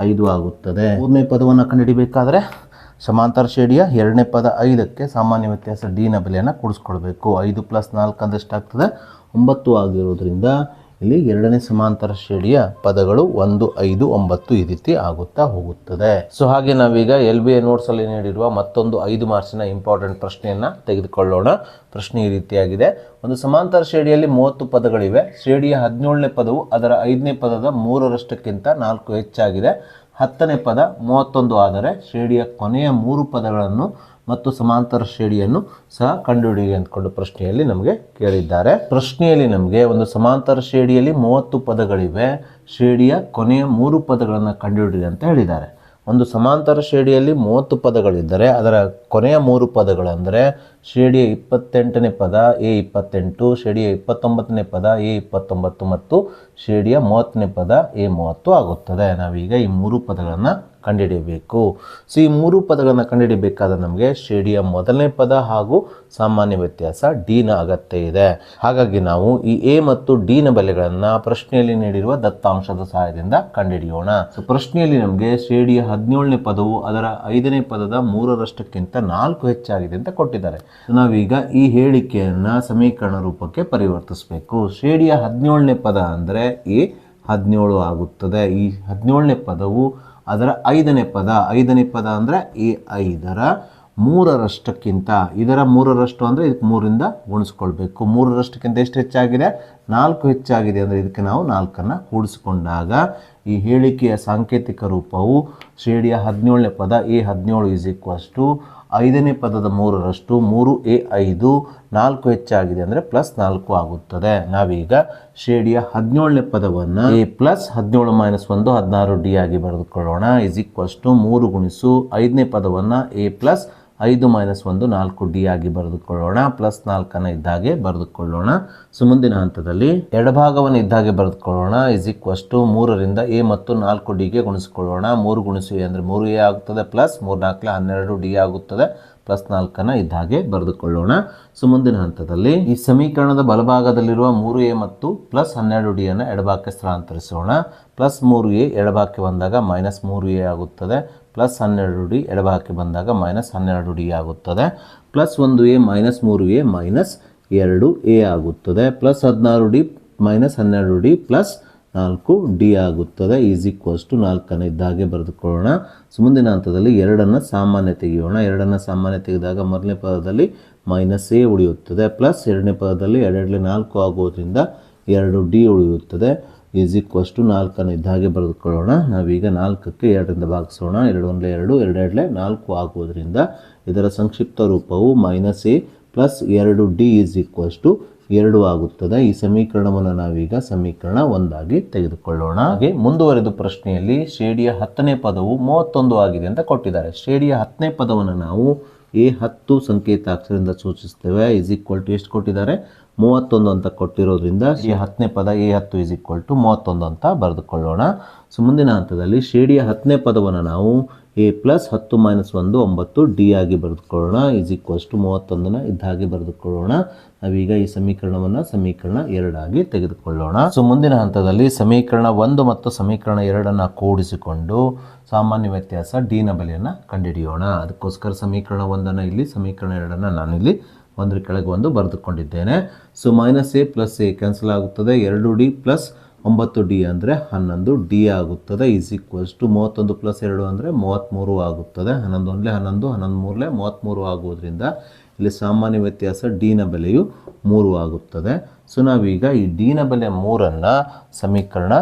5 ಆಗುತ್ತದೆ. ಮೂರನೇ ಪದವನ್ನು ಕಂಡುಹಿಡಿಬೇಕಾದ್ರೆ ಸಮಾಂತರ ಶ್ರೇಣಿಯ ಎರಡನೇ ಪದ 5ಕ್ಕೆ ಸಾಮಾನ್ಯ ವ್ಯತ್ಯಾಸ ಡಿನ ಬೆಲೆಯನ್ನು ಕೂಡಿಸ್ಕೊಳ್ಬೇಕು. 5 + 4 ಅಂದರೆ ಎಷ್ಟಾಗ್ತದೆ 9 ಆಗಿರೋದ್ರಿಂದ ಇಲ್ಲಿ ಎರಡನೇ ಸಮಾಂತರ ಶ್ರೇಣಿಯ ಪದಗಳು 1, 5, 9 ಈ ರೀತಿ ಆಗುತ್ತಾ ಹೋಗುತ್ತದೆ. ಸೊ ಹಾಗೆ ನಾವೀಗ LBA ನೋಟ್ಸಲ್ಲಿ ನೀಡಿರುವ ಮತ್ತೊಂದು 5 ಮಾರ್ಕ್ಸಿನ ಇಂಪಾರ್ಟೆಂಟ್ ಪ್ರಶ್ನೆಯನ್ನು ತೆಗೆದುಕೊಳ್ಳೋಣ. ಪ್ರಶ್ನೆ ಈ ರೀತಿಯಾಗಿದೆ. ಒಂದು ಸಮಾಂತರ ಶ್ರೇಣಿಯಲ್ಲಿ 30 ಪದಗಳಿವೆ. ಶ್ರೇಣಿಯ 17ನೇ ಪದವು ಅದರ 5ನೇ ಪದದ 3ರಷ್ಟಕ್ಕಿಂತ 4 ಹೆಚ್ಚಾಗಿದೆ. 10ನೇ ಪದ 31 ಆದರೆ ಶ್ರೇಣಿಯ ಕೊನೆಯ 3 ಪದಗಳನ್ನು ಮತ್ತು ಸಮಾಂತರ ಶ್ರೇಣಿಯನ್ನು ಸಹ ಕಂಡುಹಿಡಿಯಿರಿ ಅಂದ್ಕೊಂಡು ಪ್ರಶ್ನೆಯಲ್ಲಿ ನಮಗೆ ಕೇಳಿದ್ದಾರೆ. ಪ್ರಶ್ನೆಯಲ್ಲಿ ನಮಗೆ ಒಂದು ಸಮಾಂತರ ಶ್ರೇಣಿಯಲ್ಲಿ 30 ಪದಗಳಿವೆ, ಶ್ರೇಣಿಯ ಕೊನೆಯ 3 ಪದಗಳನ್ನು ಕಂಡುಹಿಡಿಯಿರಿ ಅಂತ ಹೇಳಿದ್ದಾರೆ. ಒಂದು ಸಮಾಂತರ ಶ್ರೇಣಿಯಲ್ಲಿ 30 ಪದಗಳಿದ್ದರೆ ಅದರ ಕೊನೆಯ 3 ಪದಗಳೆಂದರೆ ಶ್ರೇಣಿಯ 28ನೇ ಪದ ಎ 28, ಶ್ರೇಣಿಯ 29ನೇ ಪದ ಎ 29 ಮತ್ತು ಶ್ರೇಣಿಯ 30ನೇ ಪದ ಎ 30 ಆಗುತ್ತದೆ. ನಾವೀಗ ಈ 3 ಪದಗಳನ್ನು ಕಂಡುಹಿಡಿಯಬೇಕು. ಸೊ ಈ 3 ಪದಗಳನ್ನು ಕಂಡುಹಿಡಿಯಬೇಕಾದ್ರೆ ನಮಗೆ ಶ್ರೇಣಿಯ ಮೊದಲನೇ ಪದ ಹಾಗೂ ಸಾಮಾನ್ಯ ವ್ಯತ್ಯಾಸ ಡಿನ ಅಗತ್ಯ ಇದೆ. ಹಾಗಾಗಿ ನಾವು ಈ ಎ ಮತ್ತು ಡಿನ ಬೆಲೆಗಳನ್ನು ಪ್ರಶ್ನೆಯಲ್ಲಿ ನೀಡಿರುವ ದತ್ತಾಂಶದ ಸಹಾಯದಿಂದ ಕಂಡುಹಿಡಿಯೋಣ. ಸೊ ಪ್ರಶ್ನೆಯಲ್ಲಿ ನಮಗೆ ಶ್ರೇಣಿಯ 17ನೇ ಪದವು ಅದರ 5ನೇ ಪದದ 3ರಷ್ಟಕ್ಕಿಂತ 4 ಹೆಚ್ಚಾಗಿದೆ ಅಂತ ಕೊಟ್ಟಿದ್ದಾರೆ. ನಾವೀಗ ಈ ಹೇಳಿಕೆಯನ್ನು ಸಮೀಕರಣ ರೂಪಕ್ಕೆ ಪರಿವರ್ತಿಸಬೇಕು. ಶ್ರೇಣಿಯ 17ನೇ ಪದ ಅಂದರೆ ಎ 17 ಆಗುತ್ತದೆ. ಈ 17ನೇ ಪದವು ಅದರ 5ನೇ ಪದ ಅಂದರೆ ಎ 5ರ 3ರಷ್ಟಕ್ಕಿಂತ, ಇದರ 3ರಷ್ಟು ಅಂದರೆ ಇದಕ್ಕೆ 3ರಿಂದ ಗುಣಿಸ್ಕೊಳ್ಬೇಕು. 3ರಷ್ಟಕ್ಕಿಂತ ಎಷ್ಟು ಹೆಚ್ಚಾಗಿದೆ 4 ಹೆಚ್ಚಾಗಿದೆ ಅಂದರೆ ಇದಕ್ಕೆ ನಾವು 4ಅನ್ನು ಕೂಡಿಸಿಕೊಂಡಾಗ ಈ ಹೇಳಿಕೆಯ ಸಾಂಕೇತಿಕ ರೂಪವು ಶ್ರೇಣಿಯ 17ನೇ ಪದ ಎ 17 = 5ನೇ ಪದದ 3ರಷ್ಟು 3a5 4 ಹೆಚ್ಚಾಗಿದೆ ಅಂದರೆ +4 ಆಗುತ್ತದೆ. ನಾವೀಗ ಶ್ರೇಣಿಯ 17ನೇ ಪದವನ್ನು ಎ + 17 - 1 16d ಆಗಿ ಬರೆದುಕೊಳ್ಳೋಣ. = 3 × 5ನೇ ಪದವನ್ನು ಎ + 5 - 1 4 ಡಿ ಆಗಿ ಬರೆದುಕೊಳ್ಳೋಣ. +4 ಇದ್ದಾಗೆ ಬರೆದುಕೊಳ್ಳೋಣ. ಸೊ ಮುಂದಿನ ಹಂತದಲ್ಲಿ ಎಡಭಾಗವನ್ನು ಇದ್ದಾಗೆ ಬರೆದುಕೊಳ್ಳೋಣ. = 3ರಿಂದ a ಮತ್ತು 4d ಗುಣಿಸಿಕೊಳ್ಳೋಣ. 3 × a ಅಂದರೆ 3a ಆಗುತ್ತದೆ, ಪ್ಲಸ್ 3 × 4 12d ಆಗುತ್ತದೆ, +4 ಇದ್ದಾಗೆ ಬರೆದುಕೊಳ್ಳೋಣ. ಸೊ ಮುಂದಿನ ಹಂತದಲ್ಲಿ ಈ ಸಮೀಕರಣದ ಬಲಭಾಗದಲ್ಲಿರುವ 3a ಮತ್ತು +12d ಅನ್ನು ಎಡಭಾಗಕ್ಕೆ ಸ್ಥಳಾಂತರಿಸೋಣ. +3a ಎಡಭಾಗಕ್ಕೆ ಬಂದಾಗ -3a ಆಗುತ್ತದೆ, +12d ಎಡಭಾಗಕ್ಕೆ ಬಂದಾಗ -12d ಆಗುತ್ತದೆ, +1a -3a -2a ಆಗುತ್ತದೆ, +16d -12d +4d ಆಗುತ್ತದೆ, = 4 ಇದ್ದಾಗೆ ಬರೆದುಕೊಳ್ಳೋಣ. ಸೊ ಮುಂದಿನ ಹಂತದಲ್ಲಿ 2ಅನ್ನು ಸಾಮಾನ್ಯ ತೆಗೆಯೋಣ. 2ಅನ್ನು ಸಾಮಾನ್ಯ ತೆಗೆದಾಗ ಮೊದಲನೇ ಪದದಲ್ಲಿ -a ಉಳಿಯುತ್ತದೆ, ಪ್ಲಸ್ ಎರಡನೇ ಪದದಲ್ಲಿ 2 4 ಆಗುವುದರಿಂದ 2d ಉಳಿಯುತ್ತದೆ, = 4 ಇದ್ದಾಗೆ ಬರೆದುಕೊಳ್ಳೋಣ. ನಾವೀಗ 4ಕ್ಕೆ 2ರಿಂದ ಭಾಗಿಸೋಣ. 2 × 1 2, 2 × 4 ಆಗುವುದರಿಂದ ಇದರ ಸಂಕ್ಷಿಪ್ತ ರೂಪವು -a + 2d = 2 ಆಗುತ್ತದೆ. ಈ ಸಮೀಕರಣವನ್ನು ನಾವೀಗ ಸಮೀಕರಣ 1 ಆಗಿ ತೆಗೆದುಕೊಳ್ಳೋಣ. ಹಾಗೆ ಮುಂದುವರೆದ ಪ್ರಶ್ನೆಯಲ್ಲಿ ಶ್ರೇಣಿಯ 10ನೇ ಪದವು 31 ಆಗಿದೆ ಅಂತ ಕೊಟ್ಟಿದ್ದಾರೆ. ಶ್ರೇಣಿಯ 10ನೇ ಪದವನ್ನು ನಾವು a10 ಸಂಕೇತಾಕ್ಷರದಿಂದ ಸೂಚಿಸ್ತೇವೆ. = ಎಷ್ಟು ಕೊಟ್ಟಿದ್ದಾರೆ? 31 ಅಂತ ಕೊಟ್ಟಿರೋದ್ರಿಂದ ಈ 10ನೇ ಪದ a10 = 31 ಅಂತ ಬರೆದುಕೊಳ್ಳೋಣ. ಸೊ ಮುಂದಿನ ಹಂತದಲ್ಲಿ ಶ್ರೇಣಿಯ 10ನೇ ಪದವನ್ನು ನಾವು a + 10 - 1 9d ಆಗಿ ಬರೆದುಕೊಳ್ಳೋಣ. = 31 ಇದ್ದಾಗೆ ಬರೆದುಕೊಳ್ಳೋಣ. ನಾವೀಗ ಈ ಸಮೀಕರಣವನ್ನು ಸಮೀಕರಣ 2 ಆಗಿ ತೆಗೆದುಕೊಳ್ಳೋಣ. ಸೊ ಮುಂದಿನ ಹಂತದಲ್ಲಿ ಸಮೀಕರಣ 1 ಮತ್ತು ಸಮೀಕರಣ 2ಅನ್ನು ಕೂಡಿಸಿಕೊಂಡು ಸಾಮಾನ್ಯ ವ್ಯತ್ಯಾಸ d ನ ಬೆಲೆಯನ್ನು ಕಂಡುಹಿಡಿಯೋಣ. ಅದಕ್ಕೋಸ್ಕರ ಸಮೀಕರಣ 1ಅನ್ನು ಇಲ್ಲಿ, ಸಮೀಕರಣ 2ಅನ್ನು ನಾನಿಲ್ಲಿ ಒಂದರ ಕೆಳಗೆ ಒಂದು ಬರೆದುಕೊಂಡಿದ್ದೇನೆ. ಸೊ -a + a ಕ್ಯಾನ್ಸಲ್ ಆಗುತ್ತದೆ, 2d + 9d ಅಂದರೆ 11d ಆಗುತ್ತದೆ, = 31 + 2 ಅಂದರೆ 33 ಆಗುತ್ತದೆ. 11 × 11 11 × 33 ಆಗುವುದರಿಂದ ಇಲ್ಲಿ ಸಾಮಾನ್ಯ ವ್ಯತ್ಯಾಸ d ನ ಬೆಲೆಯು 3 ಆಗುತ್ತದೆ. ಸೊ ನಾವೀಗ ಈ d ನ ಬೆಲೆ 3ಅನ್ನು ಸಮೀಕರಣ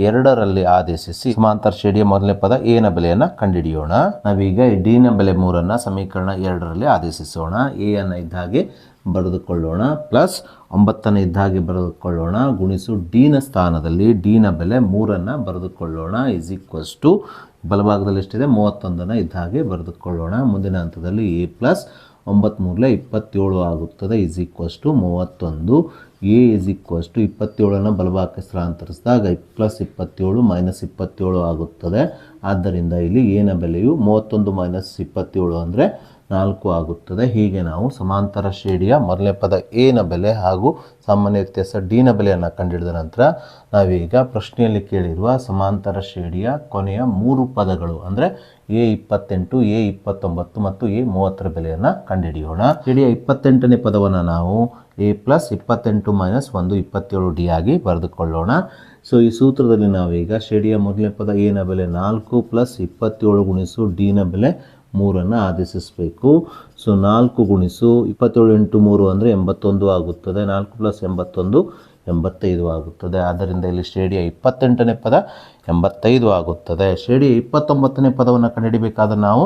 2ರಲ್ಲಿ ಆದೇಶಿಸಿ ಸಮಾಂತರ ಶ್ರೇಣಿಯ ಮೊದಲನೇ ಪದ a ನ ಬೆಲೆಯನ್ನು ಕಂಡುಹಿಡಿಯೋಣ. ನಾವೀಗ ಈ d ನ ಬೆಲೆ 3ಅನ್ನು ಸಮೀಕರಣ 2ರಲ್ಲಿ ಆದೇಶಿಸೋಣ. a ಅನ್ನು ಇದ್ದಾಗೆ ಬರೆದುಕೊಳ್ಳೋಣ, ಪ್ಲಸ್ 9 ಇದ್ದಾಗೆ ಬರೆದುಕೊಳ್ಳೋಣ, ಗುಣಿಸು d ನ ಸ್ಥಾನದಲ್ಲಿ d ನ ಬೆಲೆ 3ಅನ್ನು ಬರೆದುಕೊಳ್ಳೋಣ, = ಬಲಭಾಗದಲ್ಲಿ ಎಷ್ಟಿದೆ 31 ಇದ್ದಾಗೆ ಬರೆದುಕೊಳ್ಳೋಣ. ಮುಂದಿನ ಹಂತದಲ್ಲಿ a + 9 × 27 ಆಗುತ್ತದೆ, = 31. a = 27 ಬಲಭಾಗಕ್ಕೆ ಸ್ಥಳಾಂತರಿಸಿದಾಗ +27 -27 ಆಗುತ್ತದೆ. ಆದ್ದರಿಂದ ಇಲ್ಲಿ a ನ ಬೆಲೆಯು 31 - 27 ಅಂದರೆ 4 ಆಗುತ್ತದೆ. ಹೀಗೆ ನಾವು ಸಮಾಂತರ ಶ್ರೇಣಿಯ ಮೊದಲನೇ ಪದ a ನ ಬೆಲೆ ಹಾಗೂ ಸಾಮಾನ್ಯ ವ್ಯತ್ಯಾಸ d ನ ಬೆಲೆಯನ್ನು ಕಂಡುಹಿಡಿದ ನಂತರ ನಾವೀಗ ಪ್ರಶ್ನೆಯಲ್ಲಿ ಕೇಳಿರುವ ಸಮಾಂತರ ಶ್ರೇಣಿಯ ಕೊನೆಯ 3 ಪದಗಳು ಅಂದರೆ a28, a29 ಮತ್ತು a30 ಬೆಲೆಯನ್ನು ಕಂಡುಹಿಡಿಯೋಣ. ಶ್ರೇಣಿಯ 28ನೇ ಪದವನ್ನು ನಾವು a + 28 - 1 27d ಆಗಿ ಬರೆದುಕೊಳ್ಳೋಣ. ಸೊ ಈ ಸೂತ್ರದಲ್ಲಿ ನಾವೀಗ ಶ್ರೇಣಿಯ ಮೊದಲನೇ ಪದ a ನ ಬೆಲೆ 4 + 27 × d ನ ಬೆಲೆ 3ಅನ್ನು ಆದೇಶಿಸಬೇಕು. ಸೊ 4 × 27 × 3 ಅಂದರೆ 81 ಆಗುತ್ತದೆ, 4 + 81 85 ಆಗುತ್ತದೆ. ಆದ್ದರಿಂದ ಇಲ್ಲಿ ಶ್ರೇಣಿಯ 28ನೇ ಪದ 85 ಆಗುತ್ತದೆ. ಶ್ರೇಣಿಯ 29ನೇ ಪದವನ್ನು ಕಂಡುಹಿಡಿಯಬೇಕಾದ್ರೆ ನಾವು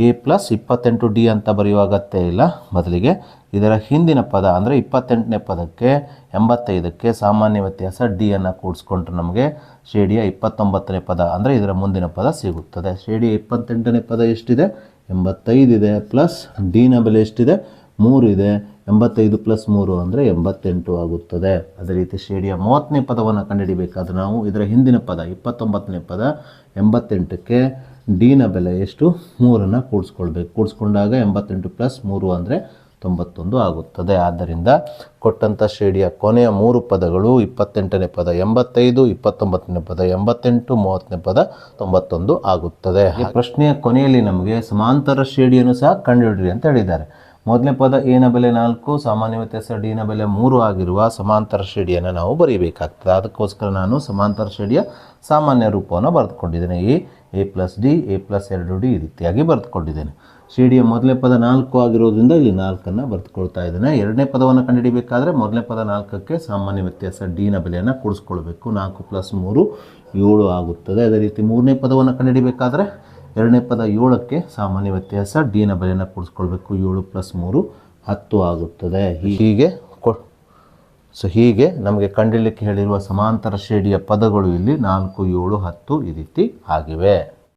a + 28d ಅಂತ ಬರೆಯುವ ಅಗತ್ಯ ಇಲ್ಲ. ಬದಲಿಗೆ ಇದರ ಹಿಂದಿನ ಪದ ಅಂದರೆ 28ನೇ ಪದಕ್ಕೆ 85ಕ್ಕೆ ಸಾಮಾನ್ಯ ವ್ಯತ್ಯಾಸ d ಅನ್ನು ಕೂಡಿಸ್ಕೊಂಡ್ರೆ ನಮಗೆ ಶ್ರೇಣಿಯ 29ನೇ ಪದ ಅಂದರೆ ಇದರ ಮುಂದಿನ ಪದ ಸಿಗುತ್ತದೆ. ಶ್ರೇಣಿಯ 28ನೇ ಪದ ಎಷ್ಟಿದೆ? 85 ಇದೆ, ಪ್ಲಸ್ d ನ ಬೆಲೆ ಎಷ್ಟಿದೆ? 3 ಇದೆ. 85 + 3 ಅಂದರೆ 88 ಆಗುತ್ತದೆ. ಅದೇ ರೀತಿ ಶ್ರೇಣಿಯ 30ನೇ ಪದವನ್ನು ಕಂಡುಹಿಡಿಯಬೇಕಾದ್ರೆ ನಾವು ಇದರ ಹಿಂದಿನ ಪದ 29ನೇ ಪದ 88ಕ್ಕೆ d ನ ಬೆಲೆ ಎಷ್ಟು? 3ಅನ್ನು ಕೂಡಿಸ್ಕೊಳ್ಬೇಕು. ಕೂಡಿಸ್ಕೊಂಡಾಗ 88 + 3 ಅಂದರೆ 91 ಆಗುತ್ತದೆ. ಆದ್ದರಿಂದ ಕೊಟ್ಟಂಥ ಶ್ರೇಣಿಯ ಕೊನೆಯ 3 ಪದಗಳು 28ನೇ ಪದ 85, 29ನೇ ಪದ 88, 30ನೇ ಪದ 91 ಆಗುತ್ತದೆ. ಪ್ರಶ್ನೆಯ ಕೊನೆಯಲ್ಲಿ ನಮಗೆ ಸಮಾಂತರ ಶ್ರೇಣಿಯನ್ನು ಸಹ ಕಂಡುಹಿಡಿಯಿರಿ ಅಂತ ಹೇಳಿದ್ದಾರೆ. ಮೊದಲನೇ ಪದ a ನ ಬೆಲೆ 4, ಸಾಮಾನ್ಯ ವ್ಯತ್ಯಾಸ d ನ ಬೆಲೆ 3 ಆಗಿರುವ ಸಮಾಂತರ ಶ್ರೇಣಿಯನ್ನು ನಾವು ಬರೀಬೇಕಾಗ್ತದೆ. ಅದಕ್ಕೋಸ್ಕರ ನಾನು ಸಮಾಂತರ ಶ್ರೇಣಿಯ ಸಾಮಾನ್ಯ ರೂಪವನ್ನು ಬರೆದುಕೊಂಡಿದ್ದೇನೆ. a + d, a + 2d ಈ ರೀತಿಯಾಗಿ ಬರೆದುಕೊಂಡಿದ್ದೇನೆ. ಶ್ರೇಣಿಯ ಮೊದಲನೇ ಪದ 4 ಆಗಿರೋದ್ರಿಂದ ಇಲ್ಲಿ 4ಅನ್ನು ಬರೆದುಕೊಳ್ತಾ ಇದ್ದೇನೆ. ಎರಡನೇ ಪದವನ್ನು ಕಂಡುಹಿಡಿಯಬೇಕಾದ್ರೆ ಮೊದಲನೇ ಪದ 4ಕ್ಕೆ ಸಾಮಾನ್ಯ ವ್ಯತ್ಯಾಸ d ನ ಬೆಲೆಯನ್ನು ಕೂಡಿಸ್ಕೊಳ್ಬೇಕು. 4 + 3 7 ಆಗುತ್ತದೆ. ಅದೇ ರೀತಿ ಮೂರನೇ ಪದವನ್ನು ಕಂಡುಹಿಡಿಯಬೇಕಾದ್ರೆ ಎರಡನೇ ಪದ 7ಕ್ಕೆ ಸಾಮಾನ್ಯ ವ್ಯತ್ಯಾಸ d ನ ಬೆಲೆಯನ್ನು ಕೂಡಿಸ್ಕೊಳ್ಬೇಕು. 7 + 3 10 ಆಗುತ್ತದೆ. ಹೀಗೆ ನಮಗೆ ಕಂಡುಹಿಡಿಯಲಿಕ್ಕೆ ಹೇಳಿರುವ ಸಮಾಂತರ ಶ್ರೇಣಿಯ ಪದಗಳು ಇಲ್ಲಿ 4, 7, 10 ಈ ರೀತಿ ಆಗಿವೆ.